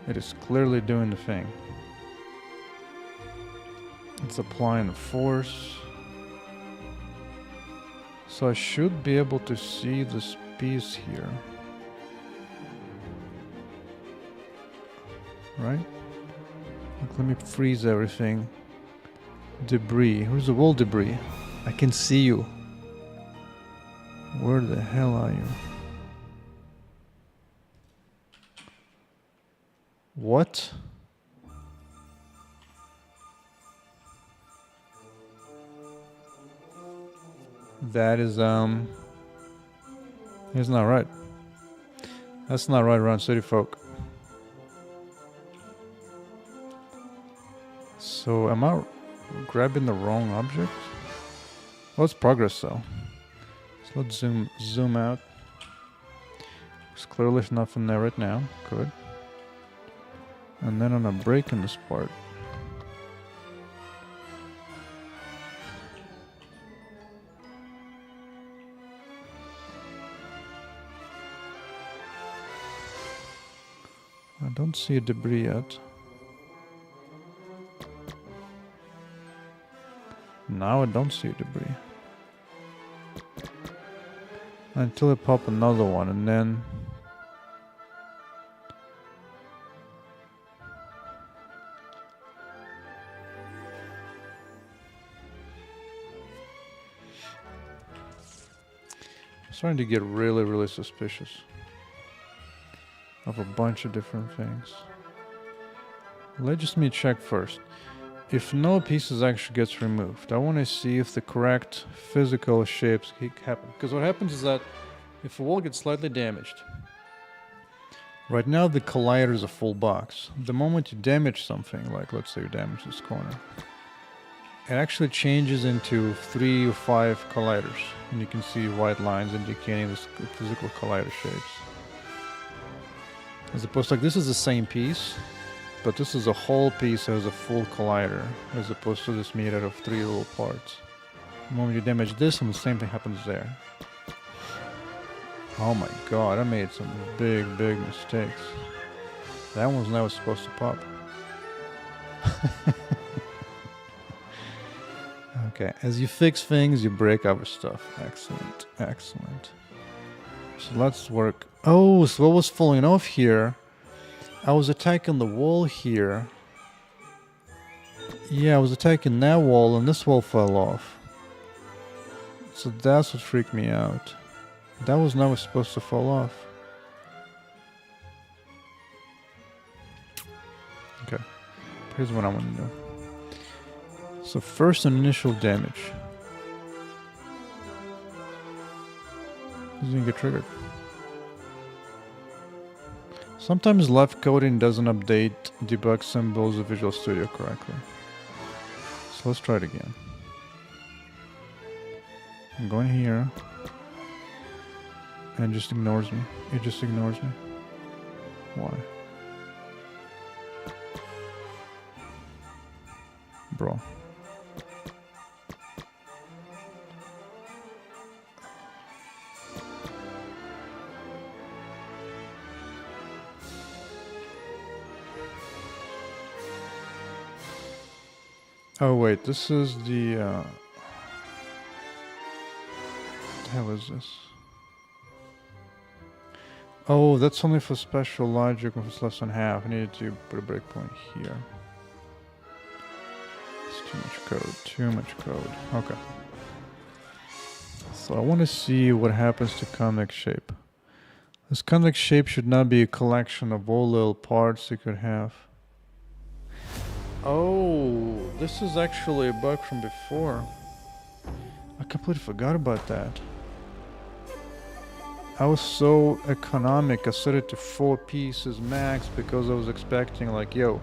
It is clearly doing the thing. It's applying the force. So I should be able to see this piece here. Right? Look, let me freeze everything. Debris. Where's the wall debris? I can see you. Where the hell are you? What? That is, it's not right. That's not right around City Folk. So, am I grabbing the wrong object? Well, it's progress though. So let's zoom out. There's clearly nothing there right now. Good. And then on a break in this part. I don't see a debris yet. Now I don't see a debris. Until I pop another one, and then... Starting to get really, really suspicious of a bunch of different things. Let me check first. If no pieces actually gets removed, I want to see if the correct physical shapes happen. Because what happens is that if a wall gets slightly damaged, right now the collider is a full box. The moment you damage something, like let's say you damage this corner, it actually changes into 3 or 5 colliders. And you can see white lines indicating the physical collider shapes. As opposed to, like, this is the same piece, but this is a whole piece that has a full collider, as opposed to this made out of 3 little parts. The moment you damage this one, the same thing happens there. Oh my god, I made some big mistakes. That one's never supposed to pop. Okay, as you fix things, you break other stuff. Excellent, excellent. So let's work. Oh, so what was falling off here? I was attacking the wall here. Yeah, I was attacking that wall and this wall fell off. So that's what freaked me out. That was never supposed to fall off. Okay, here's what I want to do. So first, an initial damage. Doesn't get triggered. Sometimes left coding doesn't update debug symbols of Visual Studio correctly. So let's try it again. I'm going here. And it just ignores me. It just ignores me. Why? Bro. Oh wait, this is the what the hell is this? Oh, that's only for special logic when it's less than half. I needed to put a breakpoint here. It's too much code, too much code. Okay. So I want to see what happens to convex shape. This convex shape should not be a collection of all little parts you could have. Oh, this is actually a bug from before. I completely forgot about that. I was so economic, I set it to 4 pieces max because I was expecting, like, yo,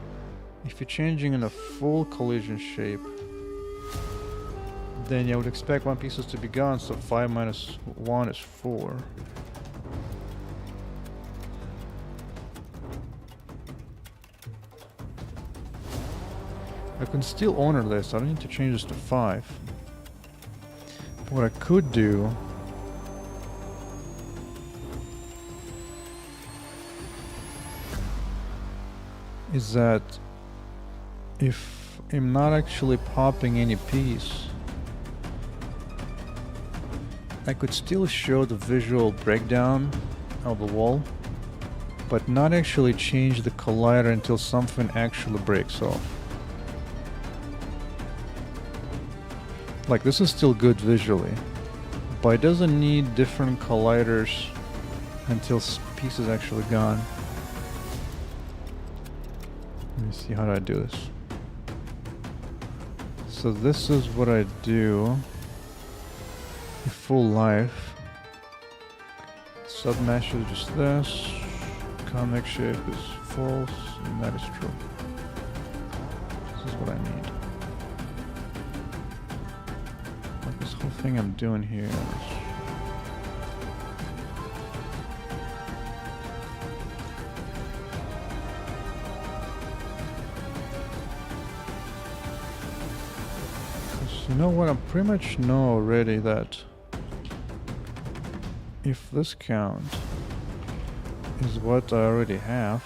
if you're changing in a full collision shape, then I would expect 1 pieces to be gone, so 5 minus 1 is 4. I can still honor this, I don't need to change this to 5. But what I could do is that if I'm not actually popping any piece, I could still show the visual breakdown of the wall, but not actually change the collider until something actually breaks off. Like, this is still good visually, but it doesn't need different colliders until piece is actually gone. Let me see, how do I do this? So this is what I do in full life. Submesh is just this. Convex shape is false, and that is true. This is what I need. Like, this whole thing I'm doing here is you know what, I pretty much know already that if this count is what I already have,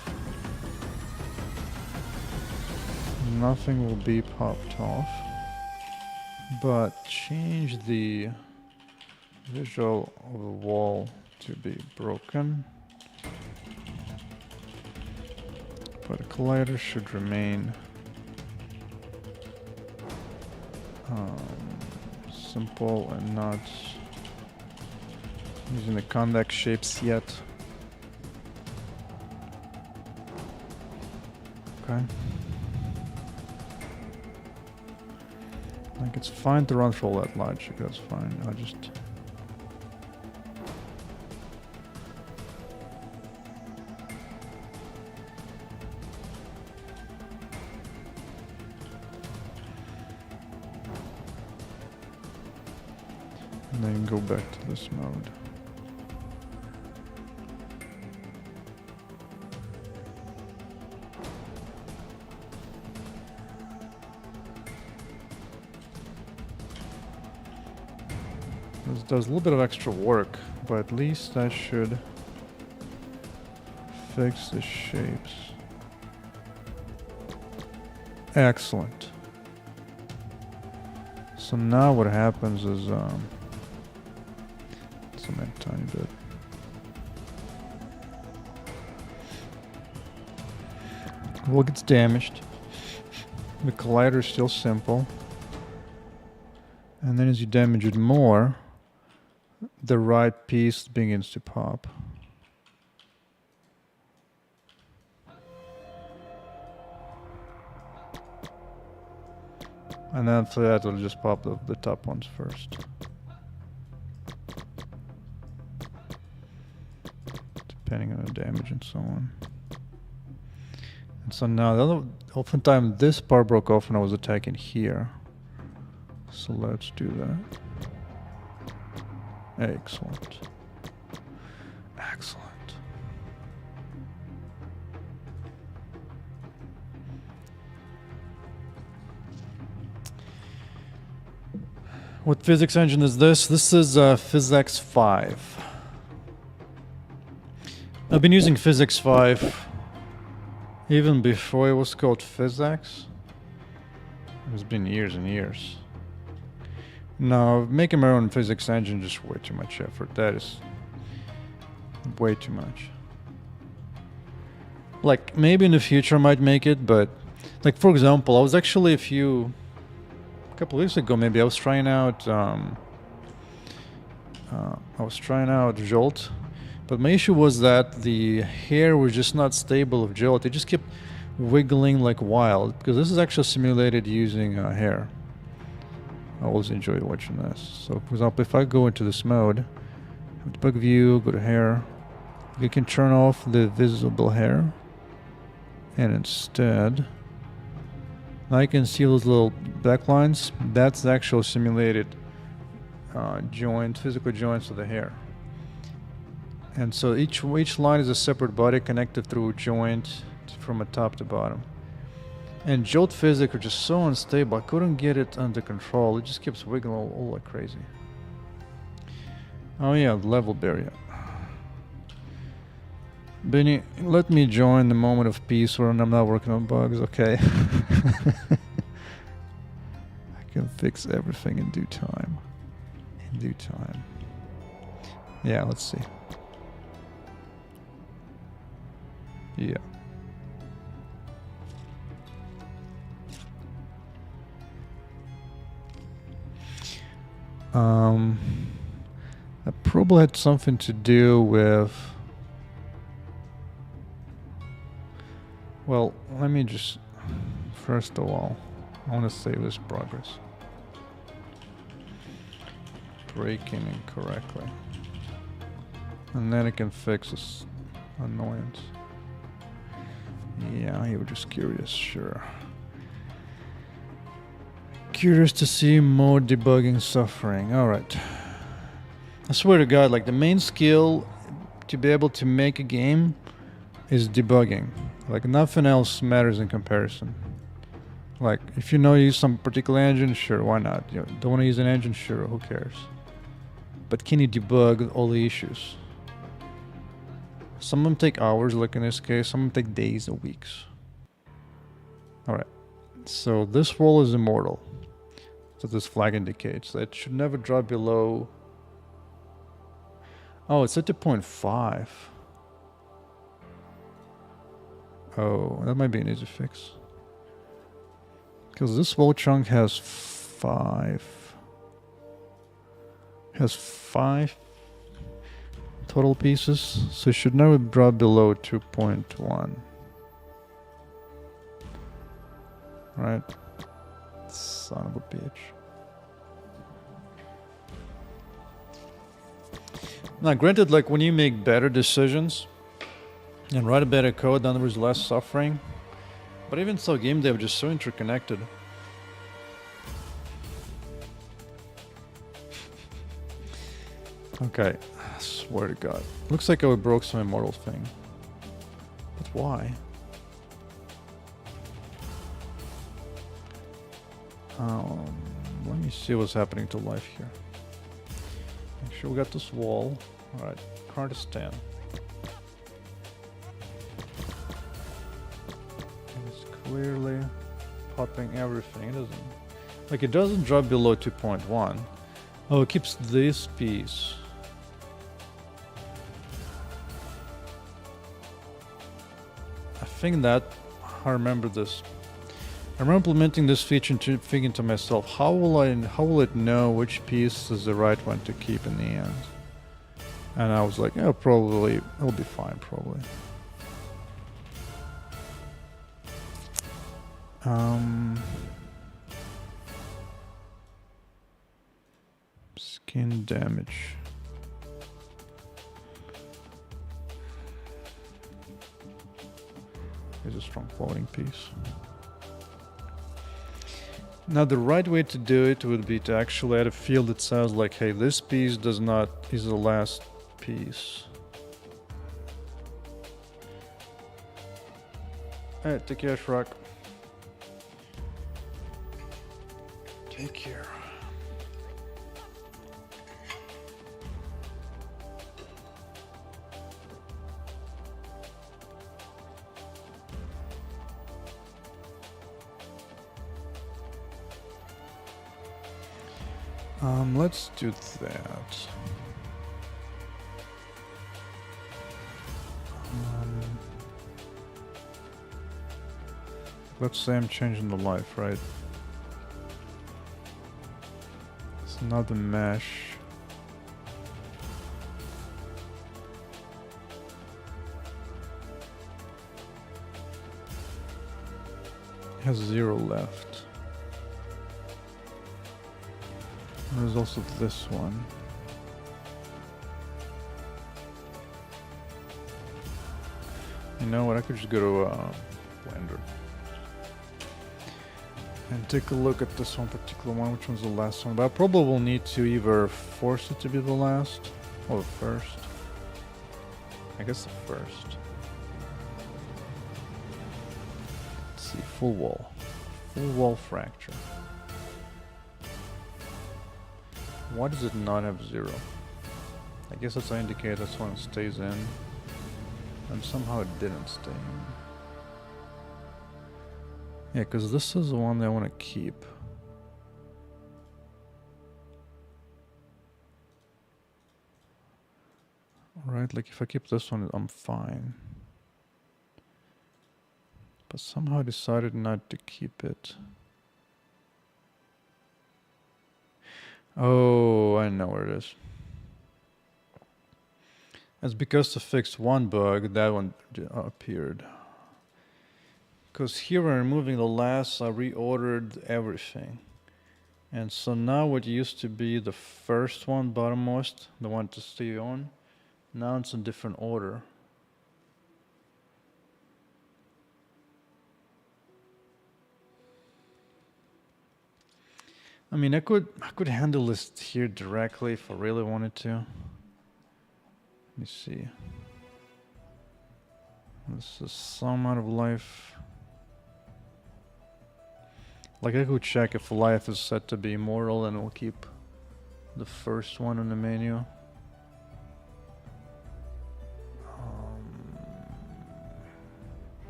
nothing will be popped off, but change the visual of the wall to be broken, but the collider should remain simple and not Using the convex shapes yet. Okay. Like it's fine to run for all that logic, that's fine. I'll just... And then go back to this mode. This does a little bit of extra work, but at least that should fix the shapes. Excellent. So now what happens is, zoom in a tiny bit. Wall gets damaged. The collider is still simple. And then as you damage it more, the right piece begins to pop. And then after that, it'll just pop the top ones first. Depending on the damage and so on. And so now, oftentimes this part broke off when I was attacking here. So let's do that. Excellent. Excellent. What physics engine is this? This is PhysX 5. I've been using PhysX 5 even before it was called PhysX. It's been years and years. Now, making my own physics engine is just way too much effort. That is way too much. Like, maybe in the future I might make it, but... Like, for example, I was actually a couple weeks ago, maybe, I was trying out... Jolt. But my issue was that the hair was just not stable of Jolt. It just kept wiggling like wild, because this is actually simulated using hair. I always enjoy watching this. So, for example, if I go into this mode, debug view, go to hair, you can turn off the visible hair, and instead, now you can see those little black lines. That's the actual simulated physical joints of the hair. And so each line is a separate body connected through a joint from a top to bottom. And Jolt physics are just so unstable, I couldn't get it under control. It just keeps wiggling all like crazy. Oh yeah, level barrier. Benny, let me join the moment of peace when I'm not working on bugs, okay? I can fix everything in due time. In due time. Yeah, let's see. Yeah. That probably had something to do with... Well, let me just... First of all, I want to save this progress. Breaking incorrectly. And then I can fix this annoyance. Yeah, you were just curious, sure. Curious to see more debugging suffering. Alright. I swear to God, like the main skill to be able to make a game is debugging. Like nothing else matters in comparison. Like if you know you use some particular engine, sure, why not? You know, don't want to use an engine, sure, who cares? But can you debug all the issues? Some of them take hours, like in this case. Some of them take days or weeks. Alright. So this wall is immortal. So this flag indicates that it should never drop below... Oh, it's set to 0.5. Oh, that might be an easy fix. Because this wall chunk has 5. Has 5. total pieces, so it should never drop below 2.1. Right? Son of a bitch. Now, granted, like when you make better decisions and write a better code, then there is less suffering. But even so, game dev is just so interconnected. Okay, I swear to God. Looks like I broke some immortal thing. But why? Let me see what's happening to life here. Make sure we got this wall. Alright, current is 10. It's clearly popping everything. It doesn't. Like, it doesn't drop below 2.1. Oh, it keeps this piece. I think that I remember this. I remember implementing this feature and thinking to myself, how will it know which piece is the right one to keep in the end? And I was like, yeah, probably it'll be fine, probably. Skin damage. Here's a strong floating piece. Now the right way to do it would be to actually add a field that says like, hey, this piece is the last piece. Alright, take care, Shrek. Take care. Let's do that. Let's say I'm changing the life, right? It's another mesh. It has 0 left. There's also this one. You know what? I could just go to Blender and take a look at this one particular one. Which one's the last one? But I probably will need to either force it to be the last or the first. I guess the first. Let's see. Full wall fracture. Why does it not have 0? I guess that's an indicator that's when it stays in. And somehow it didn't stay in. Yeah, because this is the one that I want to keep. Right, like if I keep this one, I'm fine. But somehow I decided not to keep it. Oh, I know where it is. It's because to fix one bug, that one appeared. Because here when removing the last, I reordered everything. And so now what used to be the first one, bottommost, the one to stay on, now it's in different order. I mean, I could handle this here directly if I really wanted to. Let me see. This is some out of life. Like I could check if life is set to be immortal, and we'll keep the first one in the menu.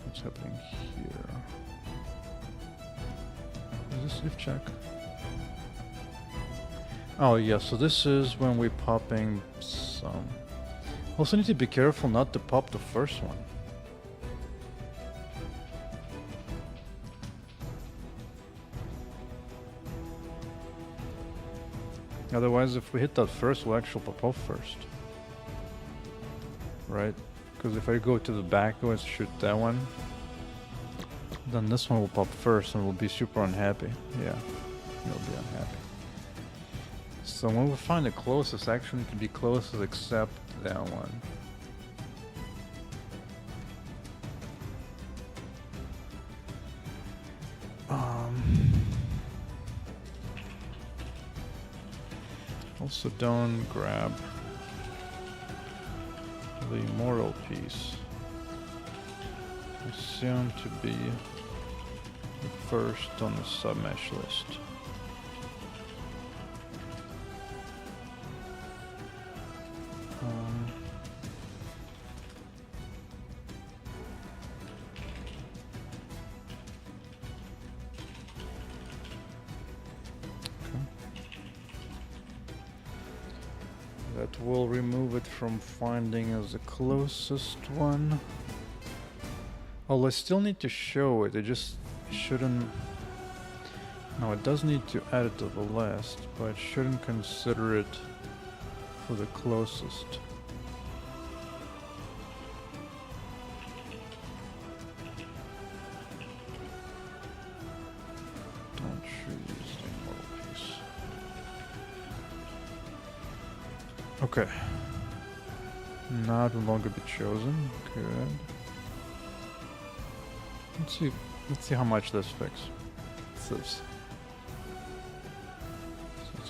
What's happening here? Is this if check? Oh yeah, so this is when we're popping some. Also need to be careful not to pop the first one. Otherwise, if we hit that first, we'll actually pop off first. right? Because if I go to the back and shoot that one, then this one will pop first and will be super unhappy. Yeah, it'll be unhappy. So when we find the closest, actually it can be closest except that one. Also don't grab the immortal piece. Assumed to be the first on the submesh list. That will remove it from finding as the closest one. Oh, I still need to show it. It just shouldn't. No, it does need to add it to the list, but it shouldn't consider it for the closest. Don't choose the immortal piece. Okay. Now it will no longer be chosen. Good. Let's see how much this fixes. So let's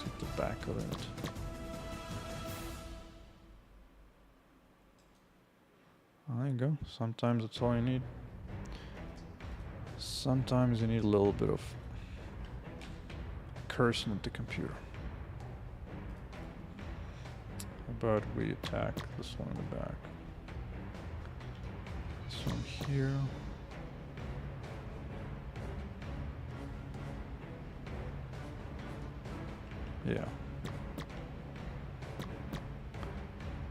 hit the back of it. There you go. Sometimes that's all you need. Sometimes you need a little bit of cursing at the computer. How about we attack this one in the back? This one here. Yeah.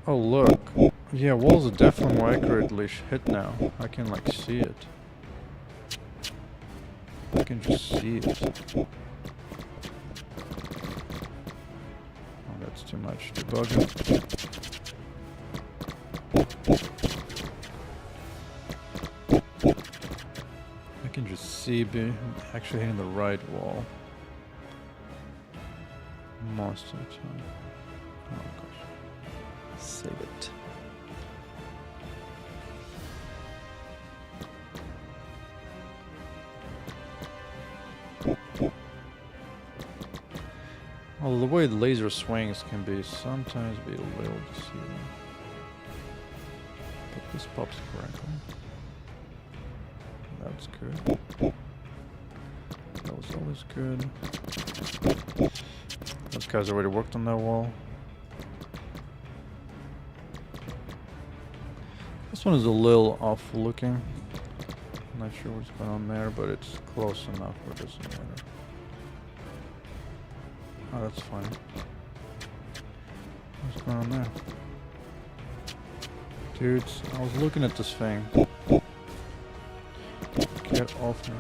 Oh look. Yeah, walls are definitely more accurately hit now. I can like see it. I can just see it. Oh, that's too much debugging. I can just see actually hitting the right wall. Most of the time. Oh gosh. Save it. Well, the way the laser swings can be sometimes be a little deceiving. But this pops correctly. That's good. That was always good. Those guys already worked on that wall. This one is a little off looking. I'm not sure what's going on there, but it's close enough where it doesn't matter. Oh, that's fine. What's going on there? Dudes, I was looking at this thing. Get off me.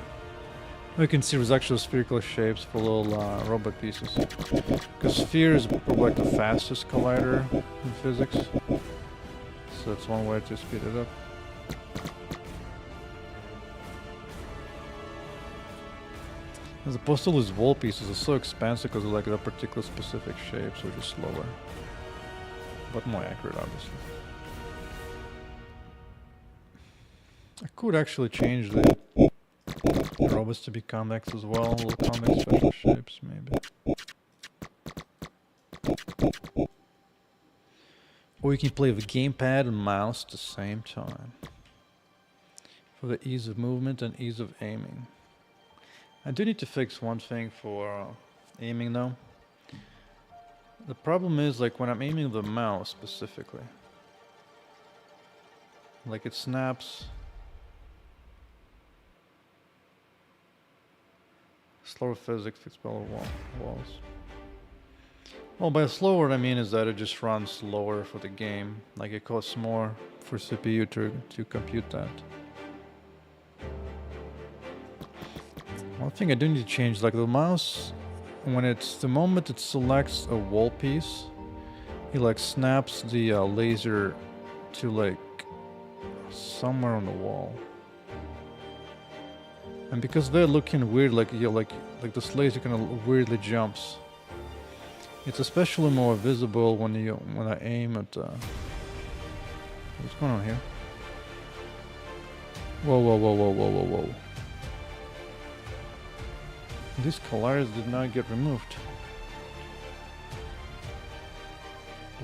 You can see there's actually spherical shapes for little robot pieces. Because sphere is probably like the fastest collider in physics. So that's one way to speed it up. As opposed to these wall pieces, it's so expensive because of like a particular specific shape, so just slower. But more accurate, obviously. I could actually change the robots to be convex as well, little convex special shapes, maybe. Or you can play with gamepad and mouse at the same time. For the ease of movement and ease of aiming. I do need to fix one thing for aiming though. The problem is like when I'm aiming the mouse specifically. Like it snaps. Slower physics fix better walls. Well, by slower, I mean is that it just runs slower for the game. Like it costs more for CPU to compute that. One thing I do need to change, like the mouse, when it's the moment it selects a wall piece, it like snaps the laser to like somewhere on the wall. And because they're looking weird, like the laser kind of weirdly jumps. It's especially more visible when I aim at. What's going on here? Whoa, whoa, whoa, whoa, whoa, whoa, whoa. These colliders did not get removed.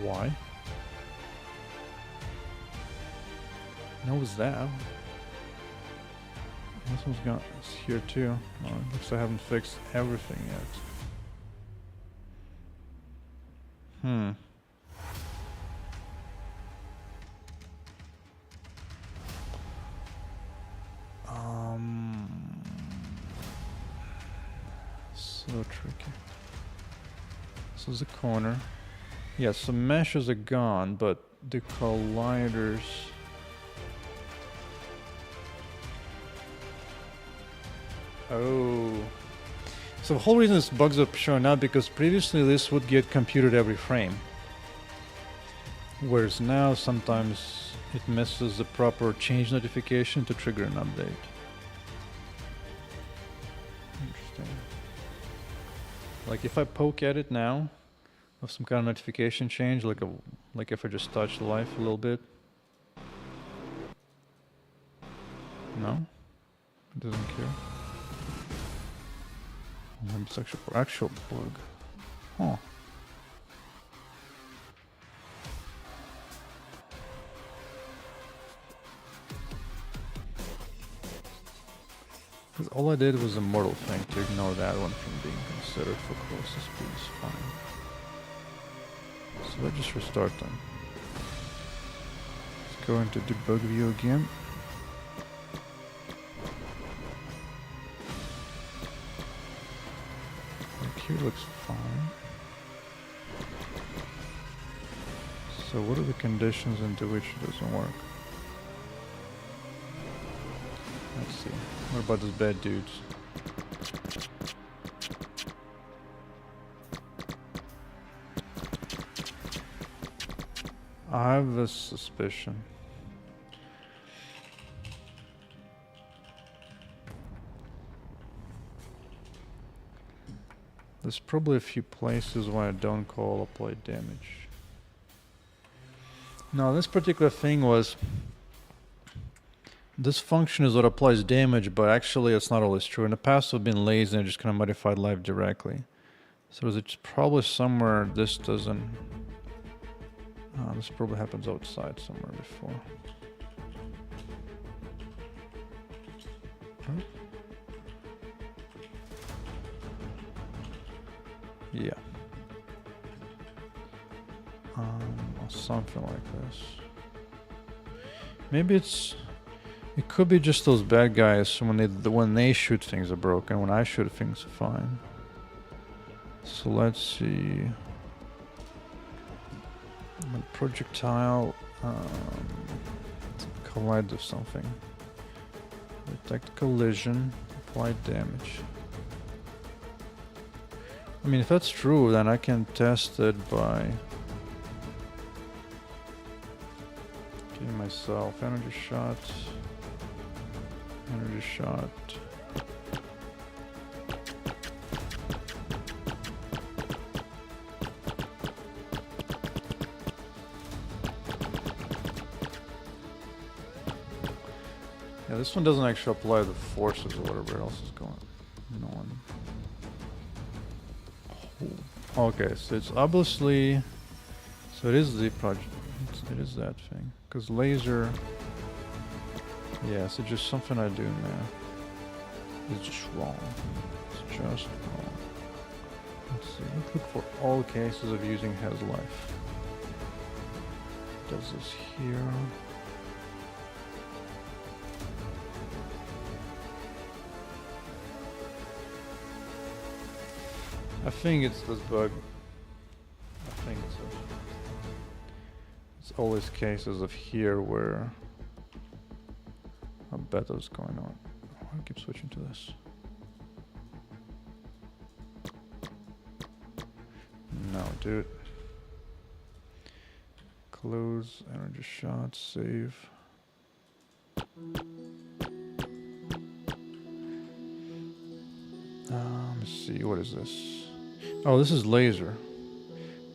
Why? What was that? This one's got it's here too. Oh, it looks like I haven't fixed everything yet. So tricky. This is a corner. Yes, the meshes are gone, but the colliders. Oh. So the whole reason this bugs up showing up because previously this would get computed every frame. Whereas now sometimes it misses the proper change notification to trigger an update. Interesting. Like if I poke at it now of some kind of notification change, like if I just touch the life a little bit. No? It doesn't care. Maybe it's actual bug. Huh. Because all I did was a mortal thing to ignore that one from being considered for closest speed spine. So let's just restart them. Let's go into debug view again. Here looks fine. So what are the conditions into which it doesn't work? Let's see. What about those bad dudes? I have a suspicion. There's probably a few places where I don't call apply damage. Now this particular thing was, this function is what applies damage, but actually it's not always true. In the past I've been lazy and just kind of modified life directly. So it's probably somewhere this doesn't, this probably happens outside somewhere before. Huh? Yeah. Or something like this. Maybe it could be just those bad guys when they shoot things are broken, when I shoot things are fine. So let's see. Projectile collide with something. Detect collision, apply damage. I mean, if that's true, then I can test it by giving myself energy shot. Energy shot. Yeah, this one doesn't actually apply the forces or whatever else is going on. Okay, so it's obviously, so it is the project, it is that thing, because laser, yeah, so just something I do now is just wrong, it's just wrong. Let's see, let's look for all cases of using has life. Does this here. I think it's this bug. I think it's always cases of here where a beta's going on. I'll keep switching to this. No, dude. Close, energy shot, save. Let's see, what is this? Oh, this is laser.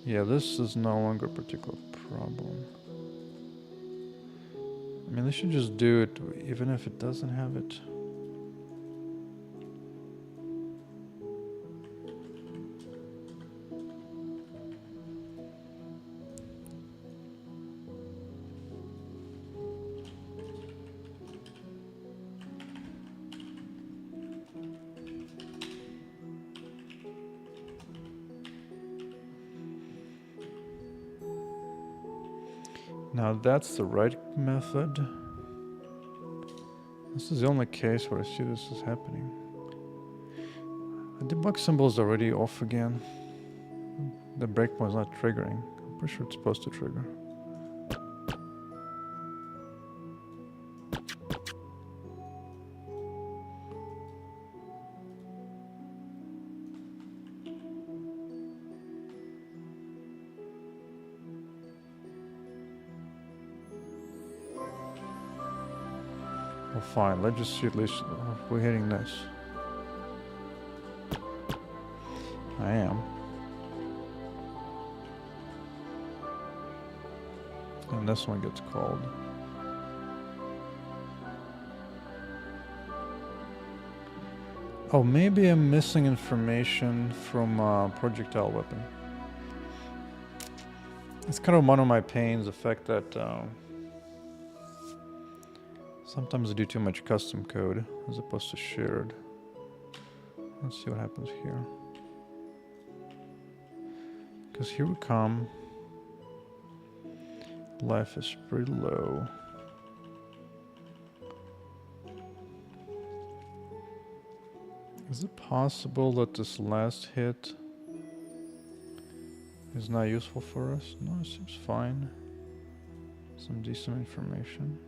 Yeah, this is no longer a particular problem. I mean, they should just do it even if it doesn't have it. Now that's the right method. This is the only case where I see this is happening. The debug symbol is already off again. The breakpoint is not triggering. I'm pretty sure it's supposed to trigger. Well, fine. Let's just see at least if we're hitting this. I am. And this one gets called. Oh, maybe I'm missing information from projectile weapon. It's kind of one of my pains, the fact that sometimes I do too much custom code as opposed to shared. Let's see what happens here. Because here we come. Life is pretty low. Is it possible that this last hit is not useful for us? No, it seems fine. Some decent information.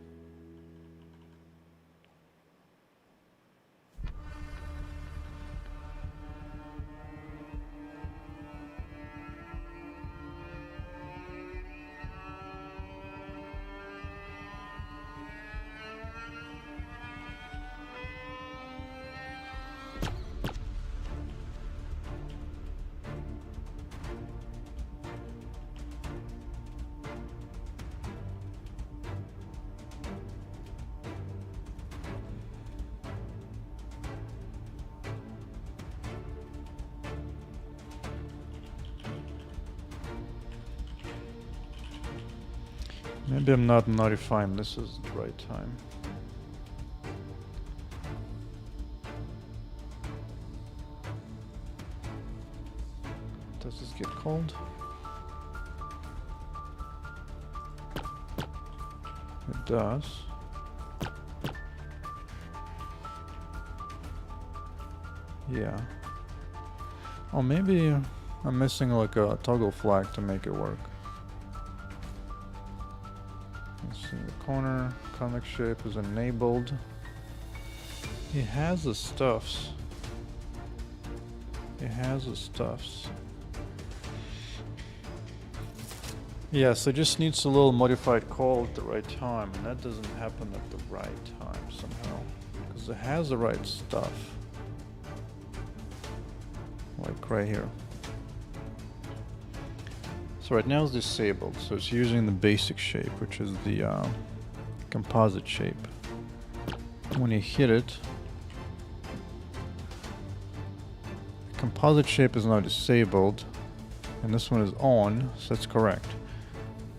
Maybe I'm not notifying this is the right time. Does this get called? It does. Yeah. Oh, maybe I'm missing like a toggle flag to make it work. Let's see, the corner comic shape is enabled. He has the stuffs. He has the stuffs. Yes, it just needs a little modified call at the right time, and that doesn't happen at the right time somehow. Because it has the right stuff. Like right here. So right now it's disabled, so it's using the basic shape, which is the composite shape. When you hit it, the composite shape is now disabled, and this one is on, so that's correct.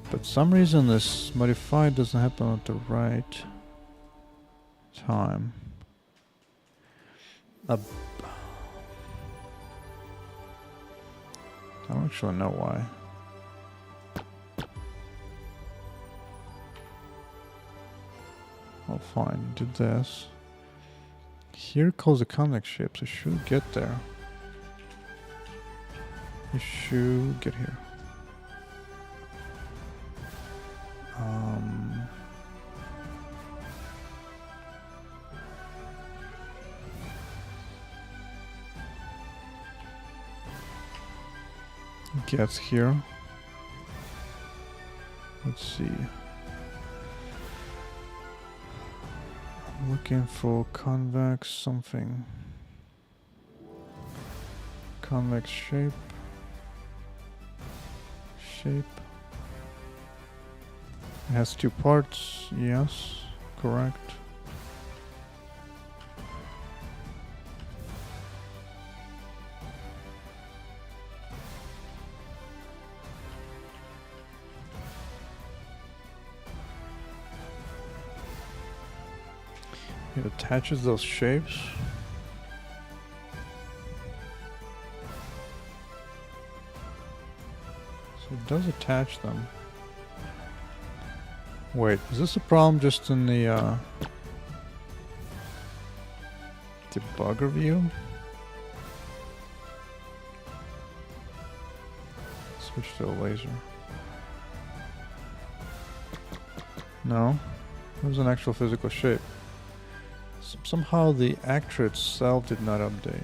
But some reason this modified doesn't happen at the right time. I don't actually know why. Oh, fine, do this. Here calls the comic shape, so it should get there. It should get here. Gets here. Let's see. I'm looking for convex something. Convex shape. Shape. It has two parts. Yes, correct. It attaches those shapes. So it does attach them. Wait, is this a problem just in the debugger view? Switch to a laser. No, it was an actual physical shape. Somehow the actor itself did not update.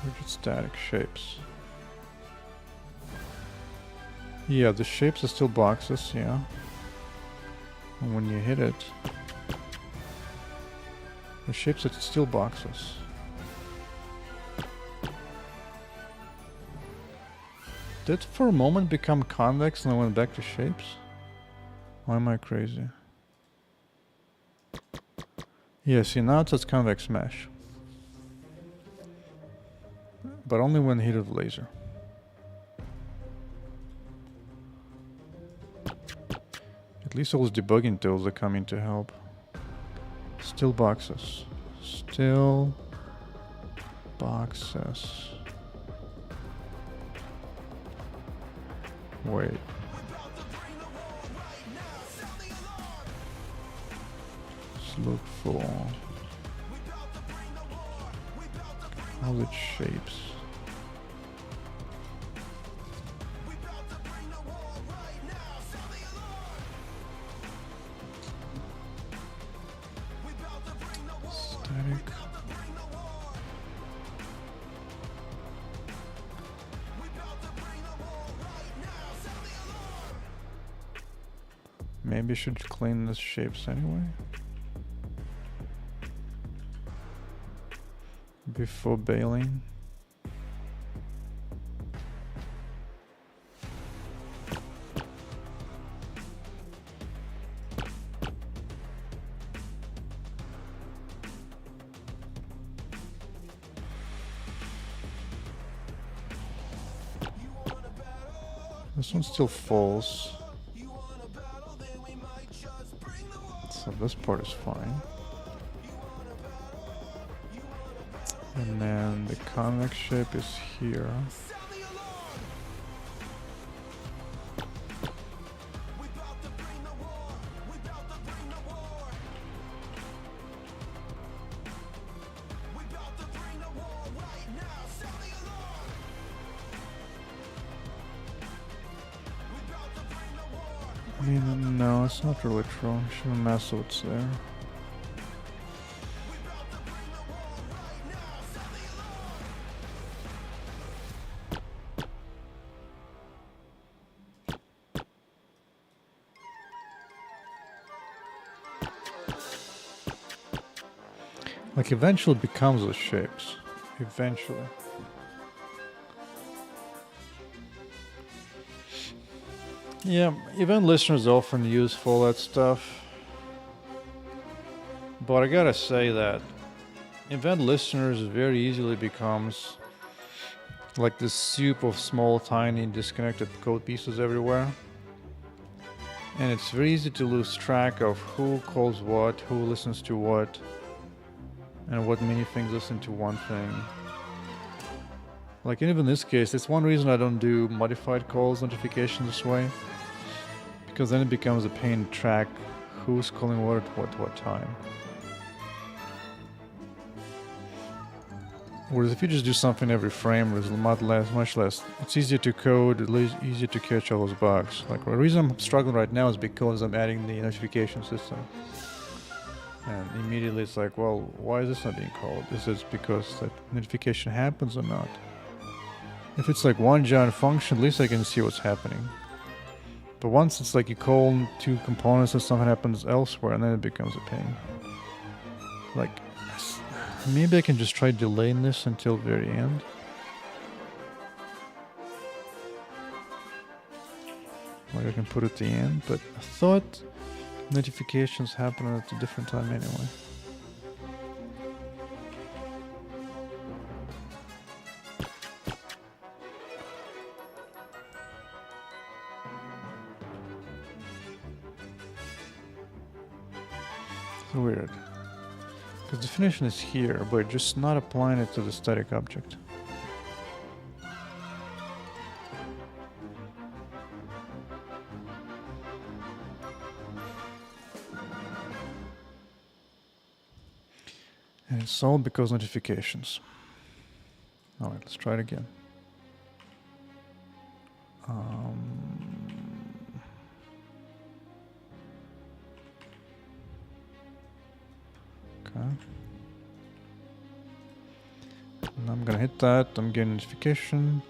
Rigid static shapes. Yeah, the shapes are still boxes, yeah. And when you hit it, the shapes are still boxes. Did it for a moment become convex and I went back to shapes? Why am I crazy? Yeah, see now it says convex mesh. But only when hit with laser. At least all those debugging tools are coming to help. Still boxes. Still boxes. Wait. Let's look for solid shapes. Static. Maybe I should clean the shapes anyway. Before bailing. This one's still false. So this part is fine. And then the convex shape is here. I mean, no, it's not really true. I shouldn't mess with what's there. Like eventually it becomes those shapes. Eventually. Yeah, event listeners often use for that stuff. But I gotta say that event listeners very easily becomes like this soup of small, tiny, disconnected code pieces everywhere. And it's very easy to lose track of who calls what, who listens to what, and what many things listen to one thing. Like even in this case, it's one reason I don't do modified calls notifications this way. Because then it becomes a pain to track who's calling what at what time. Whereas if you just do something every frame, there's much less. It's easier to code, it's easier to catch all those bugs. Like the reason I'm struggling right now is because I'm adding the notification system. And immediately it's like, well, why is this not being called? Is it because that notification happens or not? If it's like one giant function, at least I can see what's happening. But once it's like you call two components and something happens elsewhere, and then it becomes a pain. Like, maybe I can just try delaying this until the very end. Like I can put it at the end, but I thought notifications happen at a different time anyway. It's weird. Because definition is here, but just not applying it to the static object. And it's all because notifications. Alright, let's try it again. Okay. And I'm gonna hit that. I'm getting notification.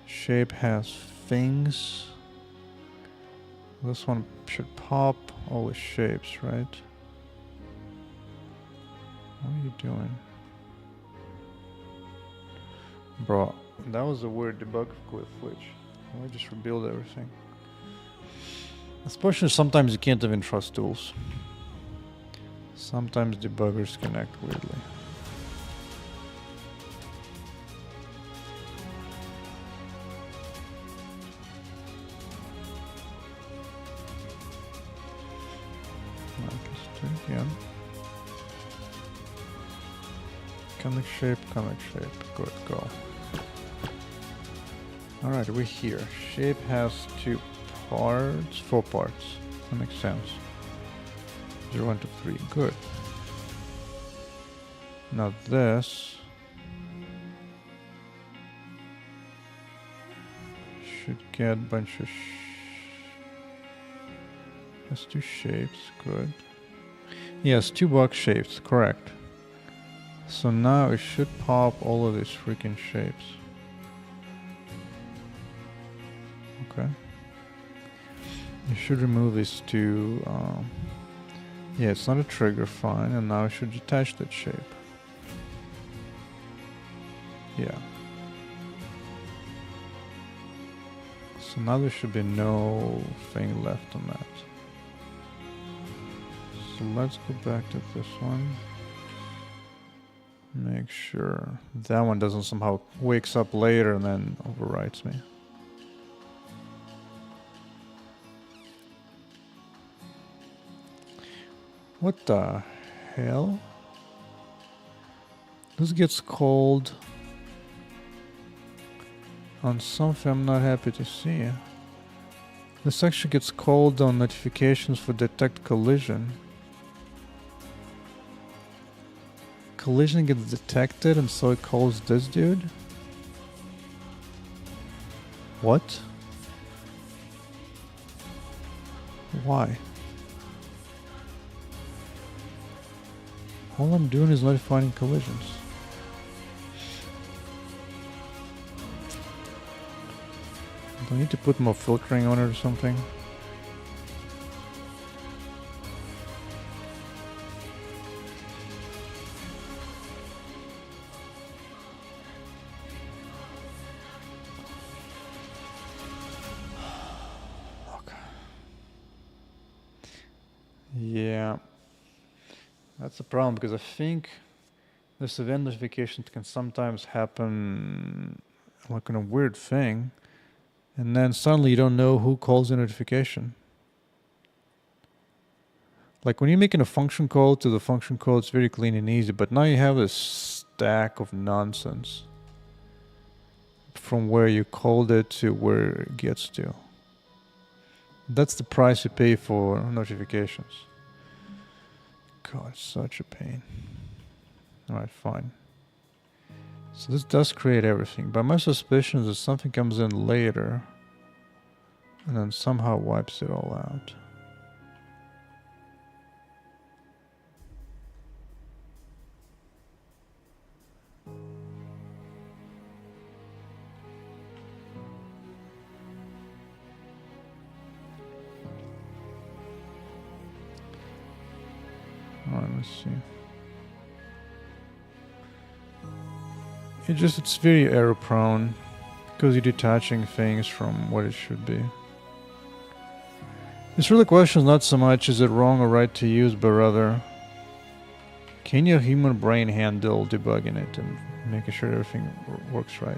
Shape has things. This one should pop all the shapes, right? What are you doing? Bro, that was a weird debug glitch. I just rebuild everything. Especially sometimes you can't even trust tools. Sometimes debuggers can act weirdly. Let's do it again. Comic shape, good, go. Alright, we're here. Shape has four parts. That makes sense. 0, 1, 2, 3, good. Now this should get a bunch of has two shapes, good. Yes, two box shapes, correct. So now it should pop all of these freaking shapes. Okay. You should remove these two. Yeah, it's not a trigger, fine. And now I should attach that shape. Yeah. So now there should be no thing left on that. So let's go back to this one. Make sure that one doesn't somehow wakes up later and then overwrites me. What the hell? This gets called on something I'm not happy to see. This actually gets called on notifications for detect collision. Collision gets detected and so it calls this dude? What? Why? All I'm doing is notifying collisions. Do I need to put more filtering on it or something? Okay. Yeah. That's a problem because I think this event notification can sometimes happen like in a weird thing. And then suddenly you don't know who calls the notification. Like when you're making a function call to the function call, it's very clean and easy. But now you have this stack of nonsense from where you called it to where it gets to. That's the price you pay for notifications. God, such a pain. Alright, fine. So this does create everything, but my suspicion is that something comes in later and then somehow wipes it all out. Let's see. It's very error prone because you're detaching things from what it should be. This really question is not so much is it wrong or right to use, but rather can your human brain handle debugging it and making sure everything works right?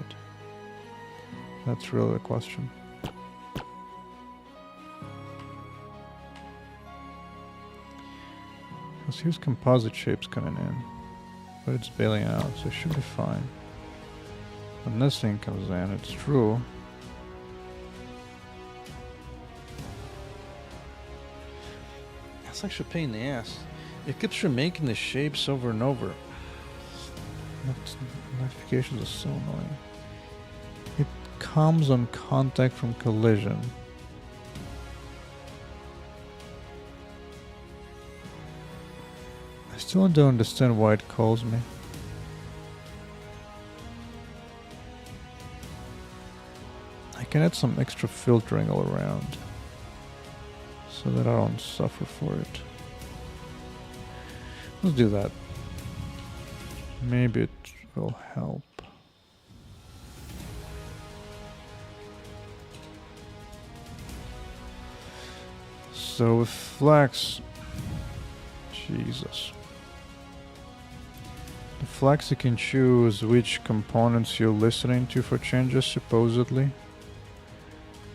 That's really the question. Because here's composite shapes coming in, but it's bailing out, so it should be fine. When this thing comes in, it's true. That's actually a pain in the ass. It keeps remaking the shapes over and over. Notifications are so annoying. It comes on contact from collision. I still don't understand why it calls me. I can add some extra filtering all around so that I don't suffer for it. Let's do that. Maybe it will help. So with Flex, Jesus. The Flex, you can choose which components you're listening to for changes, supposedly.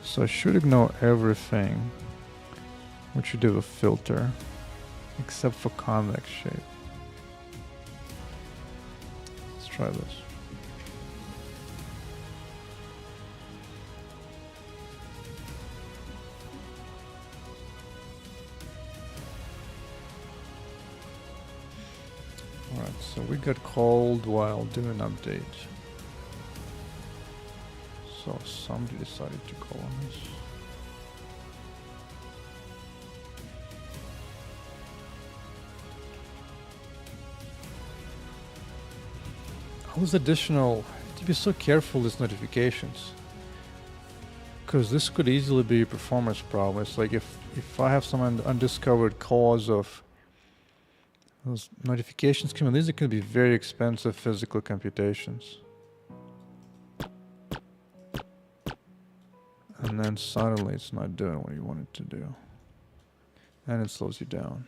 So I should ignore everything, which you do with filter, except for convex shape. Let's try this. Alright, so we got called while doing update. So somebody decided to call on this. All this additional, to be so careful with notifications, because this could easily be a performance problem. It's like if I have some undiscovered cause of those notifications coming, these can be very expensive physical computations. And then suddenly it's not doing what you want it to do. And it slows you down.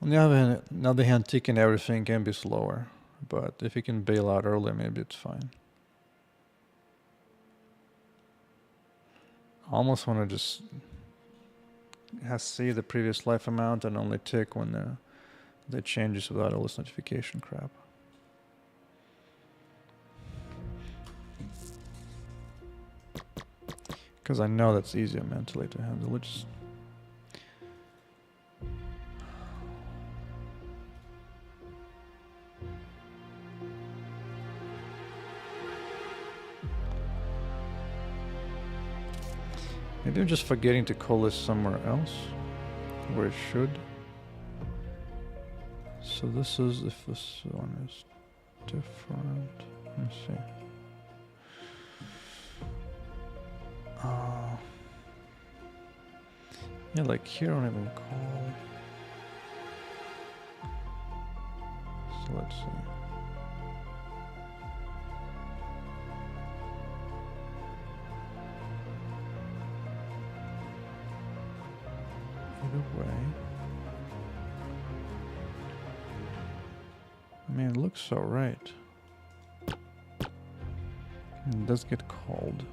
On the other hand, ticking everything can be slower. But if you can bail out early, maybe it's fine. I almost want to just see the previous life amount and only tick when the changes without all this notification crap. Because I know that's easier mentally to handle. Just maybe I'm just forgetting to call this somewhere else, where it should. So this is, if this one is different, let me see. Yeah, like here I don't even call. So let's see. Either way, I mean, it looks alright. It does get called.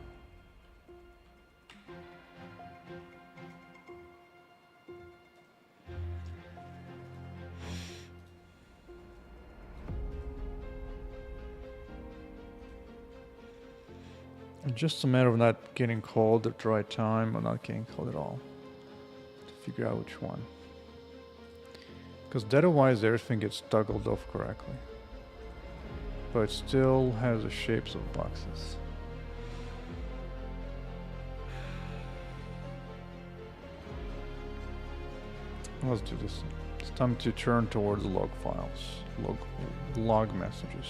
It's just a matter of not getting called at the right time or not getting called at all. Figure out which one, because data-wise everything gets toggled off correctly, but it still has the shapes of boxes. Let's do this. It's time to turn towards log files, log messages.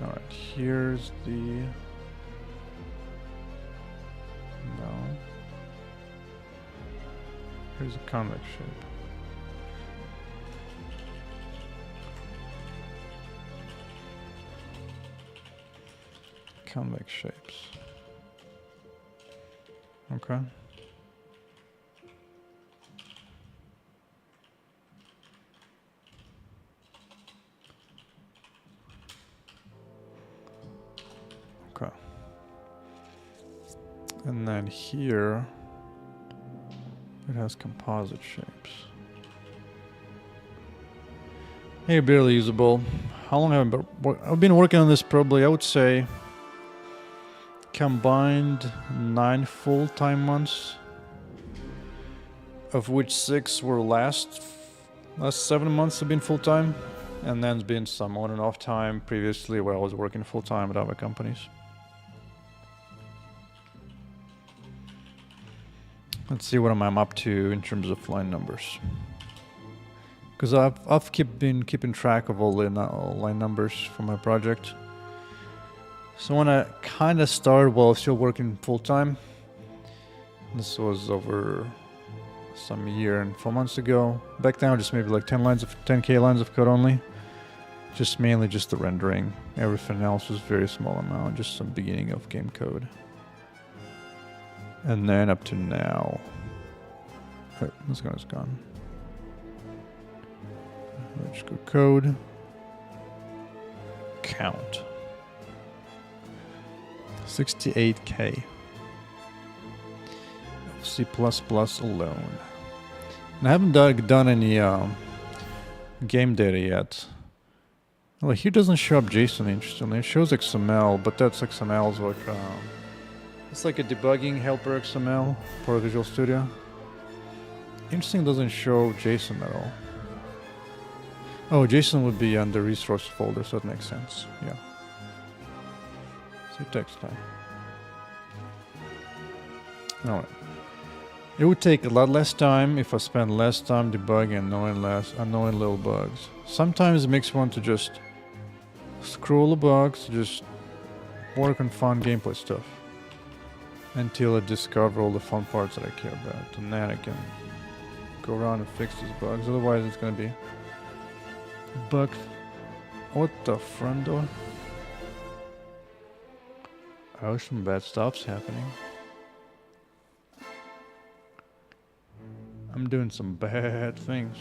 All right, here's the, no. Here's a convex shape. Convex shapes. Okay. Okay. And then here it has composite shapes. Hey, barely usable. How long have I been? I've been working on this probably, I would say, combined 9 full-time months, of which 6 were last 7 months have been full-time, and then's been some on and off time previously where I was working full-time at other companies. Let's see what I'm up to in terms of line numbers. Because I've been keeping track of all the line numbers for my project. So when I kind of started while I was still working full-time, this was over some year and 4 months ago. Back then, just maybe like 10k lines of code only. Just mainly just the rendering. Everything else was very small amount, just some beginning of game code. And then up to now. This guy's gone. Let's go code. Count. 68k. C++ alone. And I haven't done any game data yet. Well, here doesn't show up JSON, interestingly. It shows XML, but that's XML's like it's like a debugging helper XML for Visual Studio. Interesting, doesn't show JSON at all. Oh, JSON would be under resource folder, so that makes sense. Yeah. So it takes time. Alright. It would take a lot less time if I spent less time debugging and knowing little bugs. Sometimes it makes me want to just scroll the bugs, just work on fun gameplay stuff until I discover all the fun parts that I care about, and then I can go around and fix these bugs. Otherwise, it's gonna be bug. What the front door? Oh, some bad stuff's happening. I'm doing some bad things.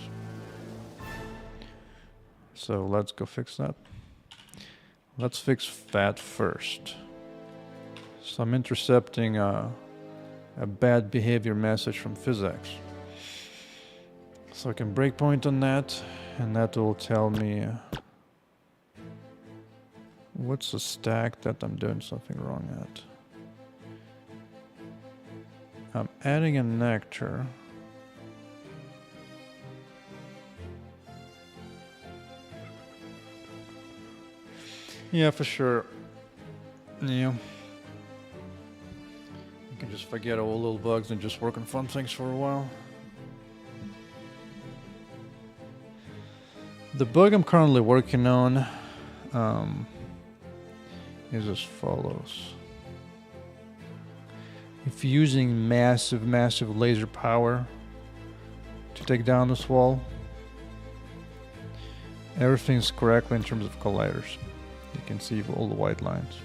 So let's go fix that. Let's fix that first. So I'm intercepting a bad behavior message from PhysX. So I can breakpoint on that, and that will tell me what's the stack that I'm doing something wrong at. I'm adding a nectar. Yeah, for sure. Yeah. You can just forget all little bugs and just work on fun things for a while. The bug I'm currently working on is as follows. If you're using massive laser power to take down this wall, everything's correctly in terms of colliders. You can see all the white lines.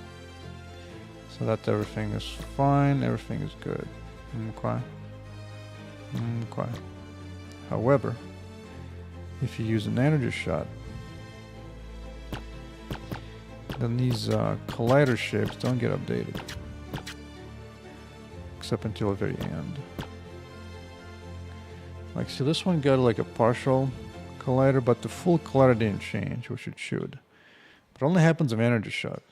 So that everything is fine, everything is good. Okay. Okay. However, if you use an energy shot, then these collider shapes don't get updated. Except until the very end. Like, see, this one got like a partial collider, but the full collider didn't change, which it should. But it only happens with energy shot.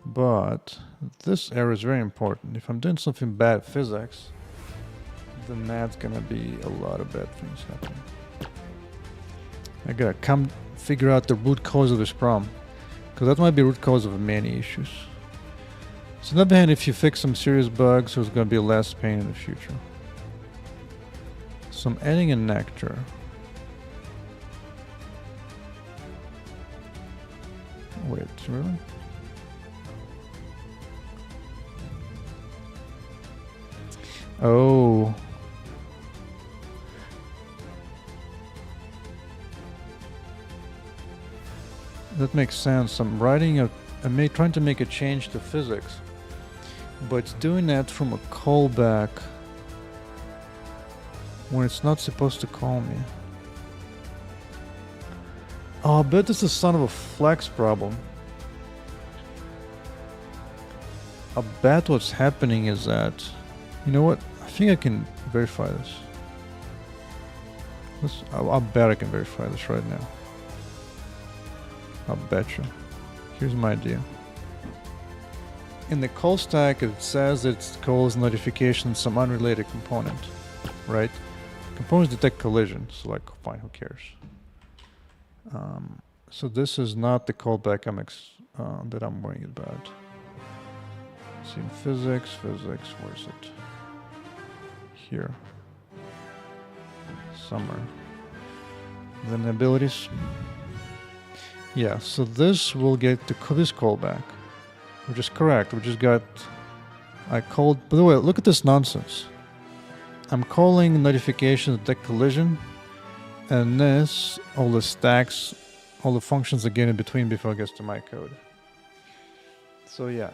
But this error is very important. If I'm doing something bad at physics, then that's gonna be a lot of bad things happening. I gotta figure out the root cause of this problem. Because that might be root cause of many issues. So on the other hand, if you fix some serious bugs, there's going to be less pain in the future. So I'm adding a nectar. Wait, really? Oh. That makes sense. I'm trying to make a change to physics, but it's doing that from a callback when it's not supposed to call me. Oh, I bet this is son of a flex problem. I bet what's happening is that, you know what? I think I can verify this. I bet I can verify this right now. I'll bet you. Here's my idea. In the call stack, it says it calls notification some unrelated component, right? Components detect collision, so like, fine, who cares? So this is not the callback that I'm worrying about. See, in physics, where is it? Here. Somewhere. Vulnerabilities. Yeah, so this will get to this callback, which is correct. We just got, by the way, look at this nonsense. I'm calling notifications detect collision, and this, all the stacks, all the functions again in between before it gets to my code. So yeah,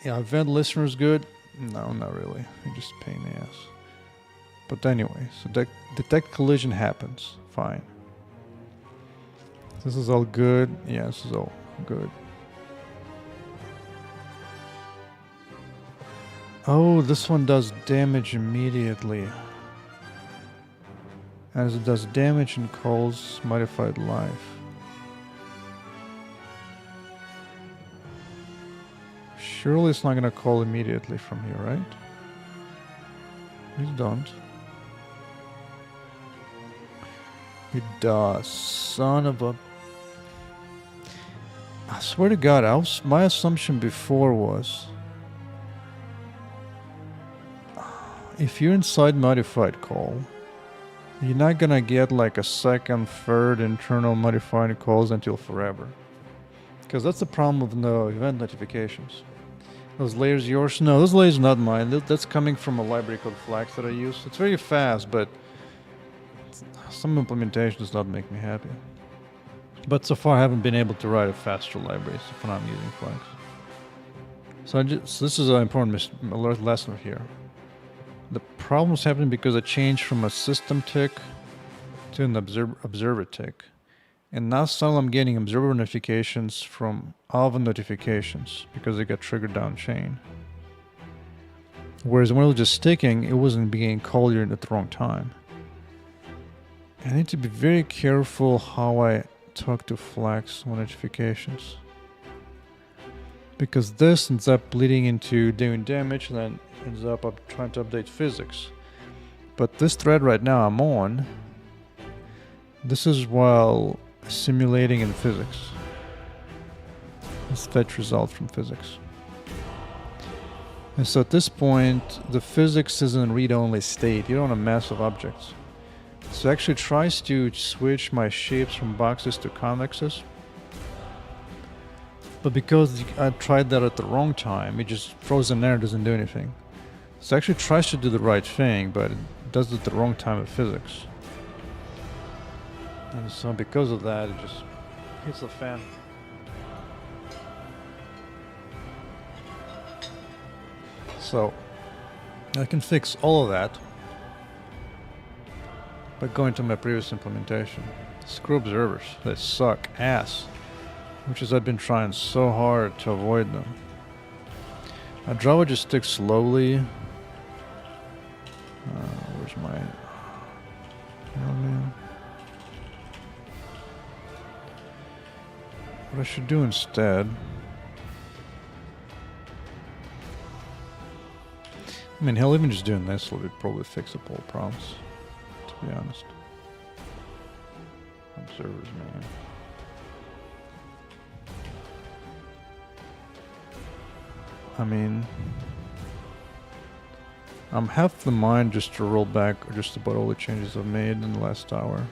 event listener is good. No, not really. You're just a pain in the ass. But anyway, so detect collision happens. Fine. This is all good. Yeah, this is all good. Oh, this one does damage immediately. As it does damage and calls modified life. Surely it's not going to call immediately from here, right? Please don't. It does. Son of a... I swear to God, my assumption before was... if you're inside modified call, you're not gonna get like a second, third internal modified calls until forever. Because that's the problem with no event notifications. Those layers yours? No, those layers not mine. That's coming from a library called Flax that I use. It's very fast, but some implementation does not make me happy. But so far I haven't been able to write a faster library when I'm using Flax. So this is an important lesson here. The problem is happening because I changed from a system tick to an observer tick. And now suddenly I'm getting observer notifications from Alva notifications because they got triggered down chain. Whereas when it was just sticking, it wasn't being called here at the wrong time. I need to be very careful how I talk to Flax notifications. Because this ends up bleeding into doing damage and then ends up trying to update physics. But this thread right now I'm on, this is while simulating in physics. Let's fetch result from physics. And so at this point, the physics is in read-only state. You don't want to mess with objects. So it actually tries to switch my shapes from boxes to convexes. But because I tried that at the wrong time, it just throws an error, doesn't do anything. So it actually tries to do the right thing, but it does it at the wrong time of physics. And so because of that, it just hits the fan. So I can fix all of that by going to my previous implementation. Screw observers, they suck ass. Which is I've been trying so hard to avoid them. Java just sticks slowly. Where's my... Oh man. What I should do instead... I mean, hell, even just doing this will probably fix up all the problems, to be honest. Observers, man. I mean, I'm half the mind just to roll back just about all the changes I've made in the last hour.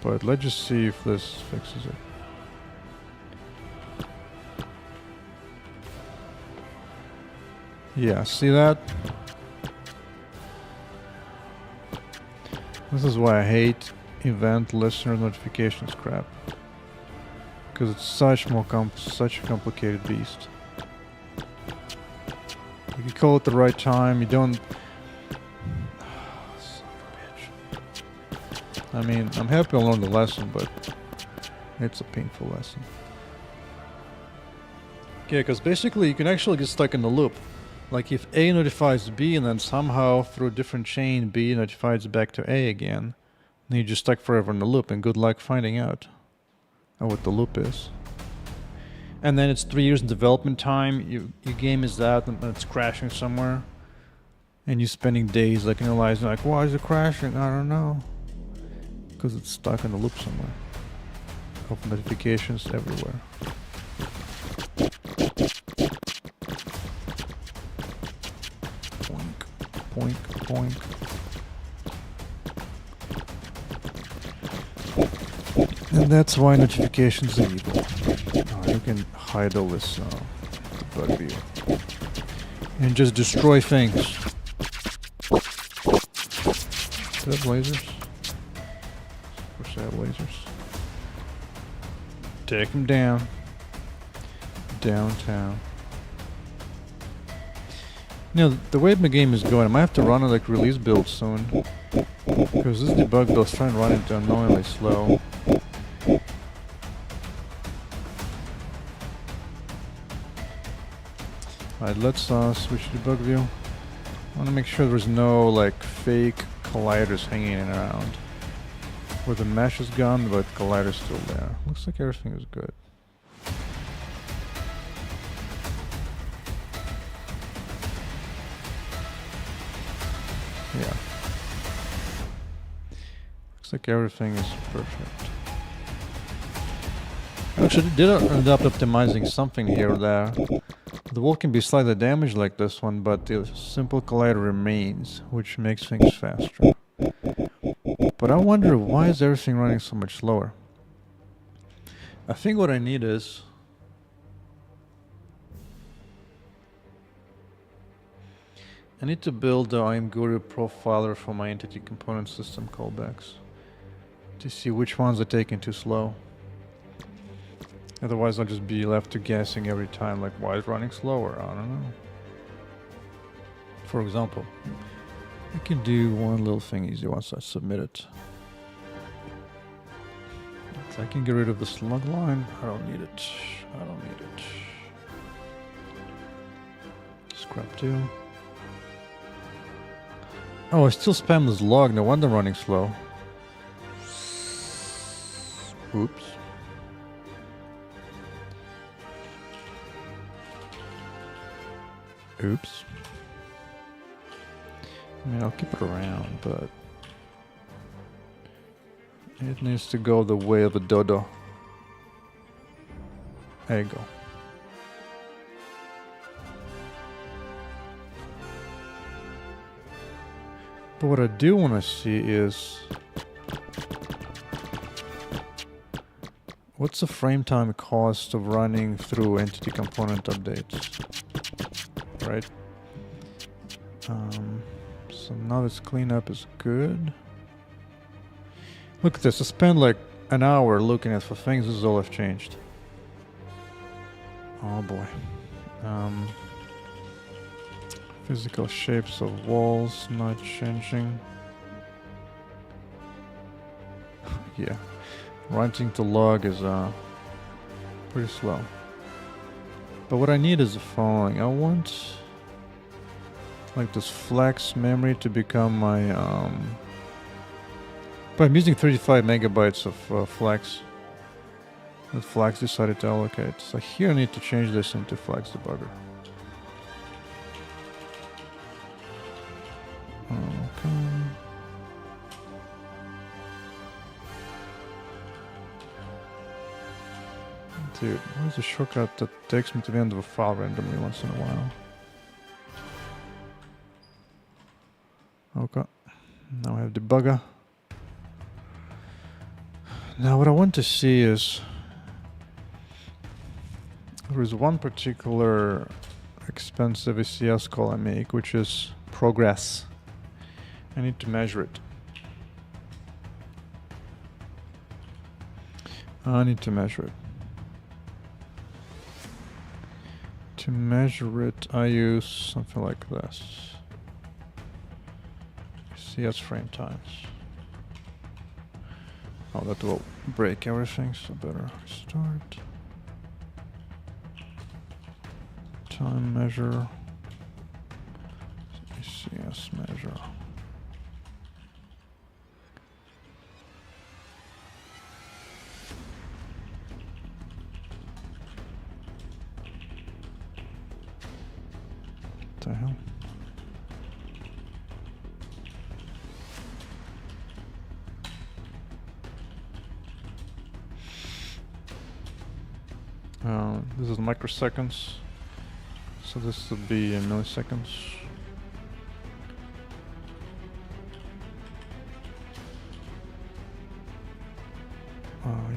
But let's just see if this fixes it. Yeah, see that? This is why I hate event listener notifications crap. Because it's such a complicated beast. If you call it the right time, you don't... Son of a bitch. I mean, I'm happy I learned the lesson, but it's a painful lesson. Okay, because basically you can actually get stuck in the loop. Like if A notifies B and then somehow through a different chain B notifies back to A again, then you're just stuck forever in the loop, and good luck finding out what the loop is. And then it's 3 years in development time, your game is out and it's crashing somewhere. And you're spending days like analyzing like, why is it crashing? I don't know. Because it's stuck in the loop somewhere. Of notifications everywhere. Poink, poink. And that's why notifications are evil. You can hide all this bug view. And just destroy things. Is that lasers? Of course I have lasers. Take them down. Downtown. You know, the way my game is going, I might have to run a like release build soon. Because this debug build is trying to run into annoyingly slow. Alright, let's switch to debug view. I want to make sure there's no like fake colliders hanging around. Where the mesh is gone, but collider's still there. Looks like everything is good. Yeah. Looks like everything is perfect. Actually, did end up optimizing something here or there. The wall can be slightly damaged like this one, but the simple collider remains, which makes things faster. But I wonder, why is everything running so much slower? I think what I need is... I need to build the IMGuru profiler for my entity component system callbacks to see which ones are taking too slow. Otherwise I'll just be left to guessing every time, like why is it running slower? I don't know. For example, I can do one little thing easy once I submit it. I can get rid of the slug line. I don't need it. I don't need it. Scrap 2. Oh, I still spam this log, no wonder I'm running slow. Oops. Oops. I mean, I'll keep it around, but... it needs to go the way of a dodo. There you go. But what I do want to see is... what's the frame time cost of running through entity component updates? Right? So now this cleanup is good. Look at this, I spent like an hour looking at for things, this is all I've changed. Oh boy. Physical shapes of walls not changing. Yeah. Writing to log is pretty slow. But what I need is the following. I want like this flex memory to become my but I'm using 35 megabytes of flex that Flex decided to allocate. So here I need to change this into Flex Debugger. Okay. Dude, what is the shortcut that takes me to the end of a file randomly once in a while? Okay. Now I have debugger. Now what I want to see is there is one particular expensive ECS call I make, which is progress. I need to measure it. I need to measure it. To measure it, I use something like this. CS frame times. Oh, that will break everything, so better start. Time measure. CS measure. What the hell? This is microseconds, so this would be in milliseconds.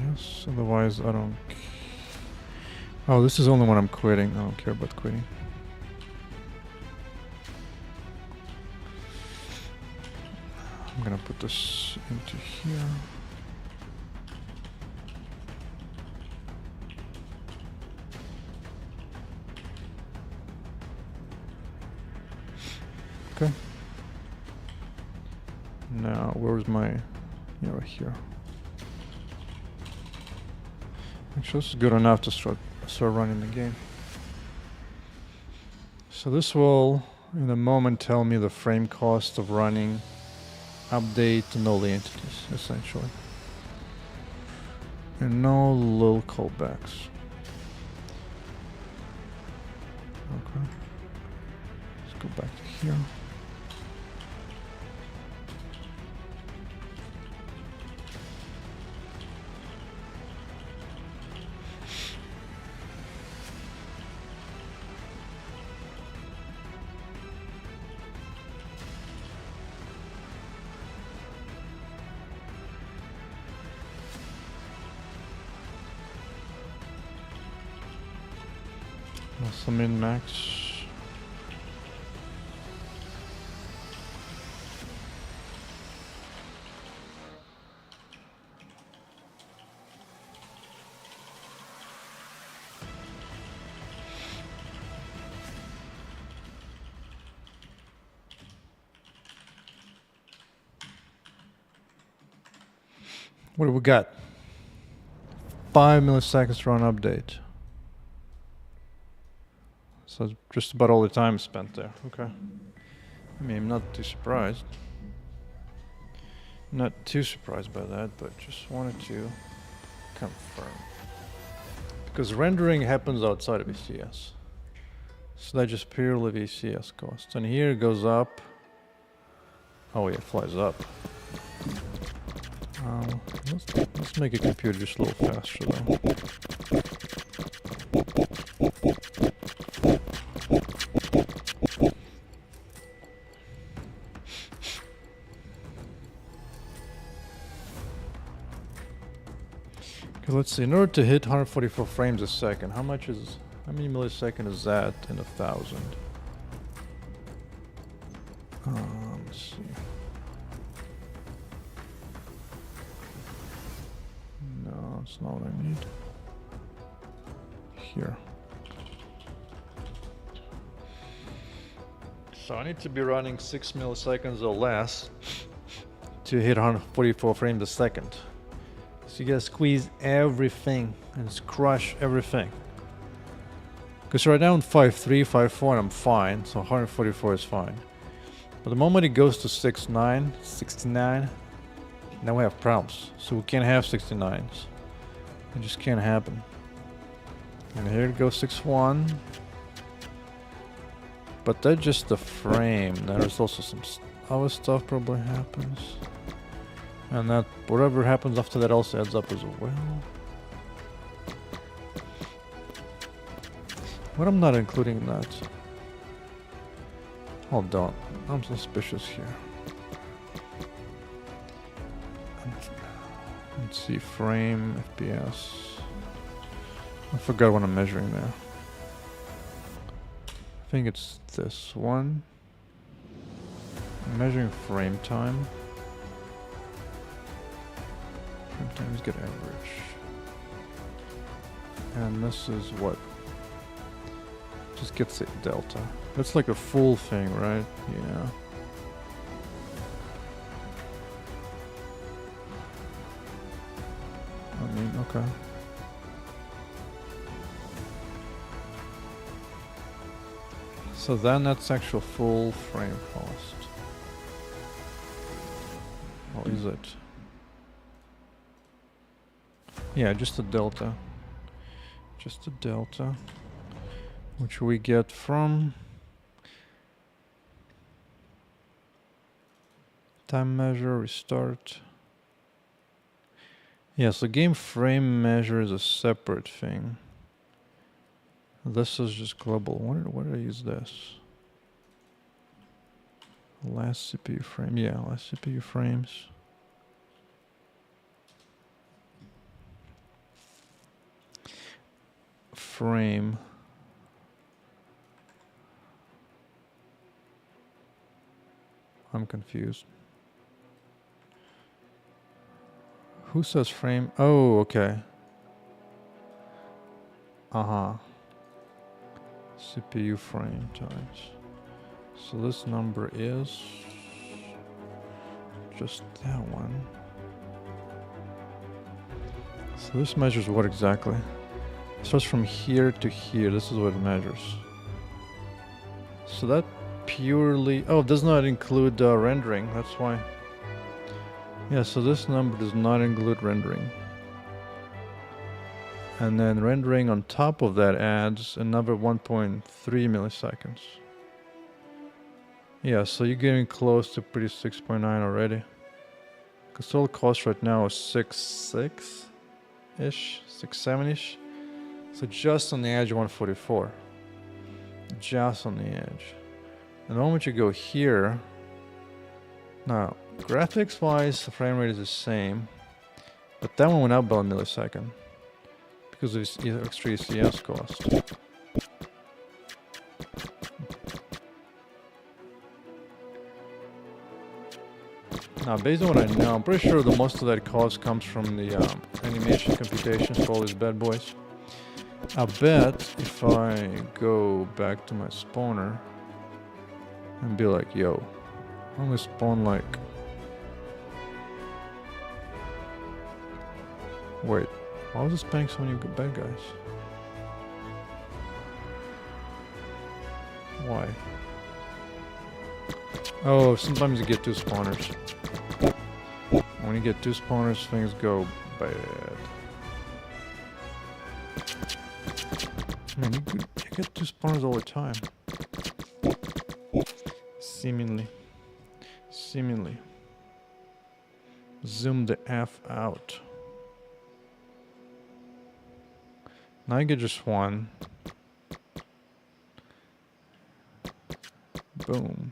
Yes, otherwise I don't... Oh, this is only when I'm quitting. I don't care about quitting. I'm gonna put this into here. Okay. Now, where's my... Yeah, right here. Actually, this is good enough to start running the game. So this will, in a moment, tell me the frame cost of running update and all the entities, essentially. And no little callbacks. Okay. Let's go back to here. Also min max. What do we got? 5 milliseconds to run update. So just about all the time spent there. Okay. I mean, I'm not too surprised. Not too surprised by that, but just wanted to confirm. Because rendering happens outside of ECS. So that's just purely VCS cost. And here it goes up. Oh yeah, it flies up. Let's make a computer just a little faster though. Okay, let's see. In order to hit 144 frames a second, how many milliseconds is that in 1,000? Let's see. No, that's not what I need. Here. So I need to be running 6 milliseconds or less to hit 144 frames a second. So you gotta squeeze everything and just crush everything. Because right now I'm 5.3, 5.4 and I'm fine, so 144 is fine. But the moment it goes to 6.9, 69, now we have problems. So we can't have 69s. It just can't happen. And here it goes 6.1. But that's just the frame. There's also some other stuff probably happens. And that whatever happens after that also adds up as well. But I'm not including that. Hold on. I'm suspicious here. Let's see, frame, FPS. I forgot what I'm measuring there. I think it's this one. I'm measuring frame time. Frame time is good average. And this is what? Just gets it delta. That's like a full thing, right? Yeah. I mean, okay. So then that's actual full frame cost. Or is it? Yeah, just the delta. Just the delta. Which we get from time measure, restart. Yeah, so game frame measure is a separate thing. This is just global. Where did I use this? Last CPU frame. Yeah, last CPU frames. Frame. I'm confused. Who says frame? Oh, okay. Uh-huh. CPU frame times. So this number is just that one. So this measures what exactly? It starts from here to here. This is what it measures. So that purely... Oh, it does not include rendering. That's why. Yeah, so this number does not include rendering. And then rendering on top of that adds another 1.3 milliseconds. Yeah, so you're getting close to pretty 6.9 already. Because total cost right now is 6.6-ish, 6.7-ish. So just on the edge of 144. Just on the edge. And the moment you go here... Now, graphics-wise, the frame rate is the same. But that one went up by 1 millisecond. Because of its extra ECS cost. Now, based on what I know, I'm pretty sure that most of that cost comes from the animation computations for all these bad boys. I bet if I go back to my spawner and be like, yo, I'm gonna spawn like... Wait, why was it spawning so many bad guys? Why? Oh, sometimes you get two spawners. When you get two spawners, things go bad. Man, you get two spawners all the time. Seemingly. Zoom the F out. Now you get just one. Boom.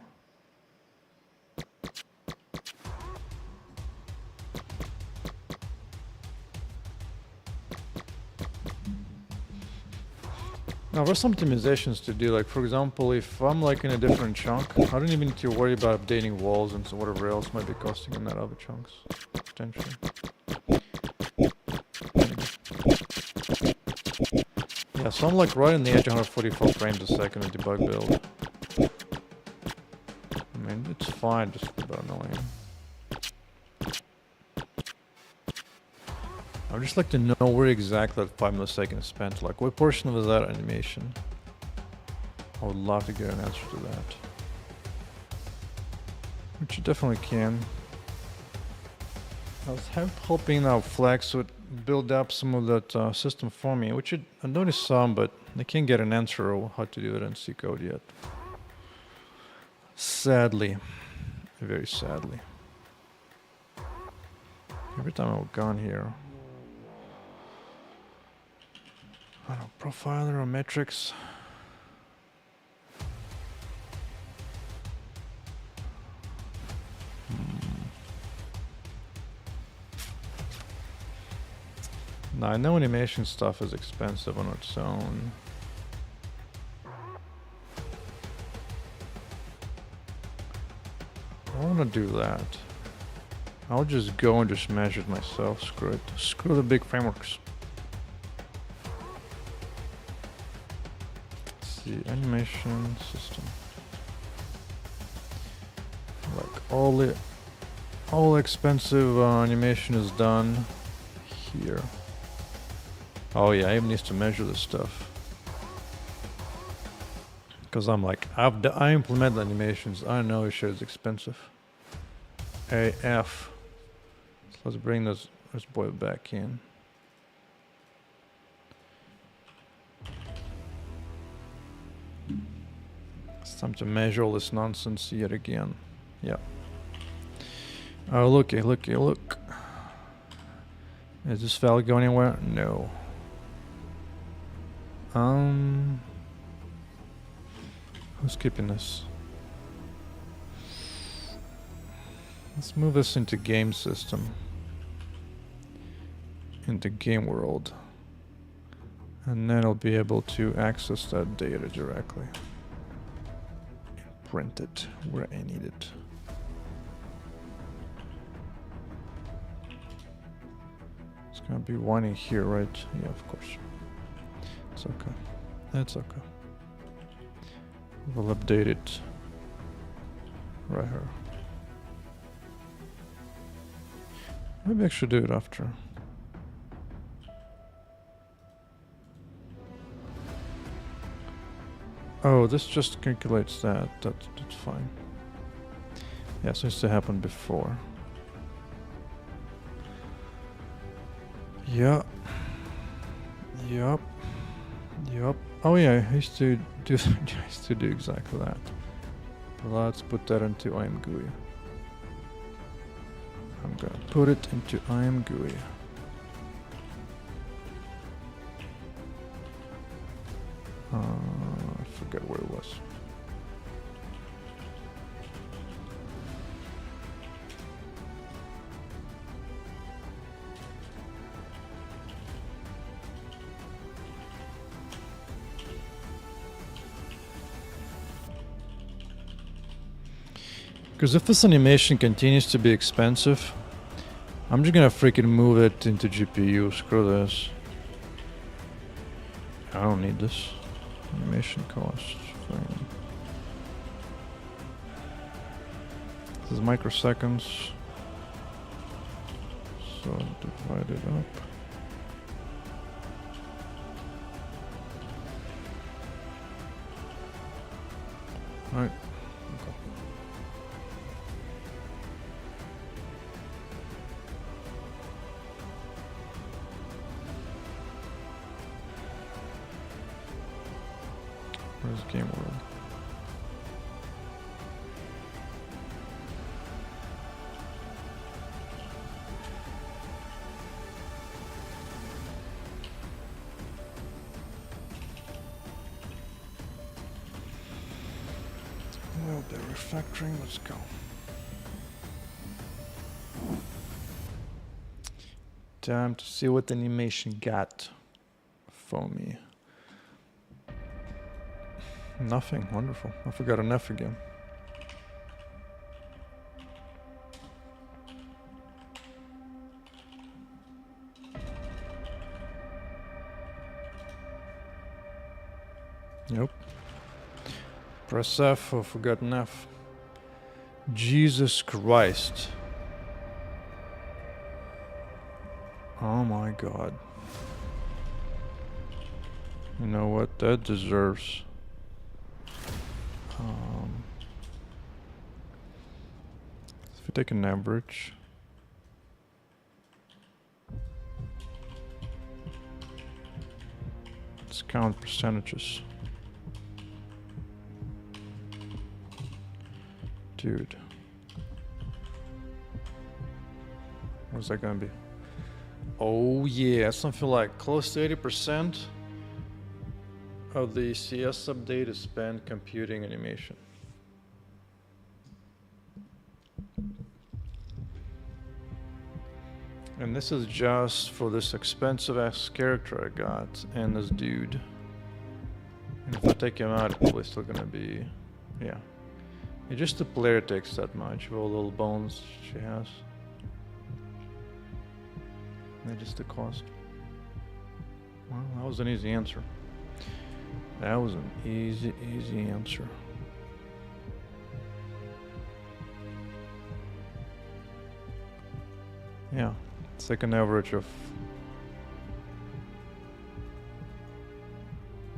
Now there's some optimizations to do, like for example, if I'm like in a different chunk, I don't even need to worry about updating walls and so whatever else might be costing in that other chunks, potentially. Yeah, so I'm like right on the edge of 144 frames a second in debug build. I mean, it's fine, just a bit annoying. I would just like to know where exactly that 5 milliseconds is spent. Like, what portion of that animation? I would love to get an answer to that. Which you definitely can. I was hoping now Flex would build up some of that system for me, which I noticed some, but I can't get an answer on how to do it in C code yet. Sadly. Very sadly. Every time I've gone here, I don't know, profiler or metrics. Now I know animation stuff is expensive on its own. I wanna do that. I'll just go and just measure it myself. Screw it. Screw the big frameworks. Let's see, animation system. Like all expensive animation is done here. Oh yeah, I even need to measure this stuff. Cause I'm like, I implement animations. I know shit is expensive. AF. So let's bring this boy back in. It's time to measure all this nonsense yet again. Yeah. Oh, looky, look. Is this file going anywhere? No. Who's keeping this? Let's move this into game system. Into game world. And then I'll be able to access that data directly. Print it where I need it. It's gonna be one in here, right? Yeah, of course. It's okay. That's okay. We'll update it right here. Maybe I should do it after. Oh, this just calculates that. That's fine. Yeah, so it needs to happen before. Yeah. Yup. Oh yeah, I used to do exactly that. But let's put that into IMGUI. I'm gonna put it into IMGUI. I forget where it was. Because if this animation continues to be expensive, I'm just gonna freaking move it into GPU. Screw this. I don't need this. Animation cost. Fine. This is microseconds. So divide it up. Alright. Okay. Where's Game World? Well, they're refactoring. Let's go. Time to see what the animation got for me. Nothing. Wonderful. I forgot an F again. Nope. Press F. I forgot an F. Jesus Christ. Oh my God. You know what? That deserves... if we take an average, let's count percentages. Dude, what's that gonna be? Oh yeah, something like close to 80% of the CS update is spent computing animation. And this is just for this expensive ass character I got and this dude. And if I take him out, it's probably still gonna be, yeah. It's just the player takes that much with all the little bones she has. And just the cost. Well, that was an easy answer. That was an easy answer. Yeah, second average of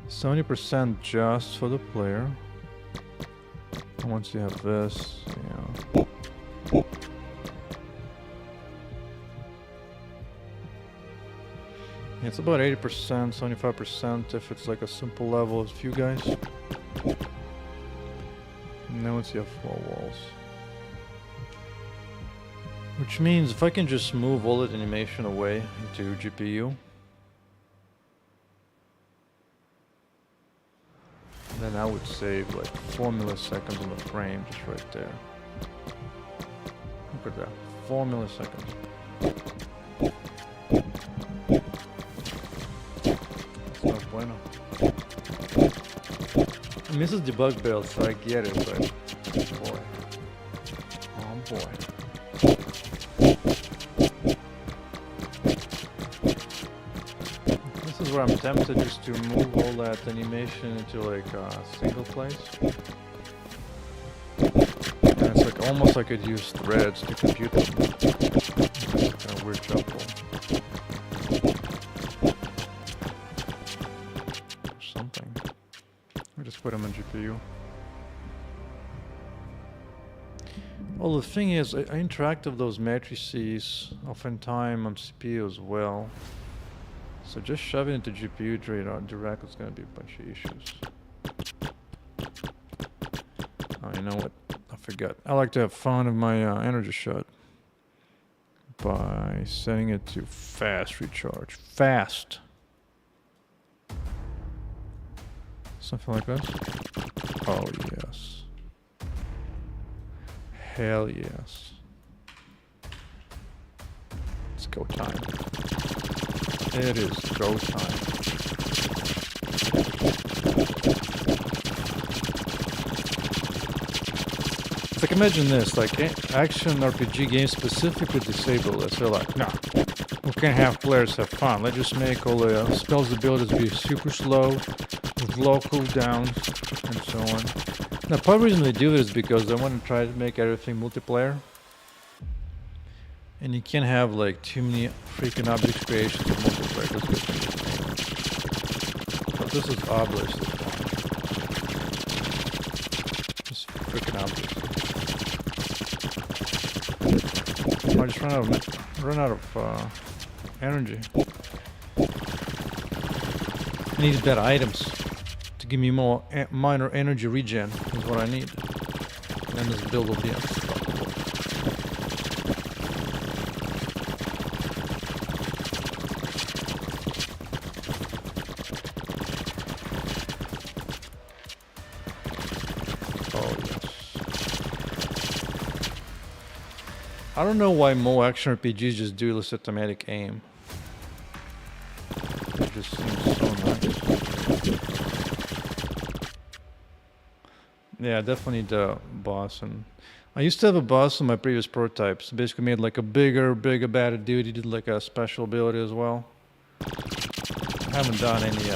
70% just for the player. And once you have this, yeah. It's about 80%, 75% if it's like a simple level as few guys. And then once you have 4 walls. Which means if I can just move all that animation away into GPU, then I would save like 4 milliseconds on the frame just right there. Look at that, 4 milliseconds. No bueno. I mean, this is debug build, so I get it, but boy. Oh boy. This is where I'm tempted just to move all that animation into like a single place. And it's like almost like I could use threads to compute them. It's kind of weird shuffle. Something. We just put them on GPU. Well, the thing is, I interact with those matrices oftentimes on CPU as well. So just shoving it into GPU direct is going to be a bunch of issues. Oh, you know what? I forgot. I like to have fun with my energy shot by setting it to fast recharge. Fast! Something like this? Oh, yes. Hell yes. It's go time. It is go time. It's like, imagine this, like action RPG games specifically disable this. They're like, nah, we can't have players have fun. Let's just make all the spells abilities be super slow, with low cooldowns, and so on. Now, part of the reason they do it is because they want to try to make everything multiplayer. And you can't have like too many freaking object creations in multiplayer. But this is obviously fun. Just freaking objects. I just run out of energy. I need better items to give me more minor energy regen is what I need. And then this build will be unstoppable. I don't know why more action RPGs just do this automatic aim. It just seems so nice. Yeah, I definitely need a boss. And I used to have a boss in my previous prototypes. Basically made like a bigger, bad dude. He did like a special ability as well. I haven't done any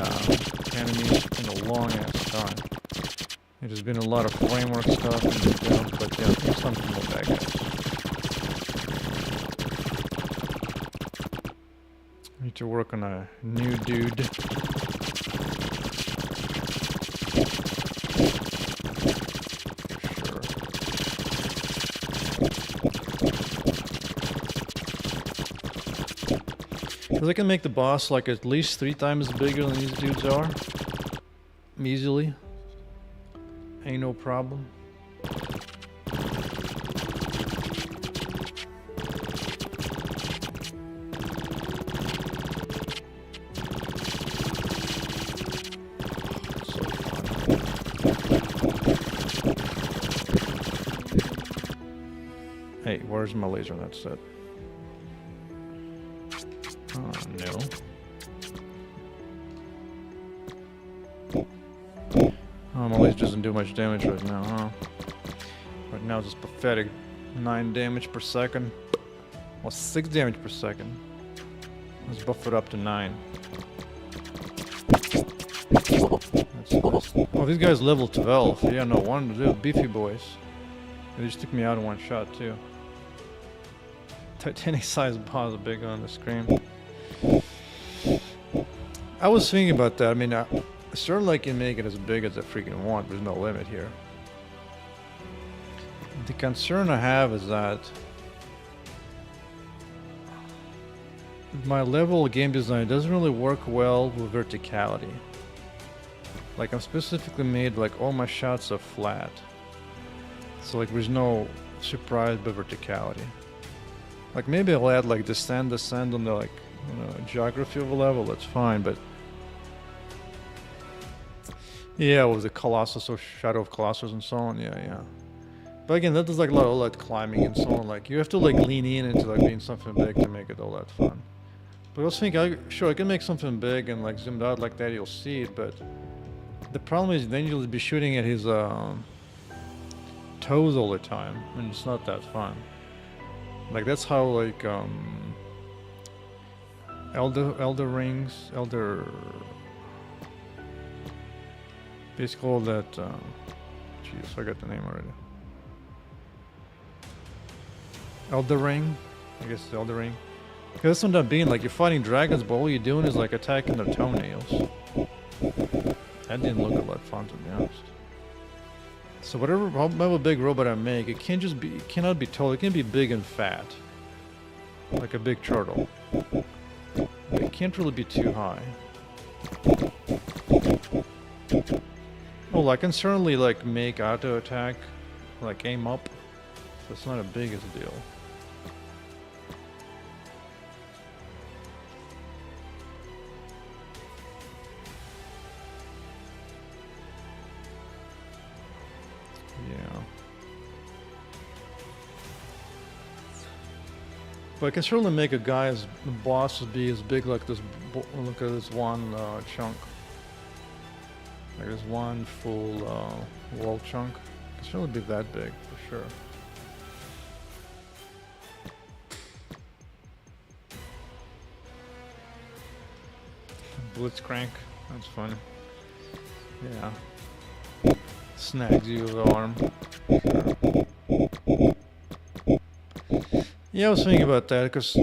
enemies in a long ass time. There's been a lot of framework stuff, and, but yeah, there's something about that guys. Need to work on a new dude. Sure. Because I can make the boss like at least 3 times bigger than these dudes are. Easily. Ain't no problem. Hey, where's my laser? That's it. No. My laser doesn't do much damage right now, huh? Right now it's just pathetic. 9 damage per second. Well, 6 damage per second. Let's buff it up to 9. That's nice. Oh, these guys level 12. Yeah, no wonder. They're beefy boys. They just took me out in one shot, too. Titanic size boss big on the screen. I was thinking about that. I mean, I certainly can make it as big as I freaking want. There's no limit here. The concern I have is that my level of game design doesn't really work well with verticality. Like, I'm specifically made like all my shots are flat. So like there's no surprise by verticality. Like maybe I'll add like descend on the like geography of a level, that's fine, but yeah, with the Colossus or Shadow of Colossus and so on, yeah. But again, that does like a lot of all that climbing and so on. Like you have to like lean in into like being something big to make it all that fun. But I was thinking, sure, I can make something big and like zoomed out like that, you'll see it. But the problem is then you'll be shooting at his toes all the time, and it's not that fun. Like that's how like basically all that. Jeez, I got the name already. Elder Ring, I guess it's Elder Ring. Because that's what I'm being like, you're fighting dragons, but all you're doing is like attacking their toenails. That didn't look a lot fun, to be honest. So however big robot I make, it can't just be, it cannot be tall. It can be big and fat, like a big turtle. But it can't really be too high. Well, I can certainly like make auto attack, like aim up. So it's not a big as a deal. Yeah. But I can certainly make a guy as the boss be as big like this. Look at this one chunk. Like this one full wall chunk. It can certainly be that big for sure. Blitzcrank, that's funny. Yeah. Snags you with the arm. Yeah, I was thinking about that because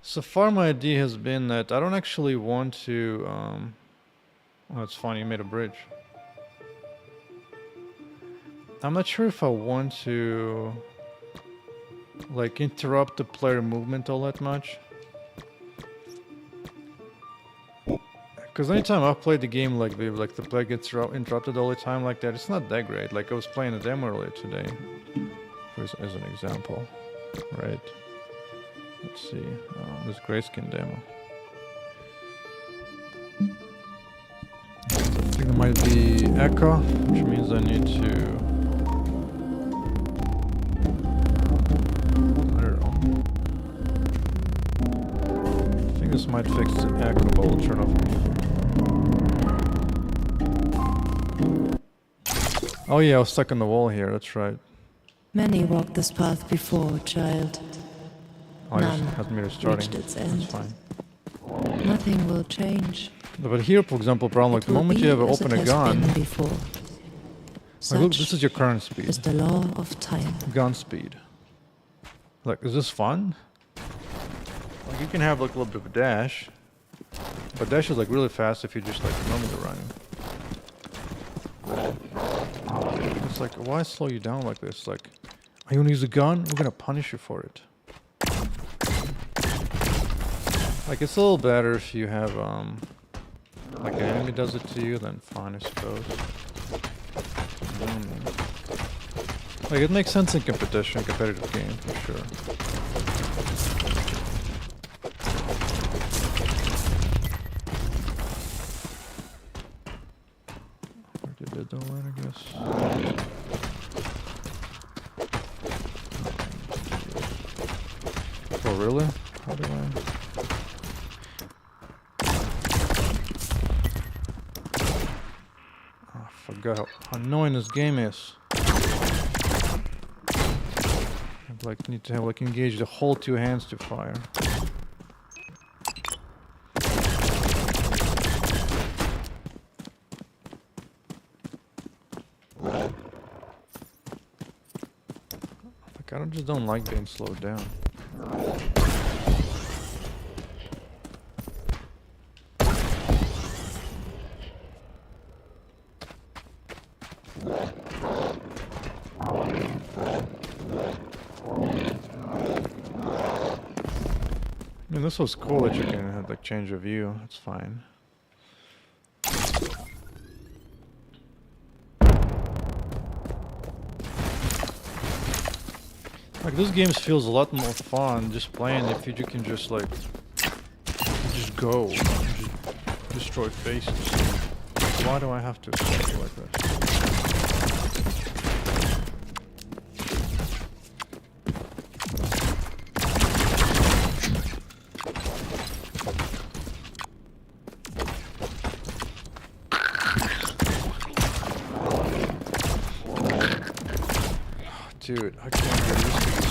so far my idea has been that I don't actually want to. Oh, it's funny, you made a bridge. I'm not sure if I want to like interrupt the player movement all that much. Because anytime I've played the game like the player gets interrupted all the time like that, it's not that great. Like I was playing a demo earlier today, as an example, right? Let's see, this Grayskin demo. I think there might be echo, which means I need to. I don't know. I think this might fix the echo, but we'll turn off music. Oh yeah, I was stuck on the wall here, that's right. Many walked this path before, child. Oh, it None has me restarting. reached its That's end. fine. Nothing will change. But here, for example, problem like It the will moment be you ever as open it a has gun, been before. like, look, Such this is your current speed. is the law of time. Gun speed. Like, is this fun? Like, you can have like a little bit of a dash, but dash is like really fast if you just like normally running. It's like, why slow you down like this? Like, are you gonna use a gun? We're gonna punish you for it. Like, it's a little better if you have like an enemy does it to you, then fine, I suppose. Like, it makes sense in competition, competitive game, for sure. Already did that one, I guess. Oh, really? How do I... forgot how annoying this game is. I like need to have like engage the whole two hands to fire. Like I just don't like being slowed down. I mean, this was cool that you can have, like change of view. It's fine. Like this game feels a lot more fun just playing if you can just like just go, just destroy faces. Why do I have to stay like this? Dude, I can't get used to this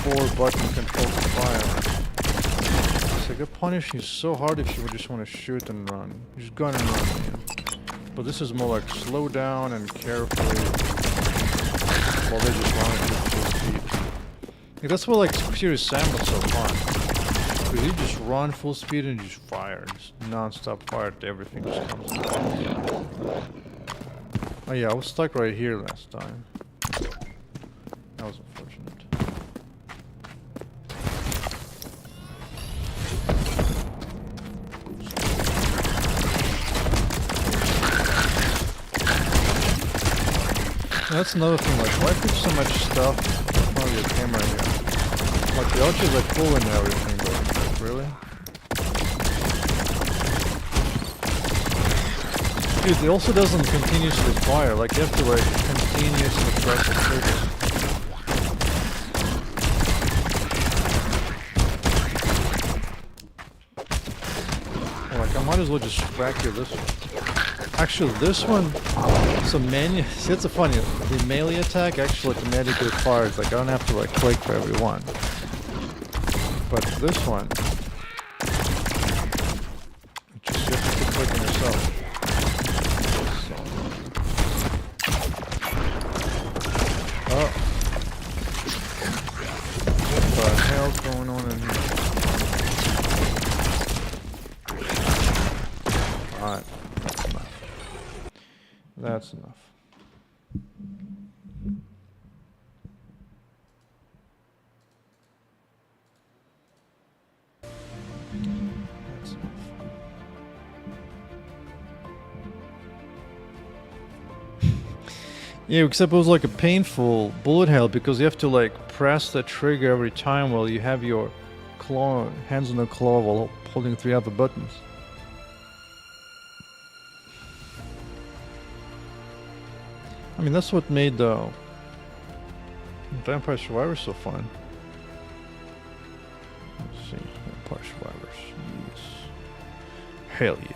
4-button control to fire. It's like they're punishing you so hard if you just want to shoot and run. You just gun and run, man. But this is more like slow down and carefully while they just run at full speed. Like, that's why like Serious Sam was so fun. Because you just run full speed and you just fire. Just non-stop fire to everything just comes out. Oh yeah, I was stuck right here last time. That was unfortunate. That's another thing, like, why put so much stuff in front of your camera here? Like, the arches are cool and everything, but, like, really? Dude, it also doesn't continuously fire, like, you have to, like, continuously press the trigger. I might as well just crack you this one. Actually, this one, so see, it's a funny, the melee attack actually automatically fires, like I don't have to like click for every one. But this one, just you have to keep clicking yourself. Oh. What the hell's going on in here? Alright, that's enough. That's enough. That's enough. Yeah, except it was like a painful bullet hell because you have to like press the trigger every time while you have your claw, hands on the claw while holding 3 other buttons. I mean, that's what made Vampire Survivors so fun. Let's see, Vampire Survivors, yes. Hell yes.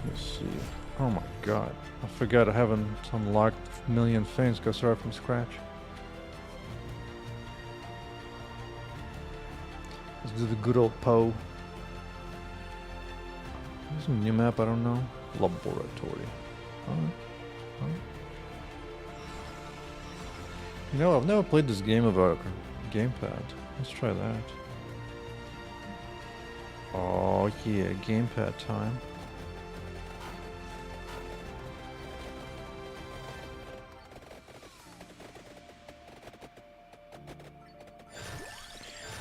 Let's see. Oh my god. I forgot I haven't unlocked a million things. Go start from scratch. Let's do the good old Poe. There's a new map, I don't know. Laboratory. Alright. You know, I've never played this game about a gamepad. Let's try that. Oh yeah, gamepad time.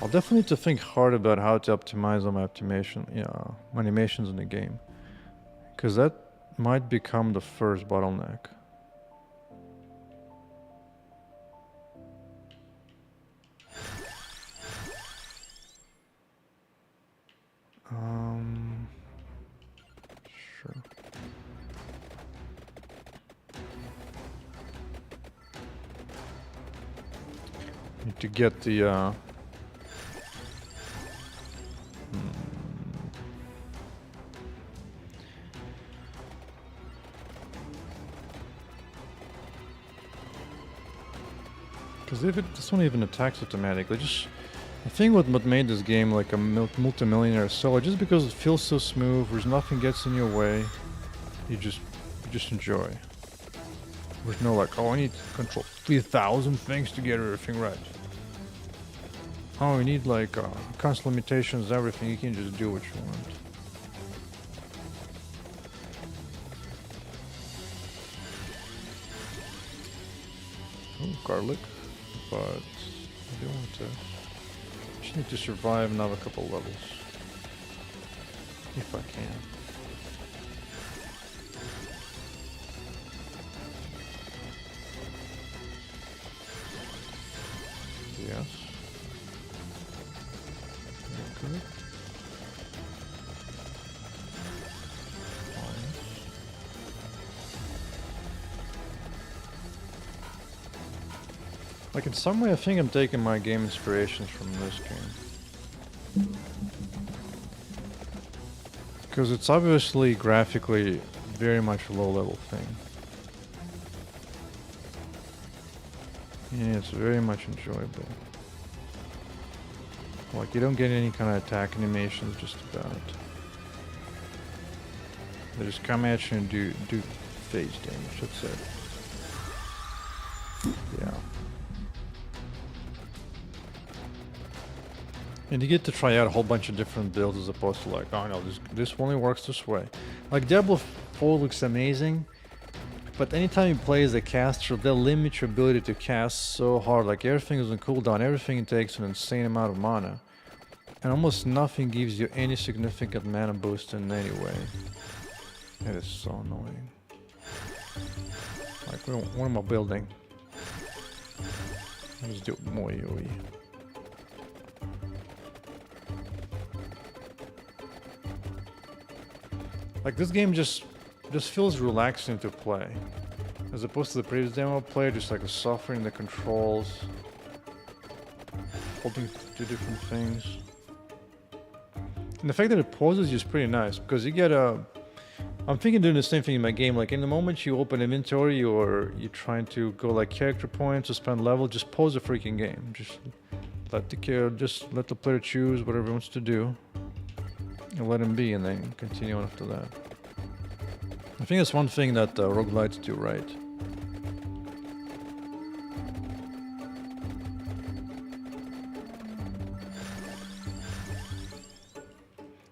I'll definitely need to think hard about how to optimize on my animations in the game, because that might become the first bottleneck. Sure. Need to get the Because if this one even attacks automatically, just the thing with what made this game like a multi-millionaire seller, just because it feels so smooth, there's nothing gets in your way, you just enjoy. There's no like, oh, I need to control 3,000 things to get everything right. Oh, you need like constant limitations, everything. You can just do what you want. Oh, garlic, but I do want to. Just need to survive another couple levels, if I can. Yes. Okay. Like in some way I think I'm taking my game inspirations from this game. Because it's obviously graphically very much a low level thing. Yeah, it's very much enjoyable. Like you don't get any kind of attack animations just about. They just come at you and do phase damage, that's it. Yeah. And you get to try out a whole bunch of different builds as opposed to like, oh no, this only works this way. Like Diablo 4 looks amazing, but anytime you play as a caster, they'll limit your ability to cast so hard. Like everything is on cooldown, everything takes an insane amount of mana. And almost nothing gives you any significant mana boost in any way. It is so annoying. Like, what am I building? Let's do more AoE. Like this game just feels relaxing to play, as opposed to the previous demo play, just like suffering the controls, holding two different things. And the fact that it pauses you is pretty nice, because you get a... I'm thinking doing the same thing in my game, like in the moment you open inventory or you're trying to go like character points or spend level, just pause the freaking game. Just let the player choose whatever he wants to do. And let him be, and then continue on after that. I think that's one thing that roguelites do right.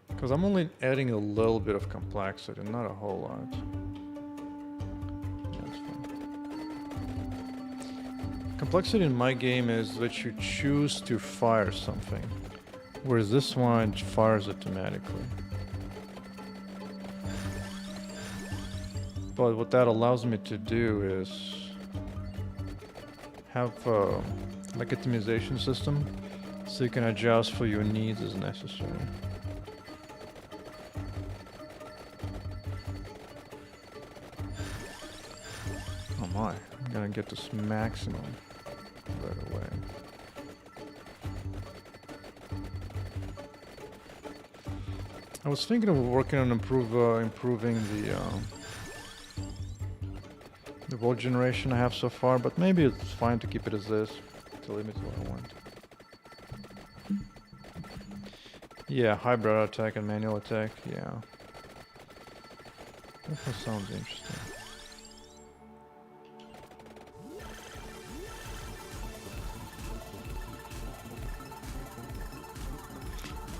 Because I'm only adding a little bit of complexity, not a whole lot. That's fine. Complexity in my game is that you choose to fire something, whereas this one fires automatically. But what that allows me to do is have like a optimization system, so you can adjust for your needs as necessary. Oh my, I'm gonna get this maximum right away. I was thinking of working on improving the world generation I have so far, but maybe it's fine to keep it as this to limit what I want. Yeah, hybrid attack and manual attack, yeah. That sounds interesting.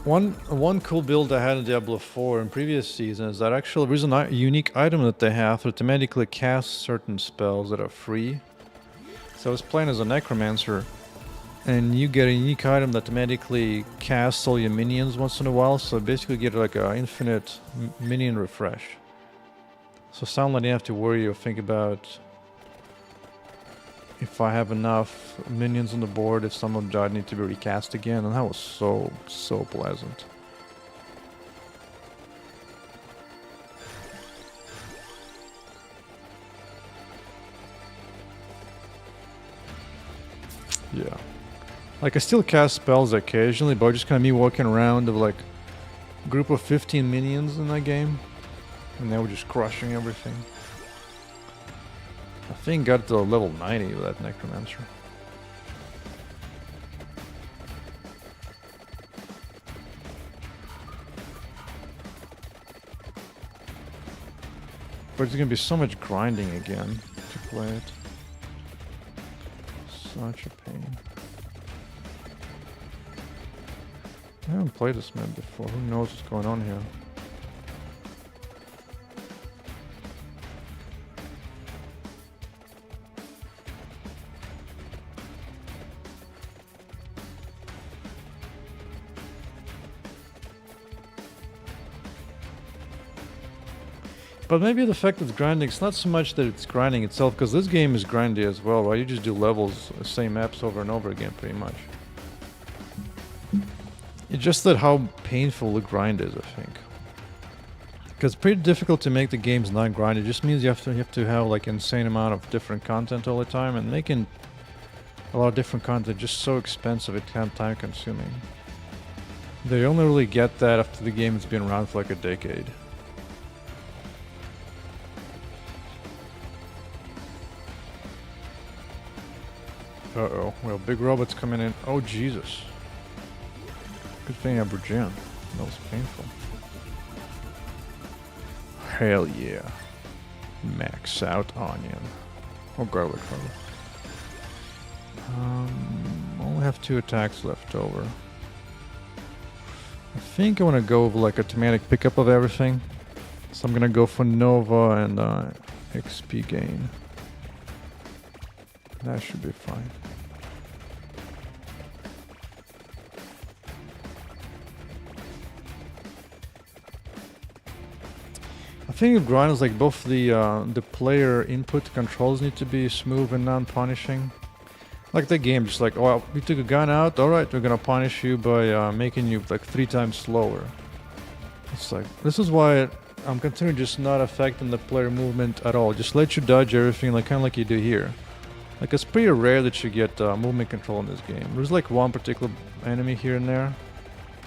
One cool build I had in Diablo 4 in previous seasons is that actually there's a unique item that they have that automatically casts certain spells that are free. So I was playing as a necromancer, and you get a unique item that automatically casts all your minions once in a while, so basically you get like an infinite minion refresh. So suddenly you have to worry or think about if I have enough minions on the board, if some of them died, need to be recast again, and that was so pleasant. Yeah. Like I still cast spells occasionally, but just kind of me walking around with like a group of 15 minions in that game, and they were just crushing everything. I think got to level 90 with that necromancer. But it's gonna be so much grinding again to play it. Such a pain. I haven't played this map before. Who knows what's going on here? But maybe the fact it's grinding, it's not so much that it's grinding itself, because this game is grindy as well, right? You just do levels, the same maps over and over again, pretty much. It's just that how painful the grind is, I think. Because it's pretty difficult to make the games not grind. It just means you have to have like insane amount of different content all the time, and making a lot of different content just so expensive, it's kind of time consuming. They only really get that after the game has been around for like a decade. Uh-oh. Well, big robots coming in. Oh, Jesus. Good thing I brought Jen. That was painful. Hell yeah. Max out onion. Or garlic, rather. Only have 2 attacks left over. I think I want to go with like a automatic pickup of everything. So I'm gonna go for Nova and XP gain. That should be fine. I think the grind is like both the player input controls need to be smooth and non-punishing. Like the game, just like, oh, we took a gun out, alright, we're gonna punish you by making you like 3 times slower. It's like, this is why I'm considering just not affecting the player movement at all. Just let you dodge everything, like kind of like you do here. Like, it's pretty rare that you get movement control in this game. There's like one particular enemy here and there,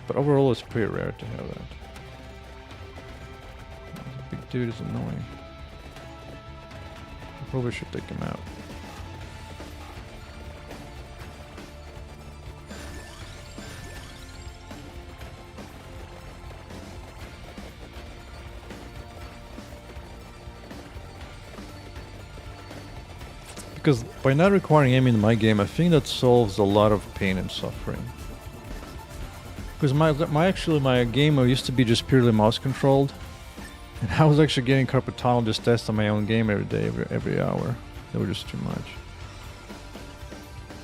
but overall it's pretty rare to have that. This big dude is annoying. I probably should take him out. Because by not requiring aiming in my game, I think that solves a lot of pain and suffering. Because my game used to be just purely mouse controlled, and I was actually getting carpal tunnel just testing my own game every day, every hour. They were just too much.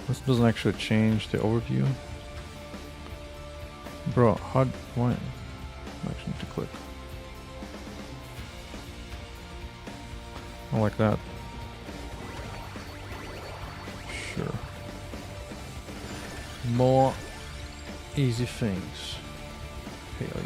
This doesn't actually change the overview. Bro, why? I actually need to click. I like that. Sure. More easy things. Hell yeah.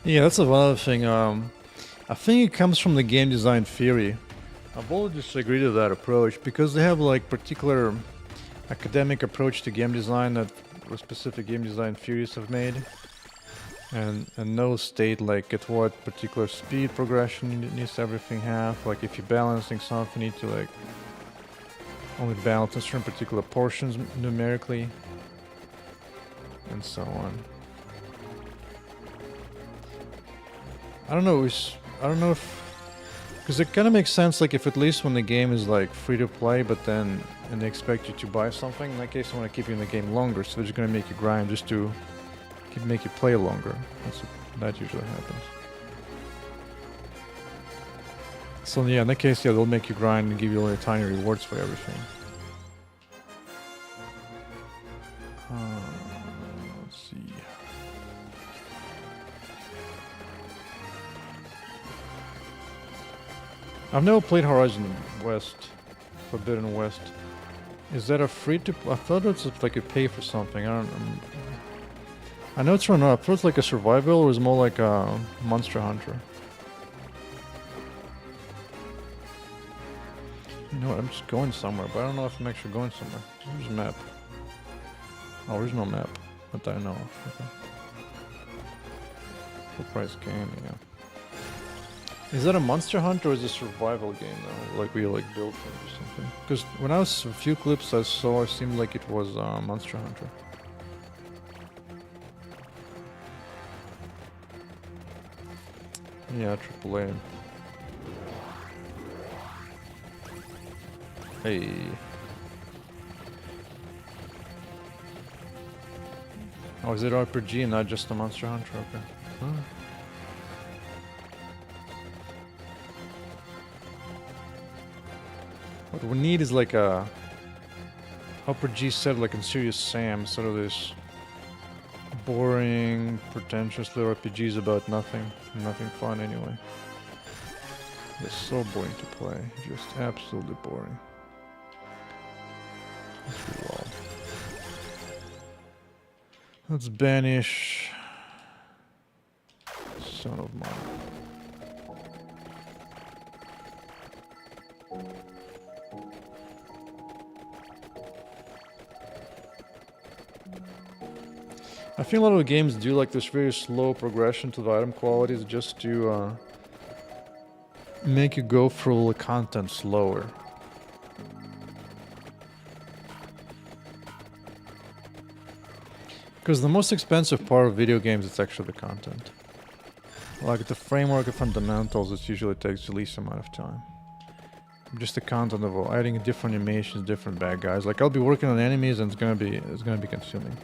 Yeah, that's another thing. I think it comes from the game design theory. I've always disagreed with that approach because they have like particular academic approach to game design that specific game design theories have made, and no state like at what particular speed progression needs everything have. Like if you're balancing something, you need to like only balance in certain particular portions numerically, and so on. I don't know if, because it kind of makes sense, like if at least when the game is like free to play, but then and they expect you to buy something. In that case, I want to keep you in the game longer, so they're just gonna make you grind just to make you play longer. That usually happens. So yeah, in that case, yeah, they'll make you grind and give you only tiny rewards for everything. Let's see. I've never played Horizon West, Forbidden West. Is that a free to? I thought it's like you pay for something. I know it's run up. I thought it's like a survival, or is more like a Monster Hunter. You know what? I'm just going somewhere, but I don't know if I'm actually going somewhere. Where's the map? Oh, there's no map. That I know of. Okay. Full price game, yeah. Is that a Monster Hunter or is it a survival game though? Like we like build things or something? Because when I was a few clips I saw, it seemed like it was Monster Hunter. Yeah, AAA. Hey. Oh, is it RPG and not just a Monster Hunter? Okay. Huh. What we need is like a RPG set like in Serious Sam, instead of this boring, pretentious little RPGs about nothing. Nothing fun anyway. They're so boring to play. Just absolutely boring. Let's reload. Let's banish. Son of mine. I think a lot of games do like this very slow progression to the item qualities just to make you go through the content slower. Because the most expensive part of video games is actually the content. Like the framework and fundamentals, it usually takes the least amount of time. Just the content of adding different animations, different bad guys. Like I'll be working on enemies and it's gonna be consuming.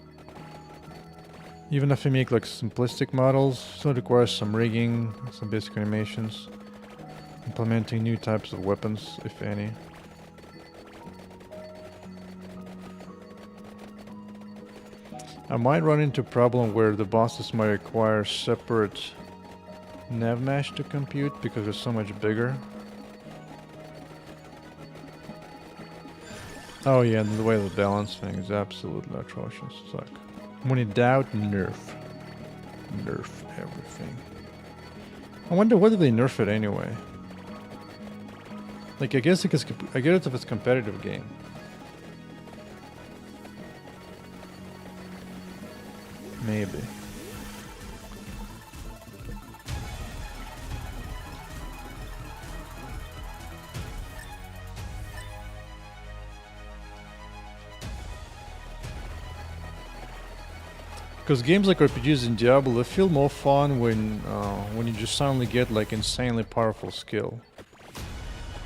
Even if you make like simplistic models, still requires some rigging, some basic animations, implementing new types of weapons, if any. I might run into a problem where the bosses might require separate nav mesh to compute because they're so much bigger. Oh yeah, and the way the balance thing is absolutely atrocious. It's like, when in doubt, nerf. Nerf everything. I wonder whether they nerf it anyway. Like, I guess because I get it if it's a competitive game. Maybe. Because games like RPGs in Diablo, they feel more fun when you just suddenly get like insanely powerful skill.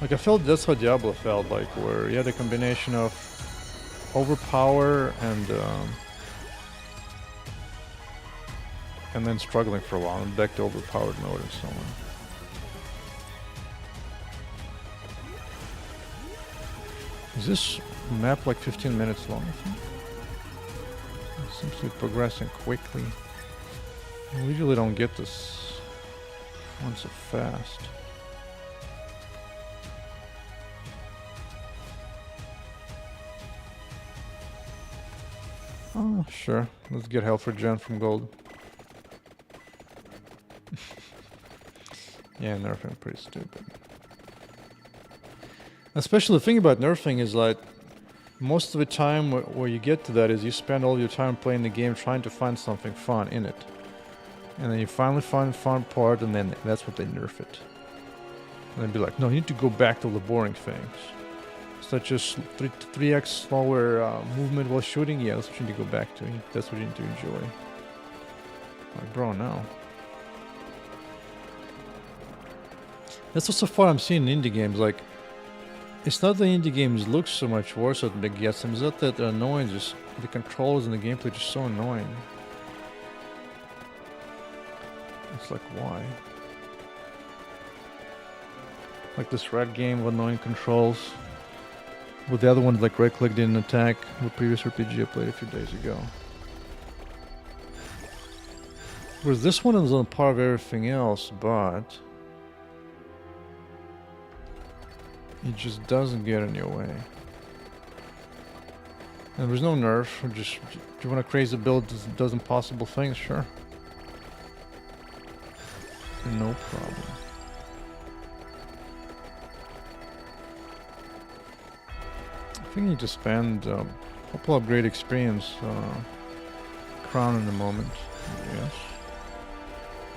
Like I felt that's how Diablo felt like, where you had a combination of overpower and then struggling for a while and back to overpowered mode and so on. Is this map like 15 minutes long, I think? It seems to be progressing quickly. We usually don't get this one so fast. Oh, sure. Let's get Helfer Gen from gold. Yeah, nerfing pretty stupid. Especially the thing about nerfing is like most of the time where you get to that is you spend all your time playing the game trying to find something fun in it. And then you finally find the fun part and then that's what they nerf it. And then be like, no, you need to go back to the boring things. Such as 3x slower movement while shooting. Yeah, that's what you need to go back to. That's what you need to enjoy. Like, bro, no. That's also fun I'm seeing in indie games. Like, it's not the indie games look so much worse at the gets them. It's not that they're annoying. Just the controls and the gameplay are just so annoying. It's like, why? Like this red game with annoying controls. With the other one, like right-click didn't attack. The previous RPG I played a few days ago. Whereas this one is on par of everything else, but it just doesn't get in your way. And there's no nerf. Just, do you want to crazy build does impossible things? Sure. No problem. I think you need to spend a couple upgrade experience crown in a moment. Yes.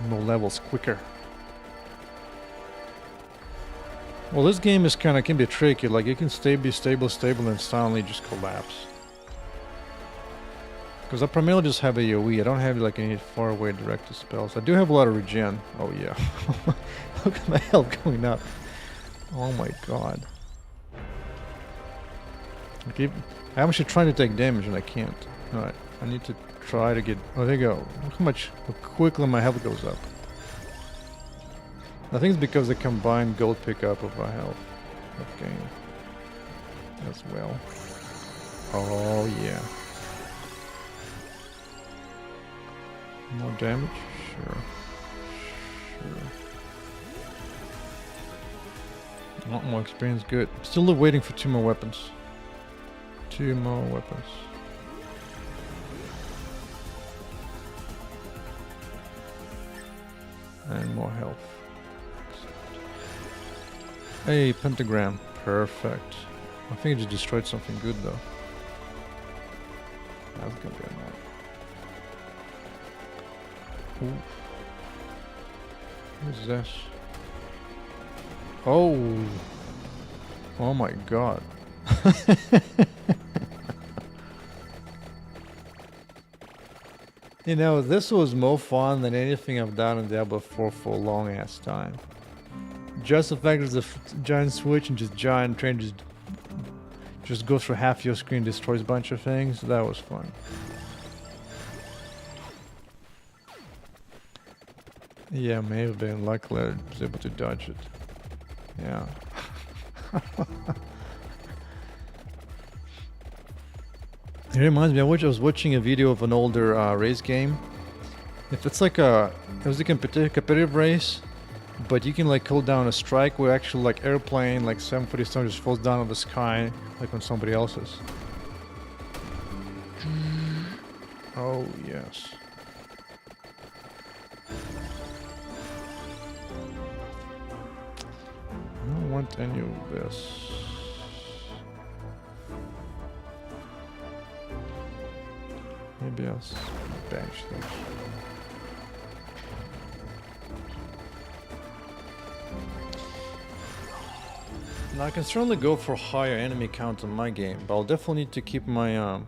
More levels quicker. Well, this game is can be tricky. Like you can be stable, and suddenly just collapse. Because I primarily just have AoE. I don't have like any far away directed spells. I do have a lot of regen. Oh yeah. Look at my health going up. Oh my god. I'm actually trying to take damage and I can't. Alright, I need to try to get... Oh, there you go. Look how quickly my health goes up. I think it's because the combined gold pickup of my health. Okay. As well. Oh, yeah. More damage? Sure. A lot more experience, good. Still waiting for 2 more weapons. 2 more weapons. And more health. Hey, pentagram. Perfect. I think it just destroyed something good though. That's gonna be annoying. Ooh. What is this? Oh. Oh my god. You know, this was more fun than anything I've done in Diablo 4 for a long ass time. Just the fact that the giant switch and just giant train just goes for half your screen, destroys a bunch of things, that was fun. Yeah, may have been. Luckily I was able to dodge it. Yeah. It reminds me, I was watching a video of an older race game. If it's like it was a competitive race, but you can like hold down a strike where actually like airplane, like 747 just falls down on the sky, like on somebody else's. Oh, yes. I don't want any of this. Maybe I'll bench this. Now I can certainly go for higher enemy count in my game, but I'll definitely need to keep my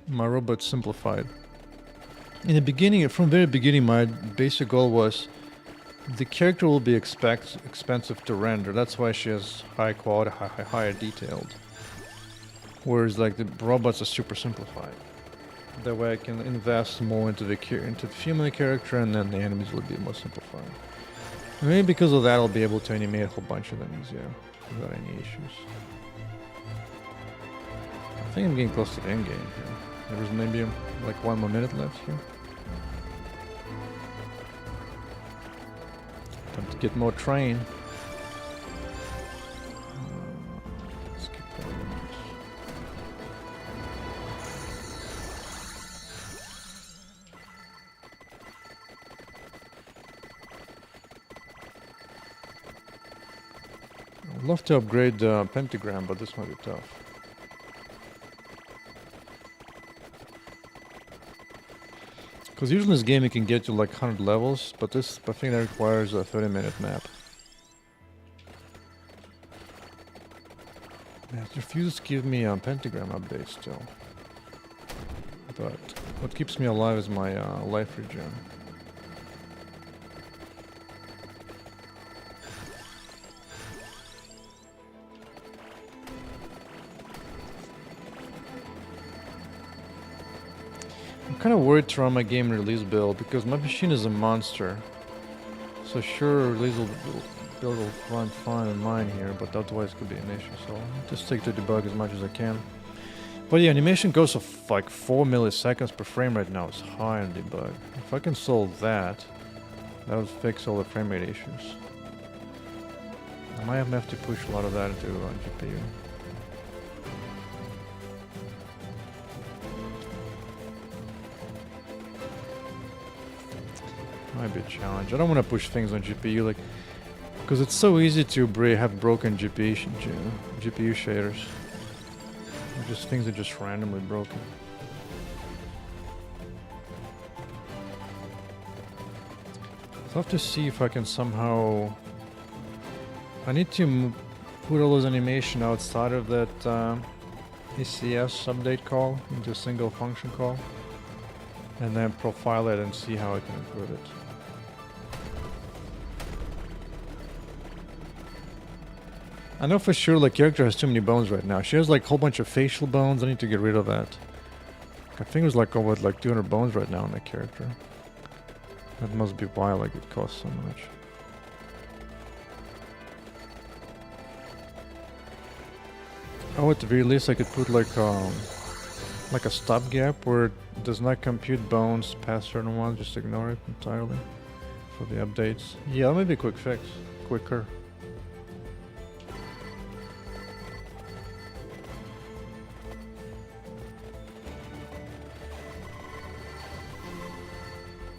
my robot simplified. In the beginning, from the very beginning, my basic goal was the character will be expensive to render. That's why she has high quality, higher detailed. Whereas like the robots are super simplified. That way I can invest more into the female character, and then the enemies will be more simplified. And maybe because of that I'll be able to animate a whole bunch of them easier without any issues. I think I'm getting close to the end game here. There's maybe like 1 more minute left here. Time to get more train. I'd love to upgrade the pentagram, but this might be tough. Because usually in this game you can get to like 100 levels, but I think that requires a 30-minute map. Yeah, it refuses to give me a pentagram update still. But what keeps me alive is my life regen. I'm kind of worried to run my game release build because my machine is a monster. So sure, release build will run fine in mine here, but otherwise it could be an issue. So I'll just stick to debug as much as I can. But yeah, animation goes of like 4 milliseconds per frame right now. It's high on debug. If I can solve that, that would fix all the frame rate issues. I might have to push a lot of that into GPU. Might be a challenge. I don't want to push things on GPU, like, because it's so easy to have broken GPU shaders. Just things are just randomly broken. I'll have to see if I can somehow I need to put all those animation outside of that ECS update call into a single function call, and then profile it and see how I can improve it. I know for sure the character has too many bones right now. She has like a whole bunch of facial bones. I need to get rid of that. I think there's like over like 200 bones right now on that character. That must be why like it costs so much. Oh, at the very least I could put like a stopgap where it does not compute bones past certain ones. Just ignore it entirely for the updates. Yeah, that might be a quick fix. Quicker.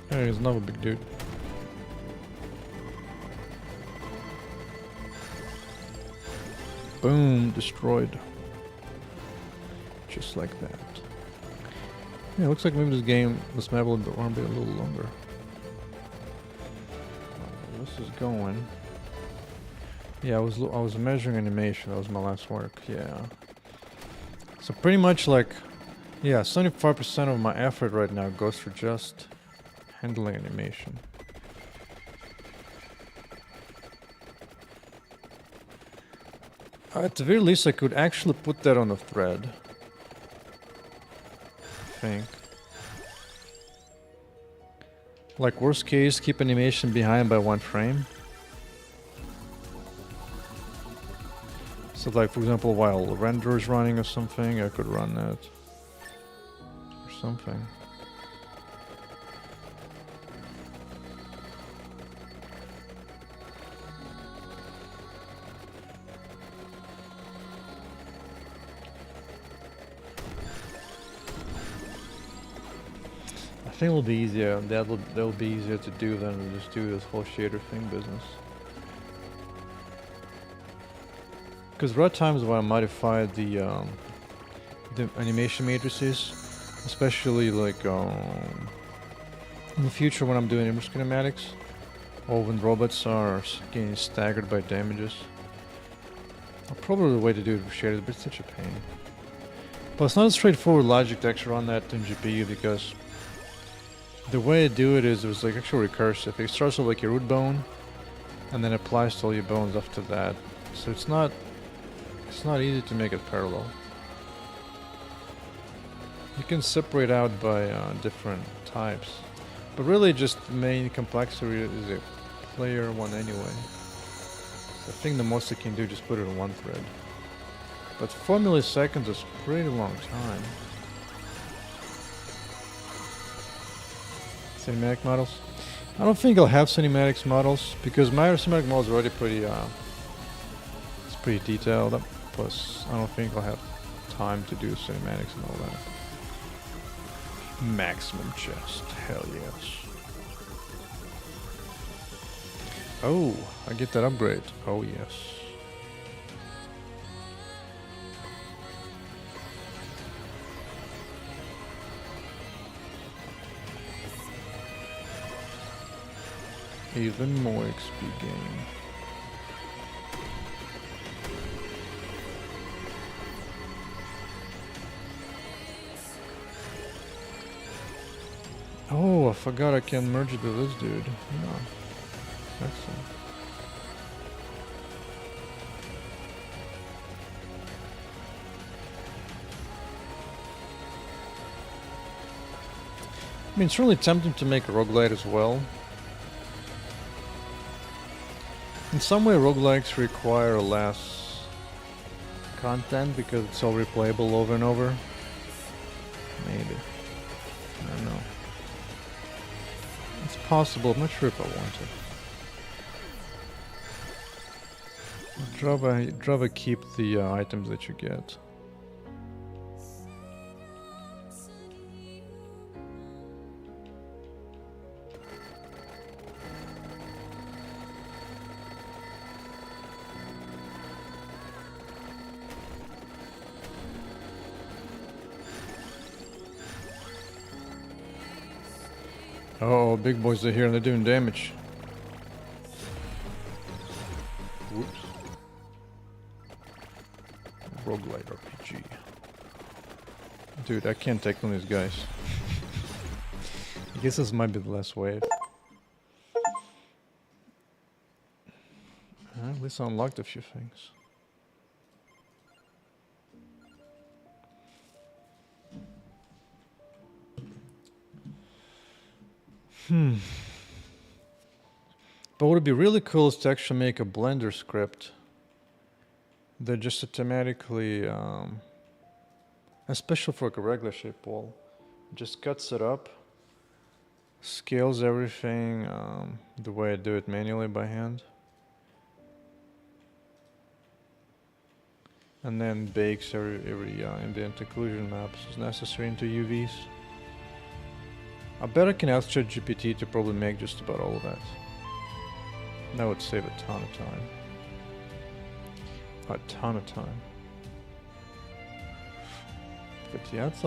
Hey, he's another big dude. Boom, destroyed. Just like that. Yeah, looks like maybe this map will be a little longer. This is going. Yeah, I was measuring animation. That was my last work. Yeah. So pretty much like, yeah, 75% of my effort right now goes for just handling animation. At the very least, I could actually put that on a thread. I think. Like worst case, keep animation behind by 1 frame. So like for example, while render is running or something, I could run that. Or something. I think it'll be easier. That'll be easier to do than just do this whole shader thing business. Because there are times where I modify the animation matrices, especially like in the future when I'm doing image kinematics, or when robots are getting staggered by damages. Probably the way to do it with shaders, but it's such a pain. But it's not a straightforward logic to actually run that in GPU because the way I do it is there's like actual recursive. It starts with like your root bone, and then applies to all your bones after that. So it's not easy to make it parallel. You can separate out by different types, but really just the main complexity is a player one anyway. So I think the most I can do is just put it in one thread. But 4 milliseconds is a pretty long time. Cinematic models? I don't think I'll have cinematics models because my cinematic model is already pretty it's pretty detailed. Plus I don't think I'll have time to do cinematics and all that. Maximum chest, hell yes. Oh, I get that upgrade. Oh yes. Even more XP gain. Oh, I forgot I can merge it with this dude. Yeah. Excellent. I mean, it's really tempting to make a roguelite as well. In some way, roguelikes require less content because it's all replayable over and over. Maybe. I don't know. It's possible. I'm not sure if I want to. I'd rather keep the items that you get. Oh, big boys are here and they're doing damage. Whoops. Roguelite RPG. Dude, I can't take on these guys. I guess this might be the last wave. At least I unlocked a few things. But what would be really cool is to actually make a Blender script that just automatically, especially for like a regular shape wall, just cuts it up, scales everything the way I do it manually by hand, and then bakes every ambient occlusion maps as necessary into UVs. I bet I can ask ChatGPT to probably make just about all of that. That would save a ton of time. A ton of time. But yeah, that's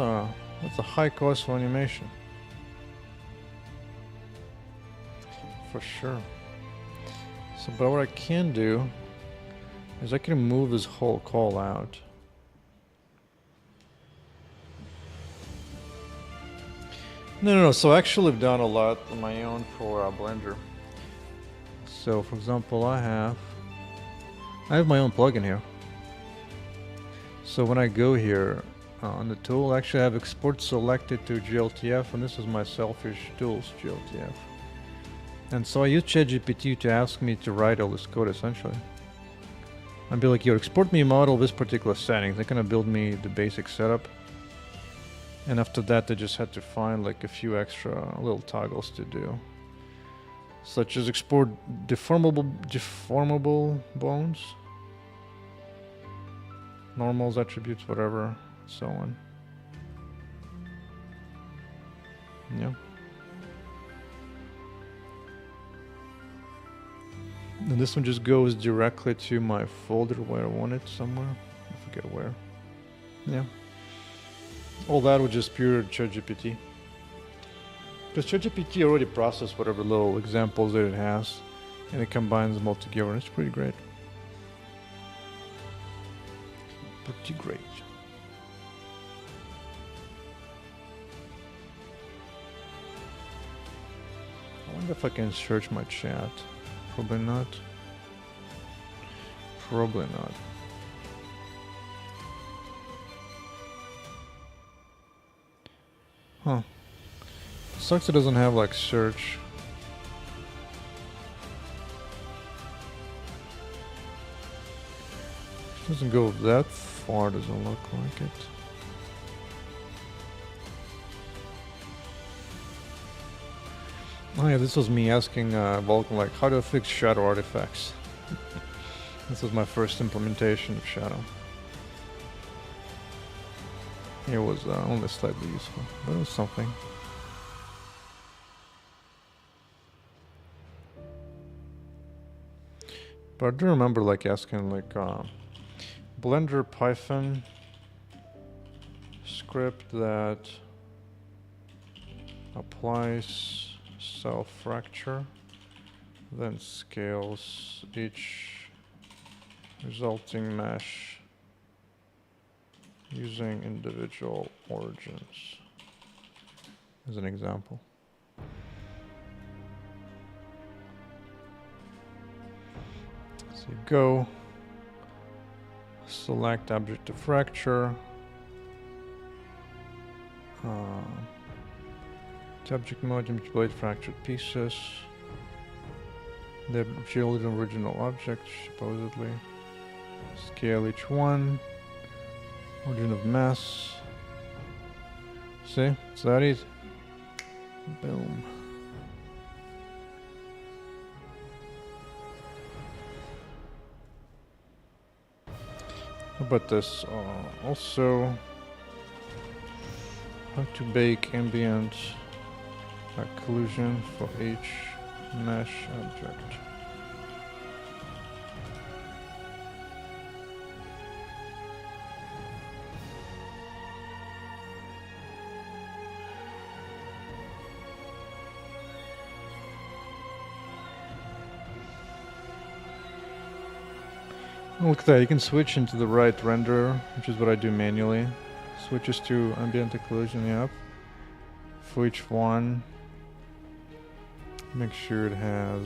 a high cost for animation. For sure. So, but what I can do is I can move this whole call out. No. So actually I've done a lot on my own for Blender. So for example, I have my own plugin here. So when I go here on the tool, actually I have export selected to GLTF, and this is my selfish tools GLTF. And so I use ChatGPT to ask me to write all this code essentially. I'd be like, yo, export me a model this particular setting. They're gonna build me the basic setup. And after that, they just had to find like a few extra little toggles to do. Such as export deformable bones, normals, attributes, whatever, so on. Yeah. And this one just goes directly to my folder where I want it somewhere. I forget where. Yeah. All that was just pure ChatGPT. Because ChatGPT already processed whatever little examples that it has, and it combines them all together, and it's pretty great. Pretty great. I wonder if I can search my chat. Probably not. Probably not. Huh. Sucks it doesn't have like search. It doesn't go that far, doesn't look like it. Oh yeah, this was me asking Vulkan like, how do I fix shadow artifacts? This was my first implementation of shadow. It was only slightly useful, but it was something. But I do remember like asking like Blender Python script that applies cell fracture, then scales each resulting mesh using individual origins as an example. So you go, select object of fracture, to object mode, manipulate fractured pieces, the original object, supposedly, scale each one, origin of mass, see, it's that easy, boom. How about this? Also, how to bake ambient occlusion for each mesh object. Look at that, you can switch into the right renderer, which is what I do manually. Switches to ambient occlusion, yep. For each one, make sure it has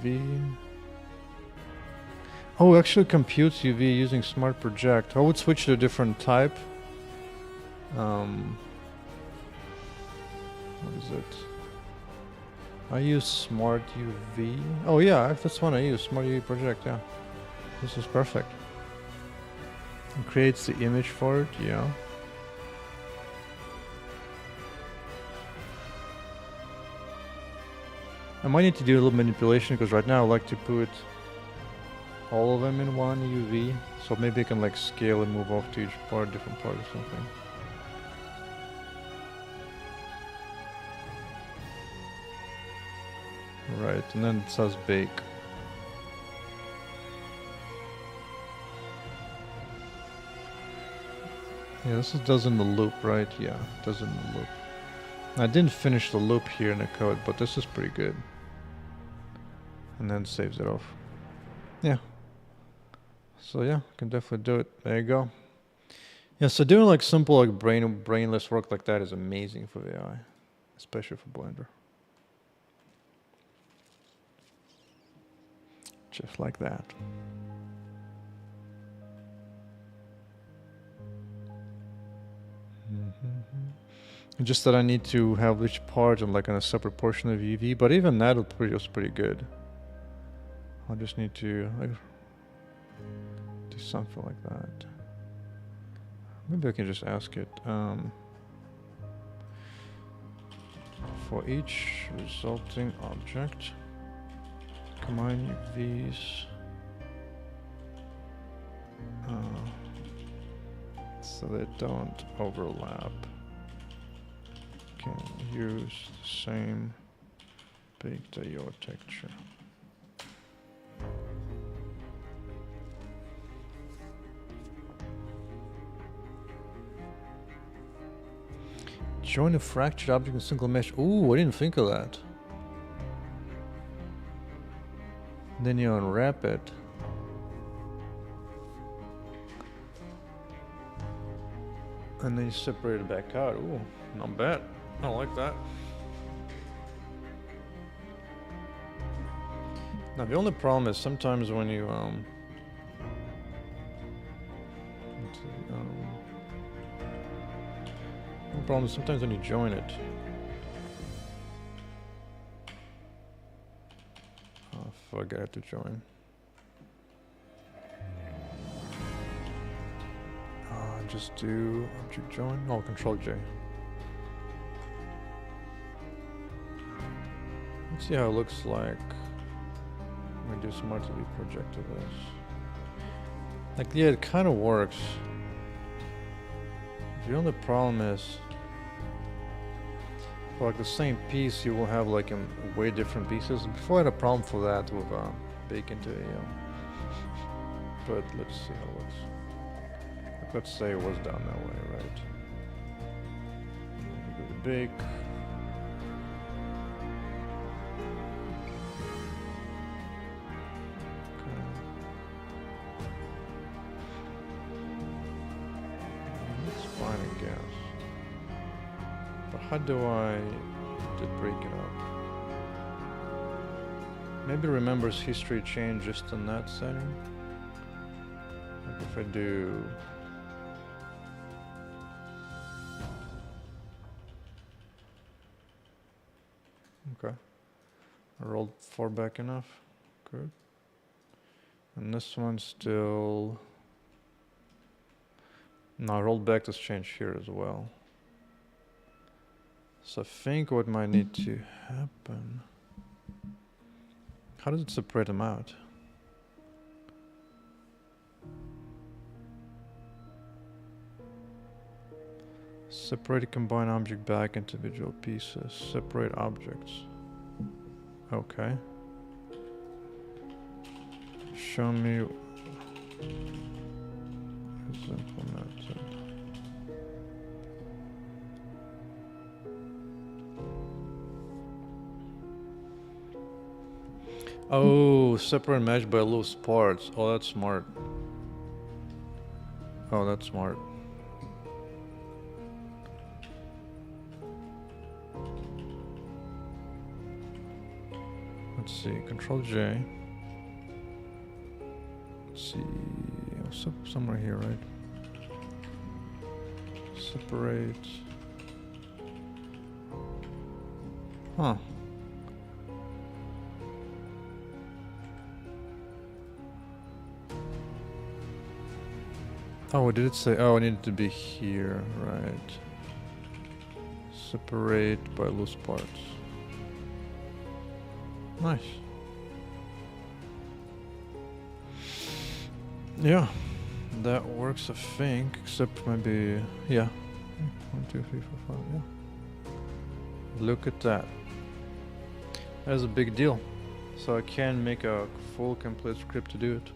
UV. Oh, it actually computes UV using Smart Project. I would switch to a different type. What is it? I use Smart UV. Oh yeah, that's one I use, Smart UV Project, yeah. This is perfect. It creates the image for it, yeah. I might need to do a little manipulation because right now I like to put all of them in one UV. So maybe I can like scale and move off to each part, different part or something. Right, and then it says bake. Yeah, this does in the loop, right? Yeah, it does in the loop. I didn't finish the loop here in the code, but this is pretty good. And then saves it off. Yeah. So yeah, can definitely do it. There you go. Yeah, so doing like simple like brainless work like that is amazing for AI, especially for Blender. Just like that. Just that I need to have each part on like on a separate portion of UV, but even that was pretty good. I'll just need to like do something like that. Maybe I can just ask it. For each resulting object, combine UVs so they don't overlap. Can use the same baked IO texture. Join a fractured object in single mesh. Ooh, I didn't think of that. Then you unwrap it. And then you separate it back out. Ooh, not bad. I like that. Now the only problem is sometimes when you the problem is sometimes when you join it. Oh, fuck, I have to join. Just do object join. Oh, Control J. Let's see how it looks like. Let me do Smart UV project of this. Like, yeah, it kind of works. The only problem is, for like the same piece, you will have like way different pieces. Before I had a problem for that with bake into AO. But let's see how it looks. Like, let's say it was done that way, right? Go to bake. How do I just break it up? Maybe remembers history change just in that setting. Like if I do okay. I rolled 4 back enough. Good. And this one still no, I rolled back this change here as well. So I think what might need to happen. How does it separate them out? Separate a combined object back into individual pieces. Separate objects. Okay. Show me is implemented. Oh, separate mesh by loose parts. Oh, that's smart. Oh, that's smart. Let's see, Control J. Let's see, somewhere here, right? Separate. Huh. Oh, did it say? Oh, it needed to be here, right? Separate by loose parts. Nice. Yeah, that works, I think. Except maybe, yeah. 1, 2, 3, 4, 5. Yeah. Look at that. That's a big deal. So I can make a full complete script to do it.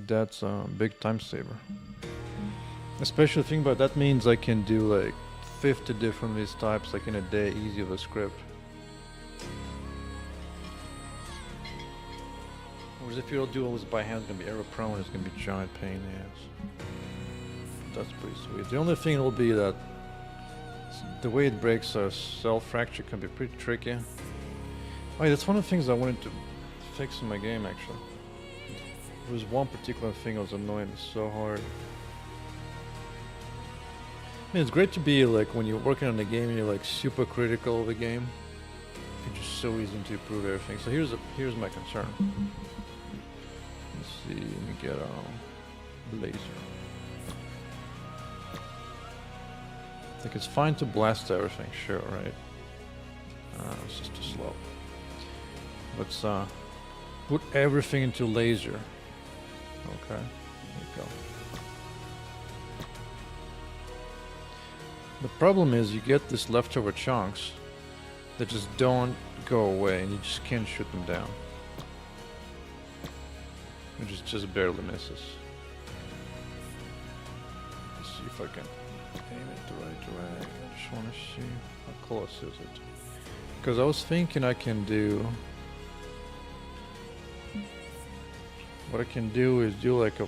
That's a big time saver. Especially think about that means I can do like 50 different of these types like in a day, easy of a script. Whereas if you don't do all this by hand, it's gonna be error prone. It's gonna be giant pain in the ass. That's pretty sweet. The only thing will be that the way it breaks a cell fracture can be pretty tricky. Oh, yeah, that's one of the things I wanted to fix in my game actually. There was one particular thing I was annoying so hard. I mean, it's great to be like when you're working on the game and you're like super critical of the game. It's just so easy to improve everything. So here's my concern. Let's see, let me get a laser. Like it's fine to blast everything, sure, right? It's just too slow. Let's put everything into laser. Okay, there you go. The problem is you get these leftover chunks that just don't go away and you just can't shoot them down. It just barely misses. Let's see if I can aim it the right way. I just want to see how close is it. Because I was thinking I can do... What I can do is do like a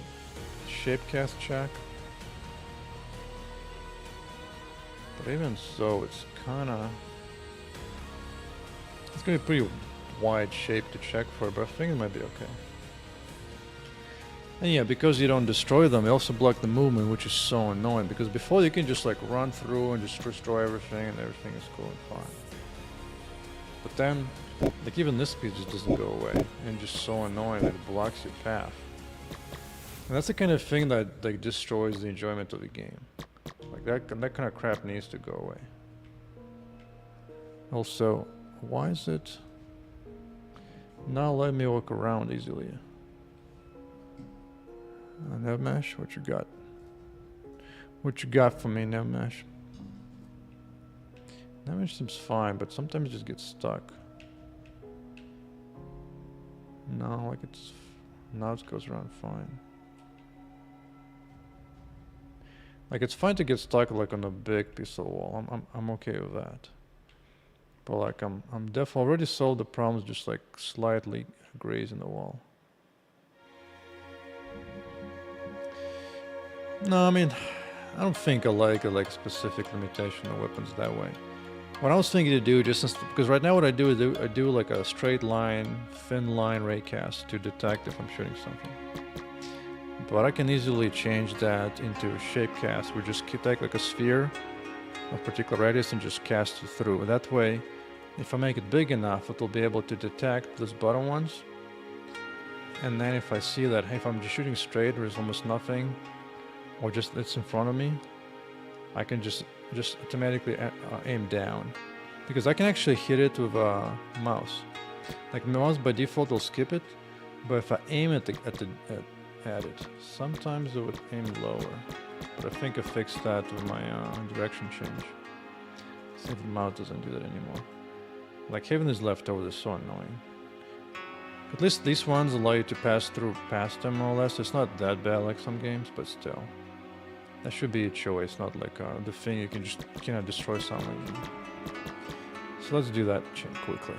shape cast check. But even so, it's kinda... It's gonna be a pretty wide shape to check for, but I think it might be okay. And yeah, because you don't destroy them, you also block the movement, which is so annoying. Because before you can just like run through and just destroy everything and everything is cool and fine. But then, like even this piece just doesn't go away. And just so annoying that it blocks your path. And that's the kind of thing that like destroys the enjoyment of the game. Like that kind of crap needs to go away. Also, why is it not letting me walk around easily? Nevmesh, what you got? What you got for me, Nevmesh? Nevmesh seems fine, but sometimes it just gets stuck. No, like it's... Now it goes around fine. Like it's fine to get stuck like on a big piece of wall. I'm okay with that. But like I'm definitely already solved the problems just like slightly grazing the wall. No, I mean, I don't think I like a specific limitation of weapons that way. What I was thinking to do, because right now what I do is I do like a straight line, thin line raycast to detect if I'm shooting something. But I can easily change that into a shape cast. We just take like a sphere of particular radius and just cast it through. That way, if I make it big enough, it will be able to detect those bottom ones. And then if I see that, hey, if I'm just shooting straight, there's almost nothing, or just it's in front of me, I can just automatically aim down, because I can actually hit it with a mouse. Like mouse by default will skip it, but if I aim at it, sometimes it would aim lower. But I think I fixed that with my direction change. See if the mouse doesn't do that anymore. Like having these leftovers is so annoying. At least these ones allow you to pass past them more or less. It's not that bad like some games, but still. That should be a choice, not like the thing you can just destroy something. So let's do that quickly.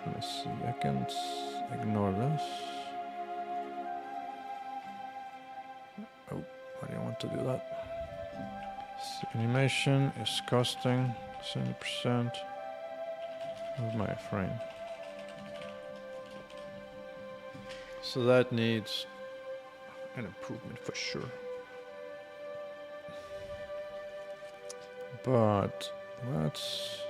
Let me see. I can ignore this. Oh, I didn't want to do that. Animation is costing 70% of my frame. So that needs an improvement for sure. But let's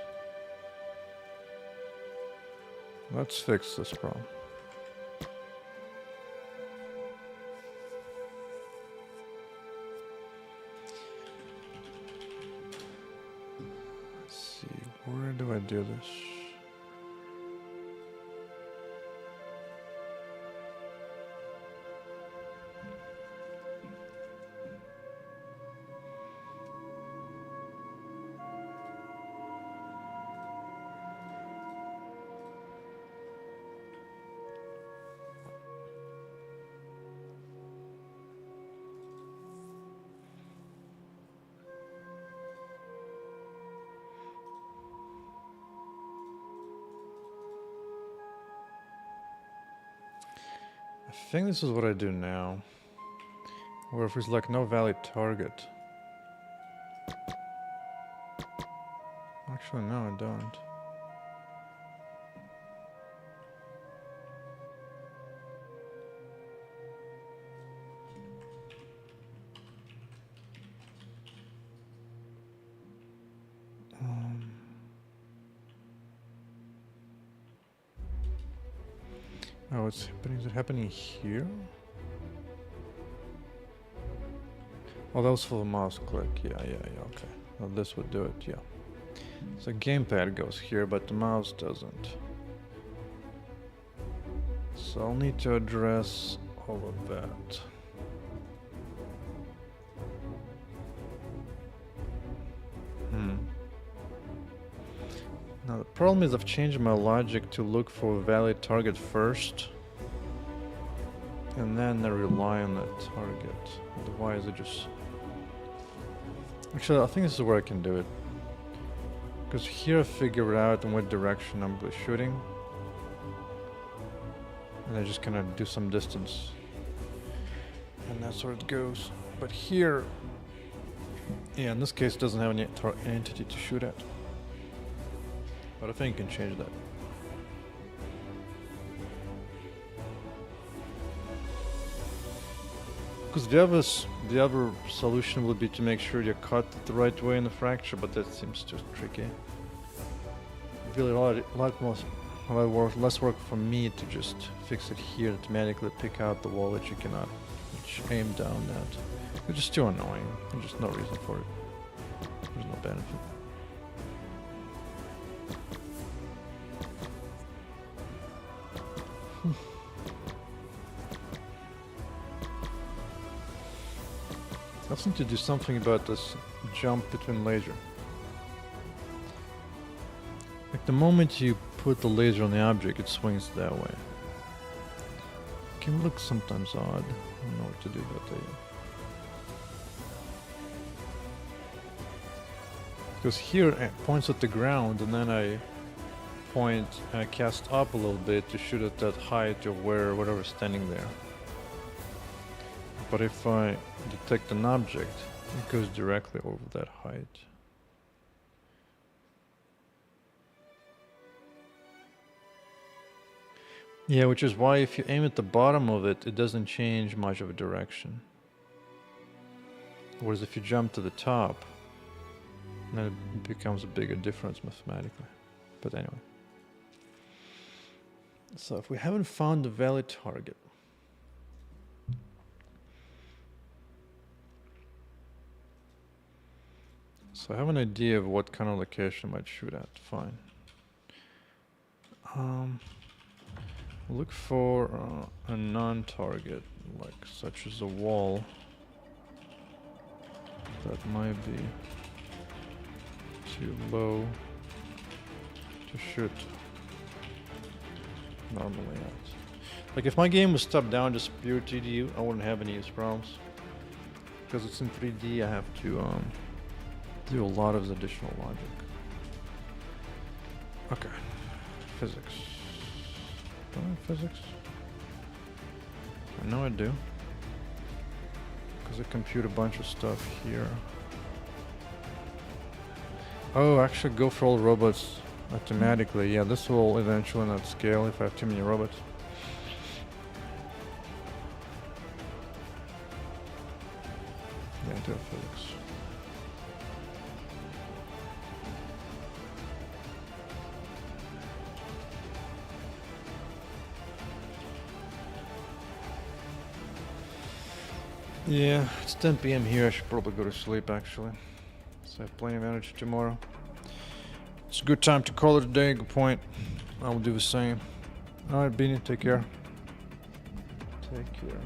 fix this problem. Let's see, where do I do this? I think this is what I do now. Where if there's like no valid target. Actually, no, I don't. Oh, it's happening. Is it happening here? Oh, that was for the mouse click. Yeah, okay. Well, this would do it, yeah. So gamepad goes here, but the mouse doesn't. So I'll need to address all of that. Now the problem is I've changed my logic to look for a valid target first, and then I rely on that target. Otherwise I just... Actually, I think this is where I can do it. Because here I figure out in what direction I'm really shooting. And I just kind of do some distance. And that's where it goes. But here... Yeah, in this case it doesn't have any entity to shoot at. But I think you can change that. Because the other solution would be to make sure you cut it the right way in the fracture, but that seems too tricky. Really less work for me to just fix it here, automatically pick out the wall that you cannot aim down at. It's just too annoying. There's just no reason for it. There's no benefit. I also need to do something about this jump between laser. Like the moment you put the laser on the object, it swings that way. It can look sometimes odd. I don't know what to do about that yet. Because here it points at the ground, and then I cast up a little bit to shoot at that height of whatever's standing there. But if I detect an object, it goes directly over that height. Yeah, which is why if you aim at the bottom of it, it doesn't change much of a direction. Whereas if you jump to the top, then it becomes a bigger difference mathematically. But anyway. So if we haven't found a valid target, so I have an idea of what kind of location I might shoot at. Fine. Look for a non-target, like such as a wall. That might be too low to shoot normally at. Like if my game was top down just pure 2D, I wouldn't have any use problems. Because it's in 3D, I have to do a lot of additional logic. Okay, physics. Don't I have physics? I know I do. Because I compute a bunch of stuff here. Oh, actually go for all robots automatically. Yeah, this will eventually not scale if I have too many robots. Yeah, I do have physics. Yeah, it's 10 p.m. here. I should probably go to sleep actually. So I have plenty of energy tomorrow. It's a good time to call it a day. Good point. I will do the same. Alright, Beanie, take care. Take care.